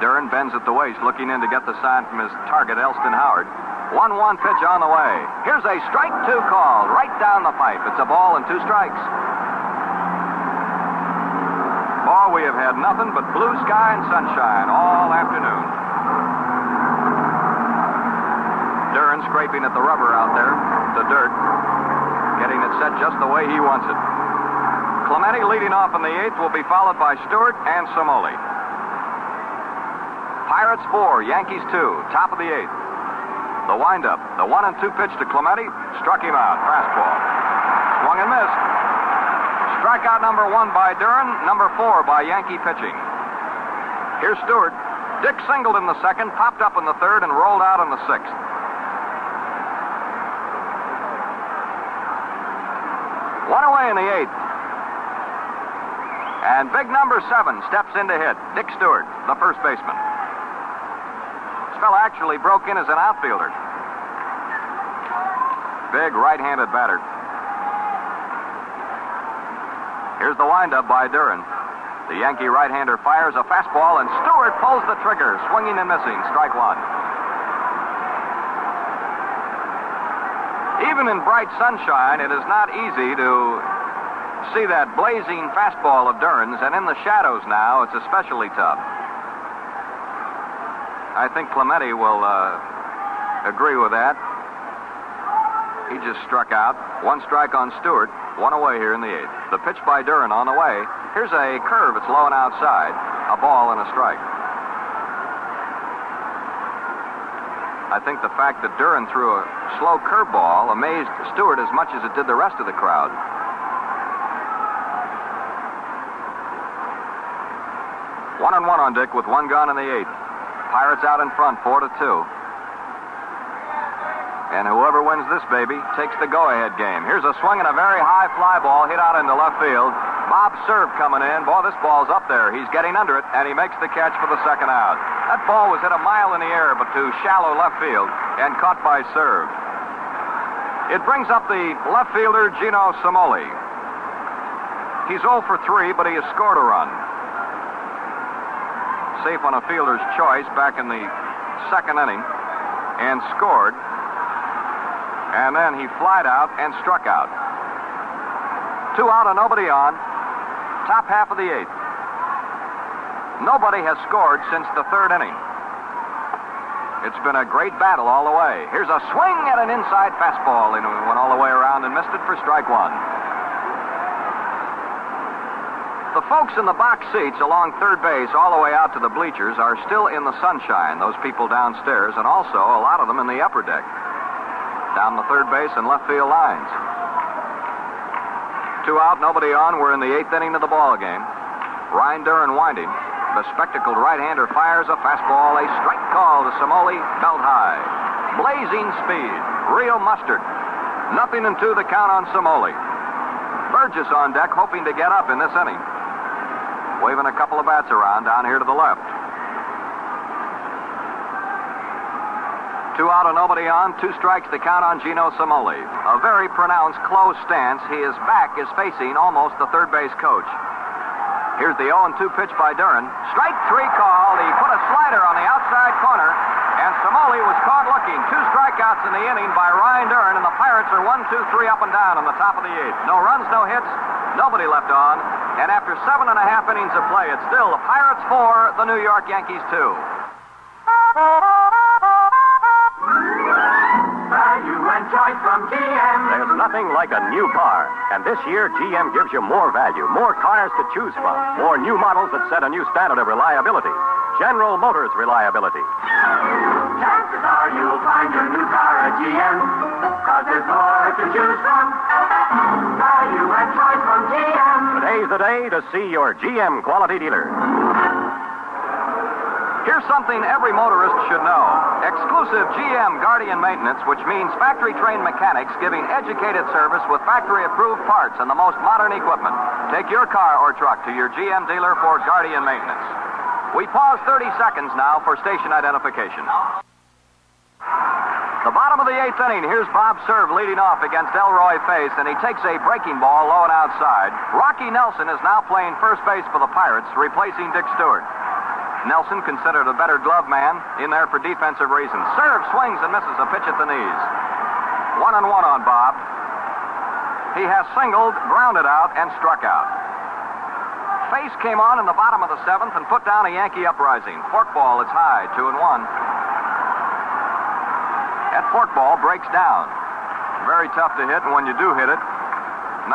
Duran bends at the waist, looking in to get the sign from his target, Elston Howard. 1-1 pitch on the way. Here's a strike two call right down the pipe. It's a ball and 2 strikes. Oh, we have had nothing but blue sky and sunshine all afternoon. Duran scraping at the rubber out there, the dirt, getting it set just the way he wants it. Clemente leading off in the eighth will be followed by Stewart and Somoli. Pirates 4, Yankees 2, top of the eighth. The windup, the 1-2 pitch to Clemente, struck him out, fastball. Swung and missed. Strikeout number 1 by Duran, number 4 by Yankee pitching. Here's Stewart. Dick singled in the second, popped up in the third, and rolled out in the sixth. One away in the eighth. And big number 7 steps in to hit. Dick Stewart, the first baseman. This fella actually broke in as an outfielder. Big right-handed batter. Here's the windup by Duran. The Yankee right-hander fires a fastball, and Stewart pulls the trigger, swinging and missing. Strike 1. Even in bright sunshine, it is not easy to see that blazing fastball of Duran's, and in the shadows now, it's especially tough. I think Clemente will agree with that. He just struck out. 1 strike on Stewart. 1 away here in the eighth. The pitch by Duran on the way. Here's a curve. It's low and outside. A ball and a strike. I think the fact that Duran threw a slow curveball amazed Stewart as much as it did the rest of the crowd. 1-1 on Dick with 1 gone in the eighth. Pirates out in front, 4-2. And whoever wins this baby takes the go-ahead game. Here's a swing and a very high fly ball hit out into left field. Bob's serve coming in. Boy, this ball's up there. He's getting under it, and he makes the catch for the second out. That ball was hit a mile in the air, but to shallow left field and caught by serve. It brings up the left fielder, Gino Somoli. He's 0 for 3, but he has scored a run. Safe on a fielder's choice back in the second inning and scored. And then he flied out and struck out. 2 out and nobody on. Top half of the eighth. Nobody has scored since the third inning. It's been a great battle all the way. Here's a swing at an inside fastball. And went all the way around and missed it for strike 1. The folks in the box seats along third base all the way out to the bleachers are still in the sunshine, those people downstairs, and also a lot of them in the upper deck, down the third base and left field lines. 2 out, nobody on. We're in the eighth inning of the ball game. Ryan Duran winding. The spectacled right-hander fires a fastball, a strike call to Somoli, belt high. Blazing speed, real mustard. 0-2 the count on Somoli. Burgess on deck, hoping to get up in this inning. Waving a couple of bats around down here to the left. 2 out and nobody on. 2 strikes to count on Gino Somoli. A very pronounced closed stance. His back is facing almost the third base coach. Here's the 0-2 pitch by Duran. Strike 3 call. He put a slider on the outside corner, and Somoli was caught looking. 2 strikeouts in the inning by Ryan Duran, and the Pirates are 1, 2, 3 up and down on the top of the eighth. No runs, no hits, nobody left on. And after 7.5 innings of play, it's still the Pirates 4, the New York Yankees 2. Value and choice from GM. There's nothing like a new car. And this year, GM gives you more value, more cars to choose from, more new models that set a new standard of reliability. General Motors reliability. Chances are you'll find your new car at GM, 'cause there's more to choose from. Value and choice from GM. Today's the day to see your GM quality dealer. Here's something every motorist should know. Exclusive GM Guardian maintenance, which means factory-trained mechanics giving educated service with factory-approved parts and the most modern equipment. Take your car or truck to your GM dealer for Guardian maintenance. We pause 30 seconds now for station identification. The bottom of the 8th inning. Here's Bob Serve leading off against Elroy Face, and he takes a breaking ball low and outside. Rocky Nelson is now playing first base for the Pirates, replacing Dick Stewart. Nelson, considered a better glove man, in there for defensive reasons. Serve swings and misses a pitch at the knees. 1-1 on Bob. He has singled, grounded out, and struck out. Face came on in the bottom of the 7th and put down a Yankee uprising. Forkball, it's high, 2-1. That forkball breaks down. Very tough to hit, and when you do hit it, 9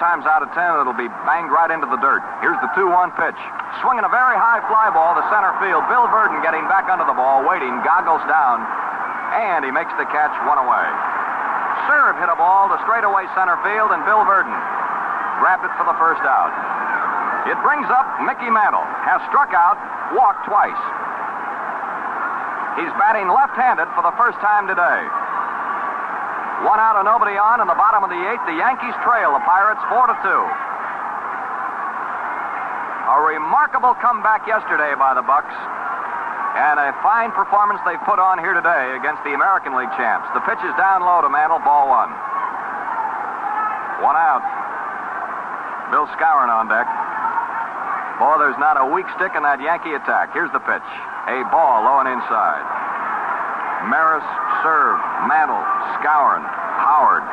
times out of 10, it'll be banged right into the dirt. Here's the 2-1 pitch. Swinging a very high fly ball to center field. Bill Verdon getting back under the ball, waiting, goggles down, and he makes the catch, one away. Serve hit a ball to straightaway center field, and Bill Verdon grabbed it for the first out. It brings up Mickey Mantle. Has struck out, walked twice. He's batting left-handed for the first time today. 1 out and nobody on in the bottom of the 8th. The Yankees trail the Pirates 4-2. A remarkable comeback yesterday by the Bucks, and a fine performance they put on here today against the American League champs. The pitch is down low to Mantle, ball 1. 1 out. Bill Skowron on deck. Boy, there's not a weak stick in that Yankee attack. Here's the pitch. A ball low and inside. Maris, Serve, Mantle, Skowron, Howard,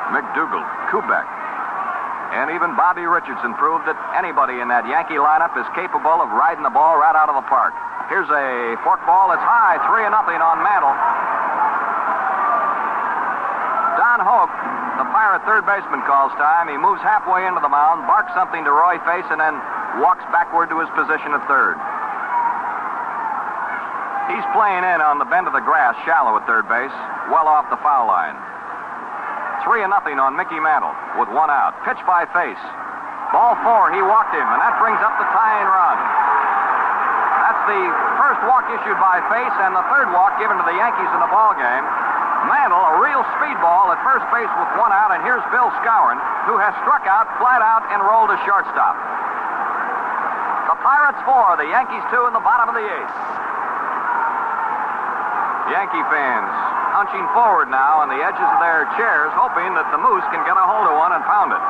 McDougal, Kubek, and even Bobby Richardson proved that anybody in that Yankee lineup is capable of riding the ball right out of the park. Here's a forkball. It's high, 3-0 on Mantle. Don Hoke, the Pirate third baseman, calls time. He moves halfway into the mound, barks something to Roy Face, and then walks backward to his position at third. He's playing in on the bend of the grass, shallow at third base, well off the foul line. 3-0 on Mickey Mantle with 1 out. Pitch by Face. Ball 4, he walked him, and that brings up the tying run. That's the first walk issued by Face and the third walk given to the Yankees in the ball game. Mantle, a real speedball at first base with 1 out, and here's Bill Skowron, who has struck out, flat out, and rolled to shortstop. The Pirates 4, the Yankees 2 in the bottom of the 8th. Yankee fans hunching forward now on the edges of their chairs, hoping that the Moose can get a hold of one and pound it.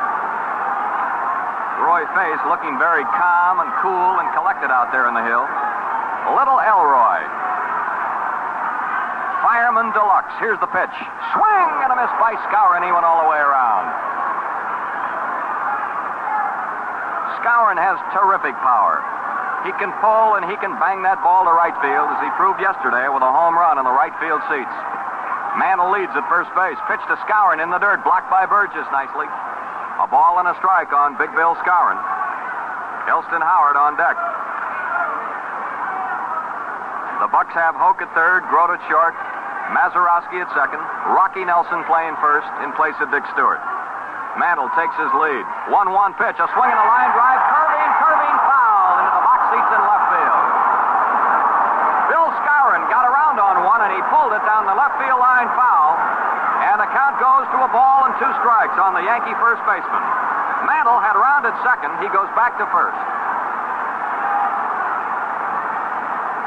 Roy Face looking very calm and cool and collected out there in the hill. Little Elroy. Fireman Deluxe. Here's the pitch. Swing and a miss by Skowron. He went all the way around. Skowron has terrific power. He can pull and he can bang that ball to right field, as he proved yesterday with a home run in the right field seats. Mantle leads at first base. Pitch to Skowron in the dirt, blocked by Burgess nicely. A ball and a strike on Big Bill Skowron. Elston Howard on deck. The Bucks have Hoke at third, Grote at short, Mazeroski at second, Rocky Nelson playing first in place of Dick Stewart. Mantle takes his lead. 1-1 pitch, a swing and a line drive, curving foul into the box seats in left field. Bill Skowron got around on one, and he pulled it down the left field line foul, and the count goes to a ball and 2 strikes on the Yankee first baseman. Mantle had rounded second. He goes back to first.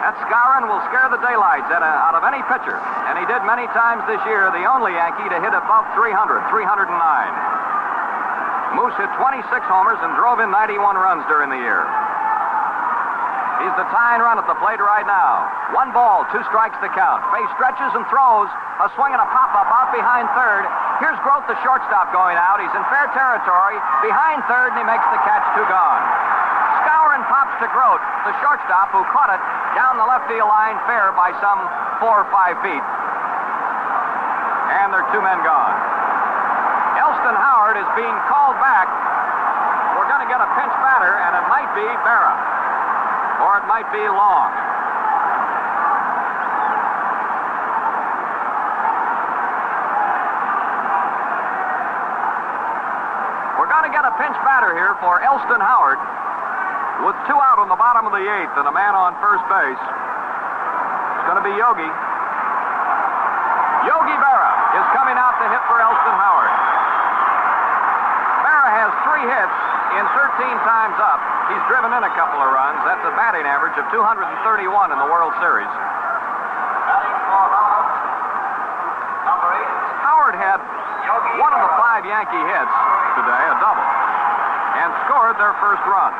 That Skowron will scare the daylights out of any pitcher, and he did many times this year, the only Yankee to hit above 300, 309. Moose hit 26 homers and drove in 91 runs during the year. He's the tying run at the plate right now. 1 ball, 2 strikes to count. Face stretches and throws. A swing and a pop-up out behind third. Here's Grote, the shortstop, going out. He's in fair territory. Behind third, and he makes the catch, 2 gone. Skowron pops to Grote, the shortstop, who caught it down the left field line fair by some 4 or 5 feet. And there are 2 men gone. Elston Howard is being called back. We're going to get a pinch batter, and it might be Berra. Or it might be Long. We're going to get a pinch batter here for Elston Howard. With 2 out on the bottom of the 8th and a man on first base, it's going to be Yogi. Yogi Berra is coming out to hit for Elston Howard. Berra has 3 hits in 13 times up. He's driven in a couple of runs. That's a batting average of 231 in the World Series. Batting for Howard, number 8. Howard had one of the 5 Yankee hits today, a double, and scored their first run.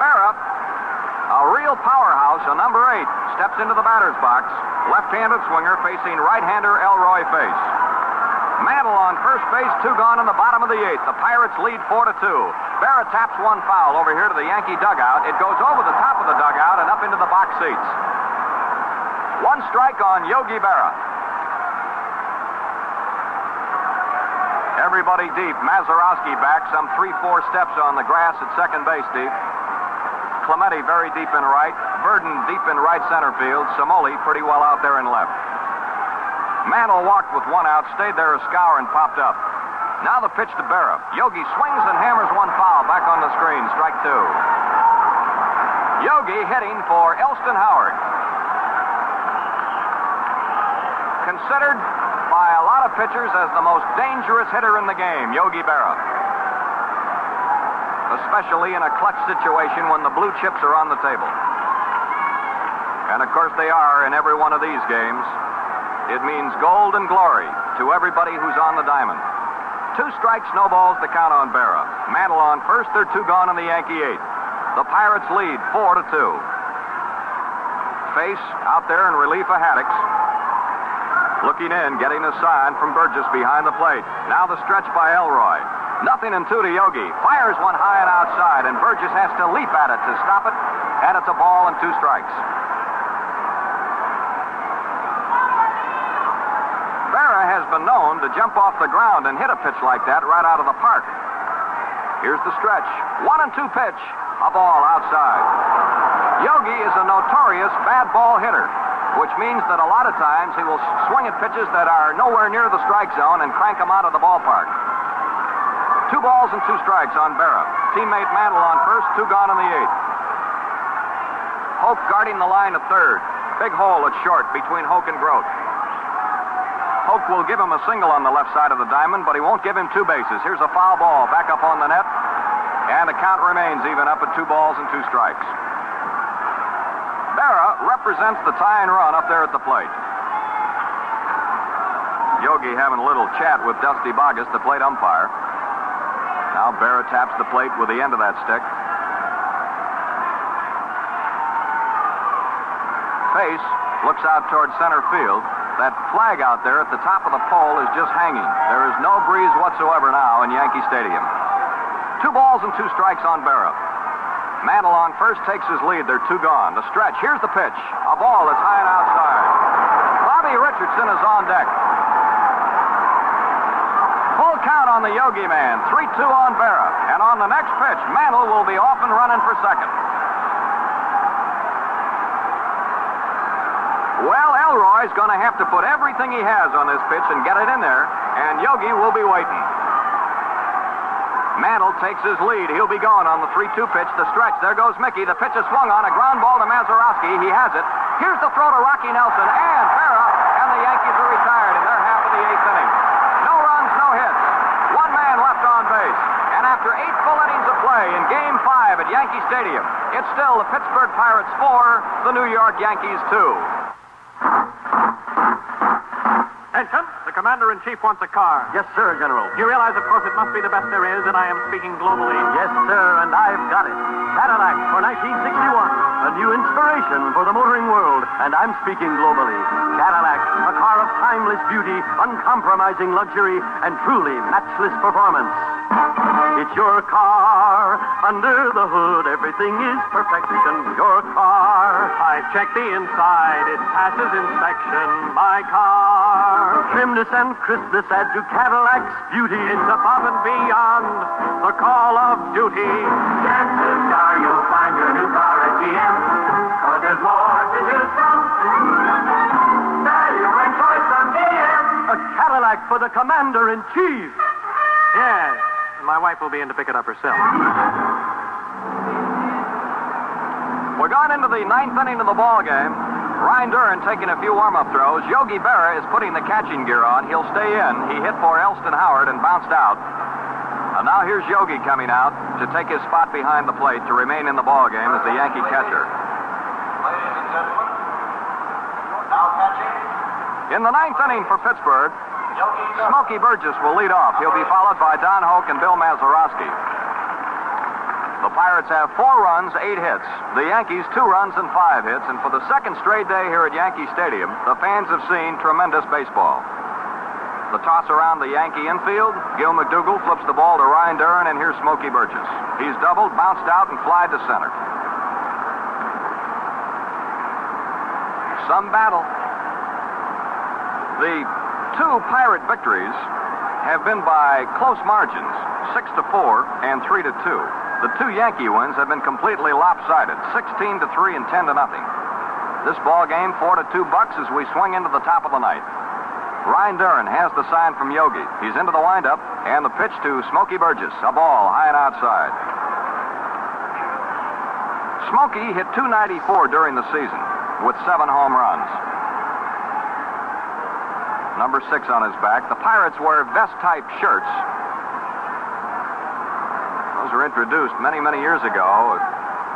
Berra, a real powerhouse, a number 8, steps into the batter's box. Left-handed swinger facing right-hander Elroy Face. Mantle on first base, 2 gone in the bottom of the 8th. The Pirates lead 4-2. Berra taps 1 foul over here to the Yankee dugout. It goes over the top of the dugout and up into the box seats. 1 strike on Yogi Berra. Everybody deep. Mazeroski back some 3-4 steps on the grass at second base deep. Clemente very deep in right. Burden deep in right center field. Samoli pretty well out there in left. Mantle walked with 1 out, stayed there a scour and popped up. Now the pitch to Berra. Yogi swings and hammers 1 foul back on the screen. Strike 2. Yogi hitting for Elston Howard. Considered by a lot of pitchers as the most dangerous hitter in the game, Yogi Berra. Especially in a clutch situation when the blue chips are on the table. And of course they are in every one of these games. It means gold and glory to everybody who's on the diamond. 2 strikes, no balls to count on Berra. Mantle on first, they're 2 gone in the Yankee 8th. The Pirates lead 4-2. Face out there in relief of Haddix. Looking in, getting a sign from Burgess behind the plate. Now the stretch by Elroy. Nothing in 2 to Yogi. Fires 1 high and outside, and Burgess has to leap at it to stop it. And it's a ball and 2 strikes. Berra has been known to jump off the ground and hit a pitch like that right out of the park. Here's the stretch. 1-2 pitch. A ball outside. Yogi is a notorious bad ball hitter, which means that a lot of times he will swing at pitches that are nowhere near the strike zone and crank them out of the ballpark. 2 balls and 2 strikes on Berra. Teammate Mantle on first, 2 gone in the 8th. Hoke guarding the line at third. Big hole at short between Hoke and Grote. Hoke will give him a single on the left side of the diamond, but he won't give him 2 bases. Here's a foul ball back up on the net, and the count remains even up at 2 balls and 2 strikes. Berra represents the tying run up there at the plate. Yogi having a little chat with Dusty Boggess, the plate umpire. Now Berra taps the plate with the end of that stick. Face looks out toward center field. That flag out there at the top of the pole is just hanging. There is no breeze whatsoever now in Yankee Stadium. 2 balls and 2 strikes on Berra. Mantle on first takes his lead. They're 2 gone. The stretch. Here's the pitch. A ball that's high and outside. Bobby Richardson is on deck. Full count on the Yogi man. 3-2 on Berra. And on the next pitch, Mantle will be off and running for second. Well, Elroy's going to have to put everything he has on this pitch and get it in there, and Yogi will be waiting. Mantle takes his lead. He'll be gone on the 3-2 pitch. The stretch. There goes Mickey. The pitch is swung on. A ground ball to Mazeroski. He has it. Here's the throw to Rocky Nelson and Berra, and the Yankees are retired in their half of the 8th inning. No runs, no hits. 1 man left on base. And after 8 full innings of play in Game 5 at Yankee Stadium, it's still the Pittsburgh Pirates 4, the New York Yankees 2. Attention, the Commander-in-Chief wants a car. Yes, sir, General. You realize, of course, it must be the best there is, and I am speaking globally. Yes, sir, and I've got it. Cadillac for 1961. A new inspiration for the motoring world, and I'm speaking globally. Cadillac, a car of timeless beauty, uncompromising luxury, and truly matchless performance. It's your car. Under the hood, everything is perfection. Your car. I've checked the inside. It passes inspection. My car. Trimness and crispness add to Cadillac's beauty. It's above and beyond the call of duty. Chances are you'll find your new car at GM, 'cause there's more to choose from. Value and choice from GM. A Cadillac for the Commander-in-Chief. Yes. My wife will be in to pick it up herself. We're going into the ninth inning of the ball game. Ryan Duran taking a few warm-up throws. Yogi Berra is putting the catching gear on. He'll stay in. He hit for Elston Howard and bounced out. And now here's Yogi coming out to take his spot behind the plate to remain in the ball game as the Yankee catcher. Ladies and gentlemen, now catching. In the ninth inning for Pittsburgh, Smokey Burgess will lead off. He'll be followed by Don Hoke and Bill Mazeroski. The Pirates have 4 runs, 8 hits. The Yankees 2 runs and 5 hits. And for the second straight day here at Yankee Stadium, the fans have seen tremendous baseball. The toss around the Yankee infield. Gil McDougall flips the ball to Ryan Duran, and here's Smokey Burgess. He's doubled, bounced out, and flied to center. Some battle. The 2 Pirate victories have been by close margins, 6-4 and 3-2. The 2 Yankee wins have been completely lopsided, 16-3 and 10-0. This ball game, 4-2 Bucks as we swing into the top of the ninth. Ryan Duran has the sign from Yogi. He's into the windup, and the pitch to Smokey Burgess, a ball high and outside. Smokey hit .294 during the season with 7 home runs. Number 6 on his back. The Pirates wear vest-type shirts. Those were introduced many, many years ago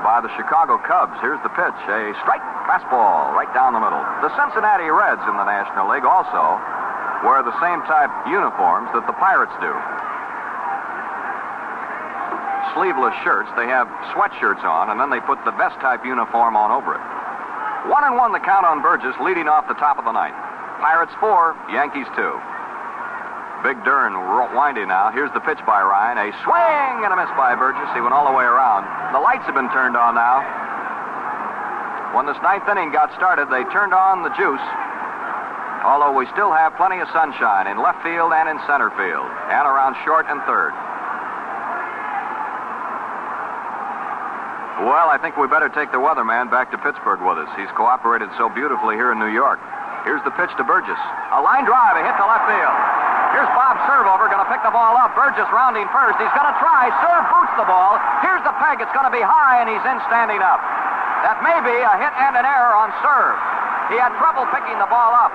by the Chicago Cubs. Here's the pitch. A strike fastball right down the middle. The Cincinnati Reds in the National League also wear the same type uniforms that the Pirates do. Sleeveless shirts. They have sweatshirts on, and then they put the vest-type uniform on over it. 1-1 the count on Burgess, leading off the top of the ninth. Pirates 4, Yankees 2. Big Duran winding now. Here's the pitch by Ryan. A swing and a miss by Burgess. He went all the way around. The lights have been turned on now. When this ninth inning got started, they turned on the juice. Although we still have plenty of sunshine in left field and in center field, and around short and third. Well, I think we better take the weatherman back to Pittsburgh with us. He's cooperated so beautifully here in New York. Here's the pitch to Burgess. A line drive, a hit to left field. Here's Bob Servover going to pick the ball up. Burgess rounding first. He's going to try. Serve boots the ball. Here's the peg. It's going to be high, and he's in standing up. That may be a hit and an error on Serve. He had trouble picking the ball up.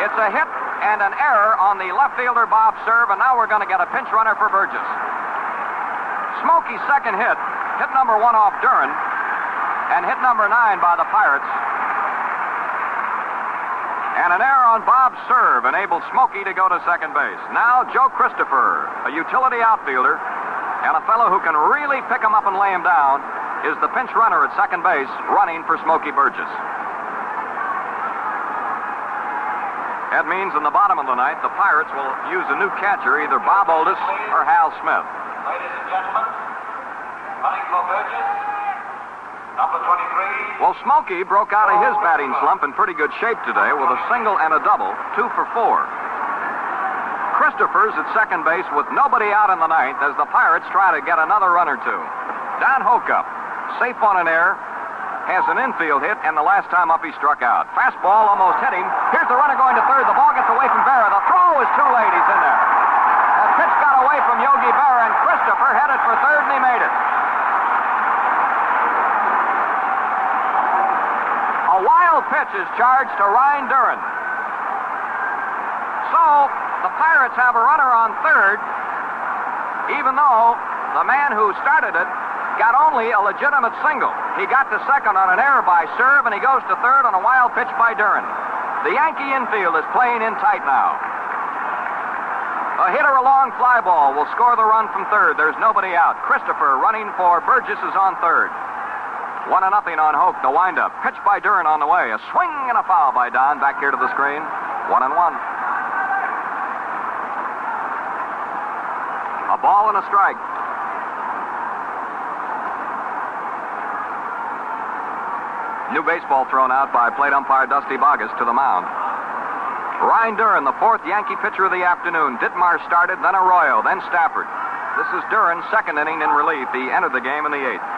It's a hit and an error on the left fielder, Bob Serve, and now we're going to get a pinch runner for Burgess. Smokey's second hit number 1 off Duran, and hit number 9 by the Pirates. And an error on Bob Serve enabled Smokey to go to second base. Now Joe Christopher, a utility outfielder, and a fellow who can really pick him up and lay him down, is the pinch runner at second base, running for Smokey Burgess. That means in the bottom of the ninth, the Pirates will use a new catcher, either Bob Oldis or Hal Smith. Ladies and gentlemen, running for Burgess, number 23. Well, Smokey broke out of his batting slump in pretty good shape today with a single and a double, 2 for 4. Christopher's at second base with nobody out in the ninth as the Pirates try to get another run or two. Don Hoke up, safe on an error, has an infield hit, and the last time up he struck out. Fastball almost hit him. Here's the runner going to third. The ball gets away from Berra. The throw is too late. He's in there. That pitch got away from Yogi Berra, and Christopher headed for third, and he made it. A wild pitch is charged to Ryan Duran. So, the Pirates have a runner on third, even though the man who started it got only a legitimate single. He got to second on an error by Serve, and he goes to third on a wild pitch by Duran. The Yankee infield is playing in tight now. A hit or a long fly ball will score the run from third. There's nobody out. Christopher running for Burgess is on third. 1-0 on Hoke, the windup. Pitch by Duran on the way. A swing and a foul by Don back here to the screen. 1-1. A ball and a strike. New baseball thrown out by plate umpire Dusty Boggess to the mound. Ryan Duran, the 4th Yankee pitcher of the afternoon. Ditmar started, then Arroyo, then Stafford. This is Duran's second inning in relief. He entered the game in the 8th.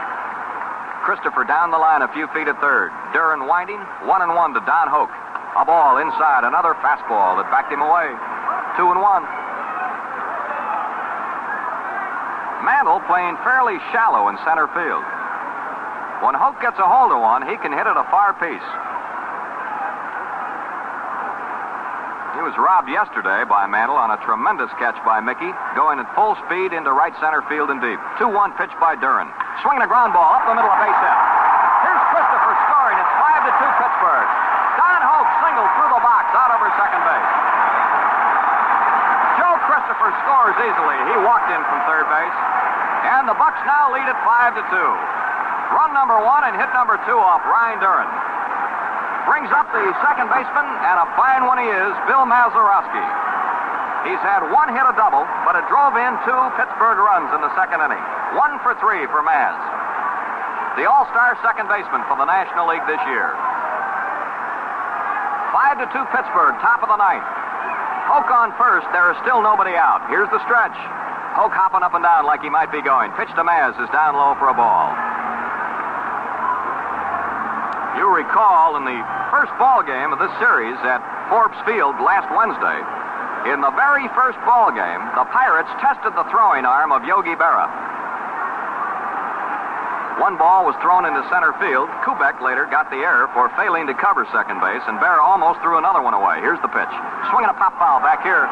Christopher down the line a few feet at third. Duran winding, 1-1 to Don Hoke. A ball inside, another fastball that backed him away. 2-1. Mantle playing fairly shallow in center field. When Hoke gets a hold of one, he can hit it a far piece. He was robbed yesterday by Mantle on a tremendous catch by Mickey, going at full speed into right center field and deep. 2-1 pitch by Duran. Swinging a ground ball up the middle of base hit. Here's Christopher scoring. It's 5-2 Pittsburgh. Don Hoke singled through the box out over second base. Joe Christopher scores easily. He walked in from third base. And the Bucks now lead at 5-2. Run number 1 and hit number 2 off Ryan Duran. Brings up the second baseman, and a fine one he is, Bill Mazeroski. He's had one hit a double, but it drove in 2 Pittsburgh runs in the second inning. 1 for 3 for Maz. The all-star second baseman for the National League this year. 5-2 Pittsburgh, top of the ninth. Hoke on first, there is still nobody out. Here's the stretch. Hoke hopping up and down like he might be going. Pitch to Maz is down low for a ball. You recall in the first ball game of this series at Forbes Field last Wednesday, in the very first ball game, the Pirates tested the throwing arm of Yogi Berra. One ball was thrown into center field. Kubek later got the error for failing to cover second base, and Berra almost threw another one away. Here's the pitch. Swinging a pop foul back here.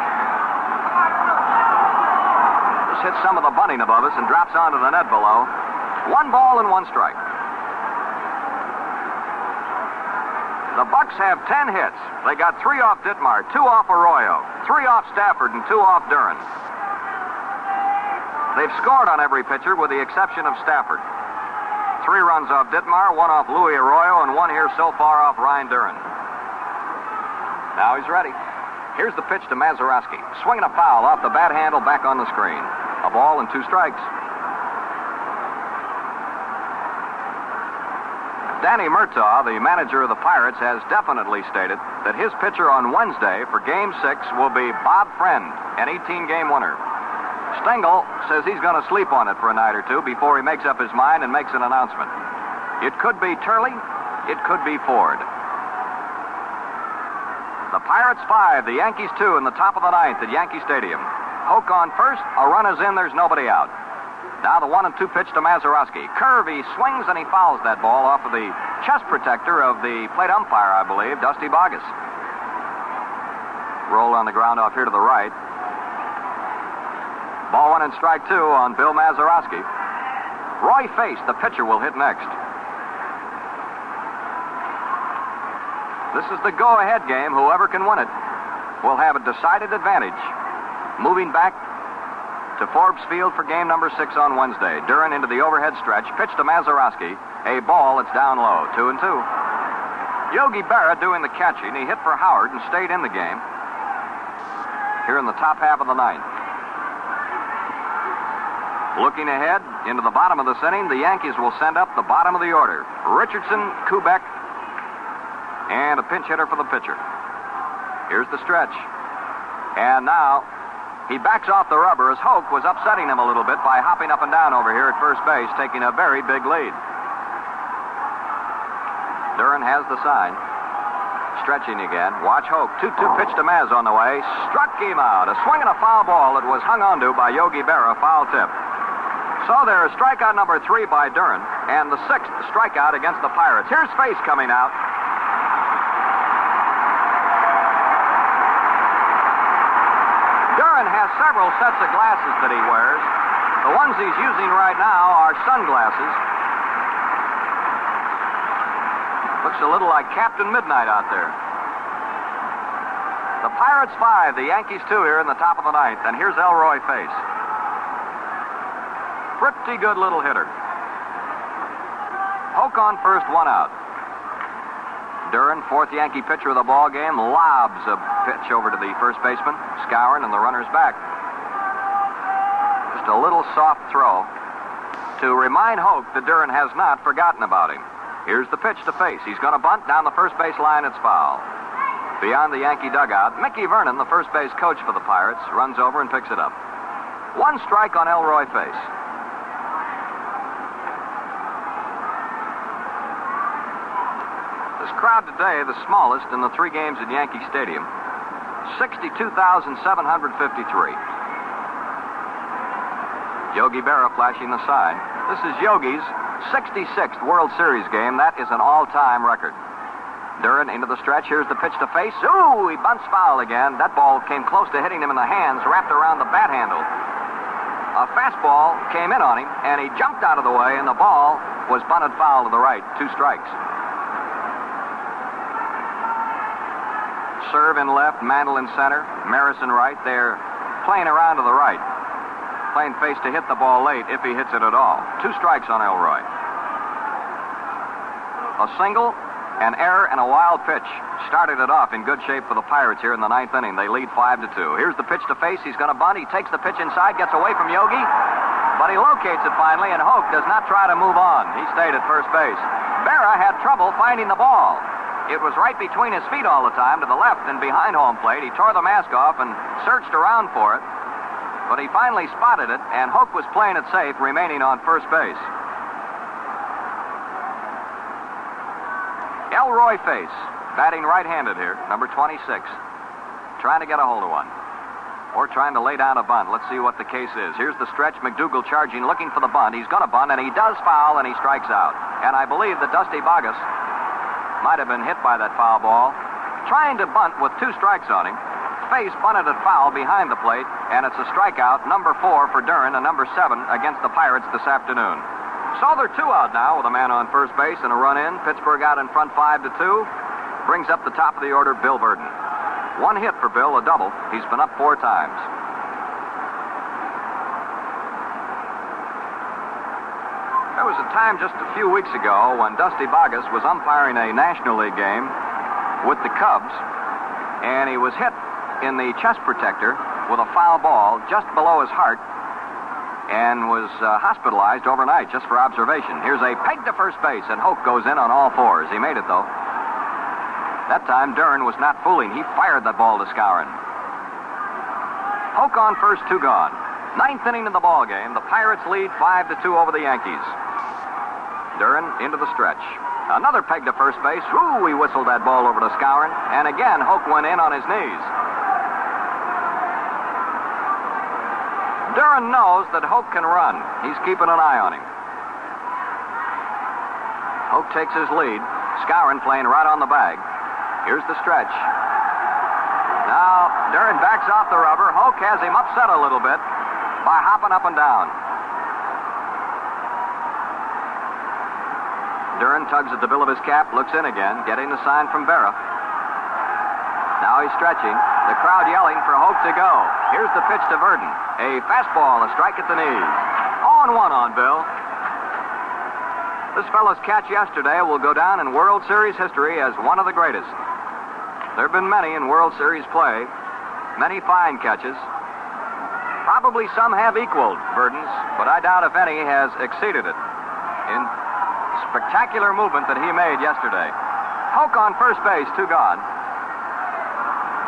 This hits some of the bunting above us and drops onto the net below. 1 ball and 1 strike. The Bucks have 10 hits. They got 3 off Ditmar, 2 off Arroyo, 3 off Stafford, and 2 off Duran. They've scored on every pitcher with the exception of Stafford. 3 runs off Ditmar, 1 off Louis Arroyo, and 1 here so far off Ryan Duran. Now he's ready. Here's the pitch to Mazeroski. Swinging a foul off the bat handle back on the screen. A ball and 2 strikes. Danny Murtaugh, the manager of the Pirates, has definitely stated that his pitcher on Wednesday for Game 6 will be Bob Friend, an 18-game winner. Stengel says he's going to sleep on it for a night or 2 before he makes up his mind and makes an announcement. It could be Turley, it could be Ford. The Pirates 5, the Yankees 2 in the top of the ninth at Yankee Stadium. Hoke on first, a run is in, there's nobody out. Now the 1-2 pitch to Mazeroski. Curve, he swings and he fouls that ball off of the chest protector of the plate umpire, I believe, Dusty Boggess. Rolled on the ground off here to the right. Ball 1 and strike 2 on Bill Mazeroski. Roy Face, the pitcher, will hit next. This is the go-ahead game. Whoever can win it will have a decided advantage. Moving back to Forbes Field for game number 6 on Wednesday. Duran into the overhead stretch. Pitch to Mazeroski. A ball, it's down low. 2-2. Yogi Berra doing the catching. He hit for Howard and stayed in the game here in the top half of the ninth. Looking ahead into the bottom of this inning, the Yankees will send up the bottom of the order. Richardson, Kubek, and a pinch hitter for the pitcher. Here's the stretch. And now he backs off the rubber as Hoke was upsetting him a little bit by hopping up and down over here at first base, taking a very big lead. Duran has the sign. Stretching again. Watch Hoke. 2-2 pitch to Maz on the way. Struck him out. A swing and a foul ball that was hung onto by Yogi Berra. Foul tip. So there's strikeout number 3 by Duran, and the 6th strikeout against the Pirates. Here's Face coming out. Duran has several sets of glasses that he wears. The ones he's using right now are sunglasses. Looks a little like Captain Midnight out there. The Pirates 5, the Yankees 2 here in the top of the ninth, and here's Elroy Face. Pretty good little hitter. Hoke on first, 1 out. Duran, 4th Yankee pitcher of the ball game, lobs a pitch over to the first baseman, Skowron, and the runner's back. Just a little soft throw to remind Hoke that Duran has not forgotten about him. Here's the pitch to Face. He's going to bunt down the first base line. It's foul. Beyond the Yankee dugout, Mickey Vernon, the first base coach for the Pirates, runs over and picks it up. 1 strike on Elroy Face. This crowd today, the smallest in the 3 games at Yankee Stadium, 62,753. Yogi Berra flashing the side. This is Yogi's 66th World Series game. That is an all-time record. Duran into the stretch. Here's the pitch to face. Ooh, he bunts foul again. That ball came close to hitting him in the hands, wrapped around the bat handle. A fastball came in on him, and he jumped out of the way, and the ball was bunted foul to the right. 2 strikes. Serve in left, Mantle in center, Maris in right. They're playing around to the right. Playing face to hit the ball late, if he hits it at all. 2 strikes on Elroy. A single, an error, and a wild pitch started it off in good shape for the Pirates here in the 9th inning. They lead 5-2. Here's the pitch to face. He's going to bunt. He takes the pitch inside, gets away from Yogi, but he locates it finally, and Hoke does not try to move on. He stayed at first base. Berra had trouble finding the ball. It was right between his feet all the time, to the left and behind home plate. He tore the mask off and searched around for it, but he finally spotted it, and Hoke was playing it safe, remaining on first base. Elroy Face, batting right-handed here, number 26. Trying to get a hold of one. Or trying to lay down a bunt. Let's see what the case is. Here's the stretch. McDougal charging, looking for the bunt. He's going to bunt, and he does foul, and he strikes out. And I believe that Dusty Bogus might have been hit by that foul ball. Trying to bunt with 2 strikes on him. Face bunted it foul behind the plate, and it's a strikeout, number 4 for Duran, and number 7 against the Pirates this afternoon. So they're 2 out now with a man on first base and a run in. Pittsburgh out in front 5-2. Brings up the top of the order, Bill Burden. 1 hit for Bill, a double. He's been up 4 times. There was a time just a few weeks ago when Dusty Bogus was umpiring a National League game with the Cubs, and he was hit in the chest protector with a foul ball just below his heart and was hospitalized overnight just for observation. Here's a peg to first base, and Hoke goes in on all 4s. He made it, though. That time, Duran was not fooling. He fired that ball to Skowron. Hoke on first, 2 gone. 9th inning of the ball game. The Pirates lead 5-2 over the Yankees. Duran into the stretch. Another peg to first base. Ooh, he whistled that ball over to Skowron. And again, Hoke went in on his knees. Duran knows that Hoke can run. He's keeping an eye on him. Hoke takes his lead. Skowron playing right on the bag. Here's the stretch. Now, Duran backs off the rubber. Hoke has him upset a little bit by hopping up and down. Duran tugs at the bill of his cap, looks in again, getting the sign from Berra. Now he's stretching. The crowd yelling for Hoke to go. Here's the pitch to Verdon. A fastball, a strike at the knees. 0-1 on Bill. This fellow's catch yesterday will go down in World Series history as one of the greatest. There have been many in World Series play, many fine catches. Probably some have equaled Verdon's, but I doubt if any has exceeded it in spectacular movement that he made yesterday. Hoke on first base, 2 gone.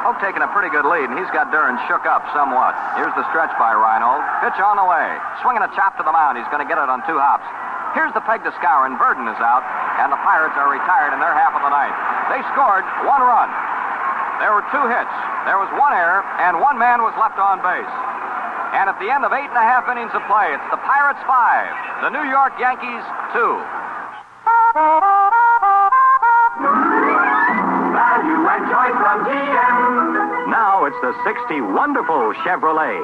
Hoke taking a pretty good lead, and he's got Duran shook up somewhat. Here's the stretch by Reinhold. Pitch on the way. Swinging a chop to the mound. He's going to get it on 2 hops. Here's the peg to Skowron. Verdon is out, and the Pirates are retired in their half of the 9th. They scored 1 run. There were 2 hits. There was 1 error, and 1 man was left on base. And at the end of 8.5 innings of play, it's the Pirates 5, the New York Yankees 2. Value and choice from GM. Now it's the 60 wonderful Chevrolet,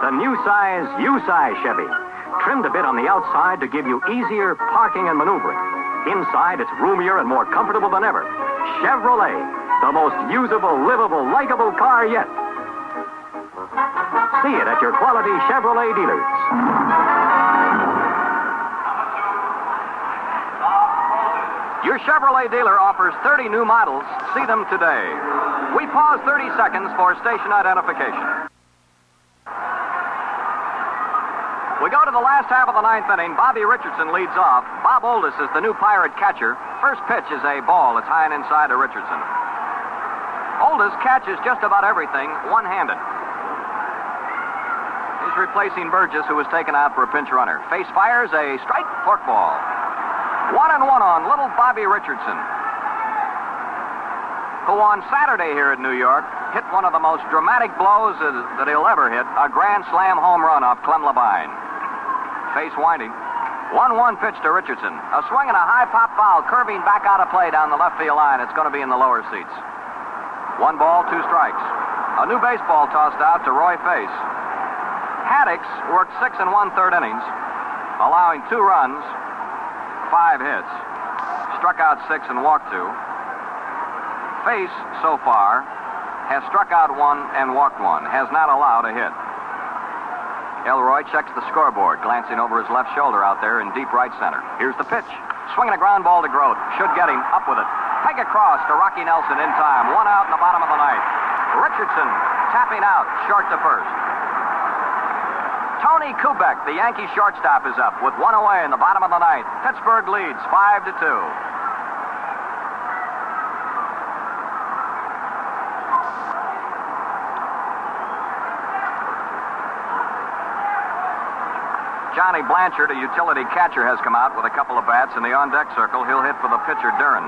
the new size U-size Chevy. Trimmed a bit on the outside to give you easier parking and maneuvering. Inside, it's roomier and more comfortable than ever. Chevrolet, the most usable, livable, likable car yet. See it at your quality Chevrolet dealers. Your Chevrolet dealer offers 30 new models. See them today. We pause 30 seconds for station identification. We go to the last half of the 9th inning. Bobby Richardson leads off. Bob Oldis is the new Pirate catcher. First pitch is a ball. It's high and inside to Richardson. Oldis catches just about everything one-handed. He's replacing Burgess, who was taken out for a pinch runner. Face fires a strike forkball. 1-1 on little Bobby Richardson, who on Saturday here at New York hit one of the most dramatic blows that he'll ever hit, a grand slam home run off Clem Labine. Face winding. 1-1 pitch to Richardson. A swing and a high pop foul curving back out of play down the left field line. It's going to be in the lower seats. 1 ball, 2 strikes. A new baseball tossed out to Roy Face. Haddix worked 6 1/3 innings, allowing 2 runs, 5 hits. Struck out 6 and walked 2. Face, so far, has struck out 1 and walked 1. Has not allowed a hit. Elroy checks the scoreboard, glancing over his left shoulder out there in deep right center. Here's the pitch. Swinging a ground ball to Grote. Should get him. Up with it. Peg across to Rocky Nelson in time. 1 out in the bottom of the ninth. Richardson tapping out, short to first. Tony Kubek, the Yankee shortstop, is up with 1 away in the bottom of the ninth. Pittsburgh leads 5-2. Johnny Blanchard, a utility catcher, has come out with a couple of bats in the on-deck circle. He'll hit for the pitcher, Duran.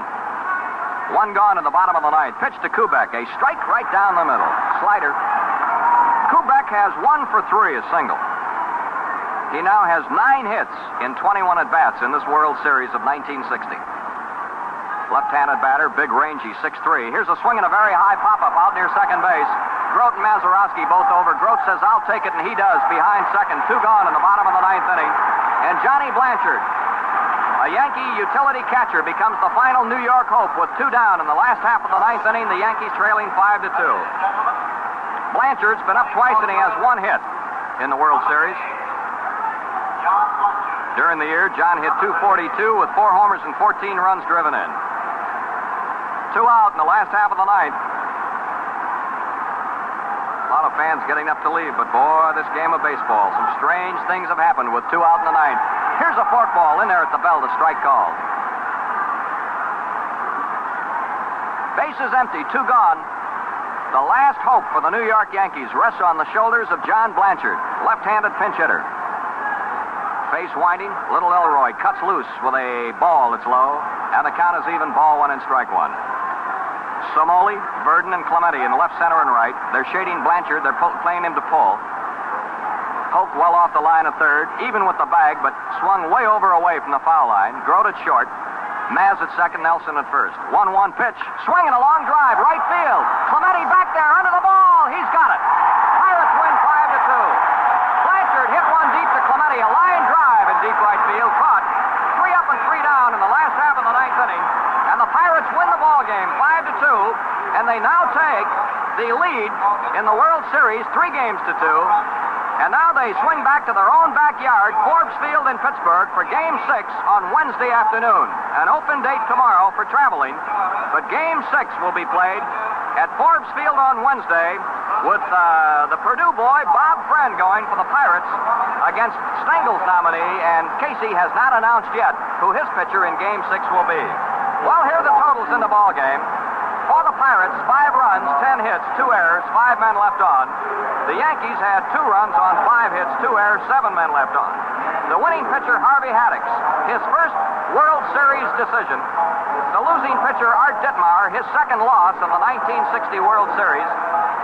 1 gone in the bottom of the ninth. Pitch to Kubek. A strike right down the middle. Slider. Kubek has 1 for 3, a single. He now has 9 hits in 21 at-bats in this World Series of 1960. Left-handed batter, big rangy, 6'3". Here's a swing and a very high pop-up out near second base. Grote and Mazeroski both over. Grote says, "I'll take it," and he does. Behind second, 2 gone in the bottom of the ninth inning. And Johnny Blanchard, a Yankee utility catcher, becomes the final New York hope with 2 down in the last half of the ninth inning. The Yankees trailing 5-2. Blanchard's been up twice, and he has 1 hit in the World Series. During the year, John hit .242 with 4 homers and 14 runs driven in. 2 out in the last half of the ninth. A lot of fans getting up to leave, but boy, this game of baseball, some strange things have happened with 2 out in the ninth. Here's a forkball in there at the bell, the strike called. Bases empty, 2 gone. The last hope for the New York Yankees rests on the shoulders of John Blanchard, left-handed pinch hitter. Face winding, little Elroy cuts loose with a ball that's low, and the count is even, ball 1 and strike 1. Somoli, Verdon, and Clemente in left, center, and right. They're shading Blanchard. They're playing him to pull. Hoke well off the line of third, even with the bag, but swung way over away from the foul line. Grote at short. Maz at second, Nelson at first. 1-1 pitch. Swinging a long drive, right field. Clemente back there under the ball. He's got it. Pirates win 5-2. Blanchard hit 1 deep to Clemente. A line drive in deep right field. Caught. 3 up and 3 down in the last half of the ninth inning. And the Pirates win the ball game 5-2, and they now take the lead in the World Series 3 games to 2. And now they swing back to their own backyard, Forbes Field in Pittsburgh, for Game 6 on Wednesday afternoon. An open date tomorrow for traveling, but Game 6 will be played at Forbes Field on Wednesday with the Purdue boy, Bob Friend, going for the Pirates against Stengel's nominee, and Casey has not announced yet who his pitcher in Game 6 will be. Well, here are the totals in the ball game. For the Pirates, 5 runs, 10 hits, 2 errors, 5 men left on. The Yankees had 2 runs on 5 hits, 2 errors, 7 men left on. The winning pitcher, Harvey Haddix, his first World Series decision. The losing pitcher, Art Ditmar, his second loss in the 1960 World Series.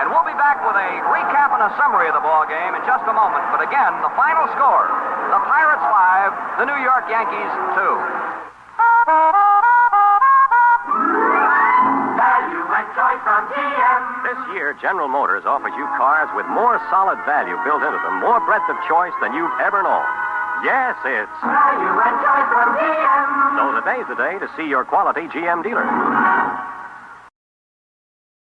And we'll be back with a recap and a summary of the ball game in just a moment. But again, the final score, the Pirates 5, the New York Yankees 2. From GM. This year, General Motors offers you cars with more solid value built into them, more breadth of choice than you've ever known. Yes, it's Value and choice from GM. so today's the day to see your quality GM dealer.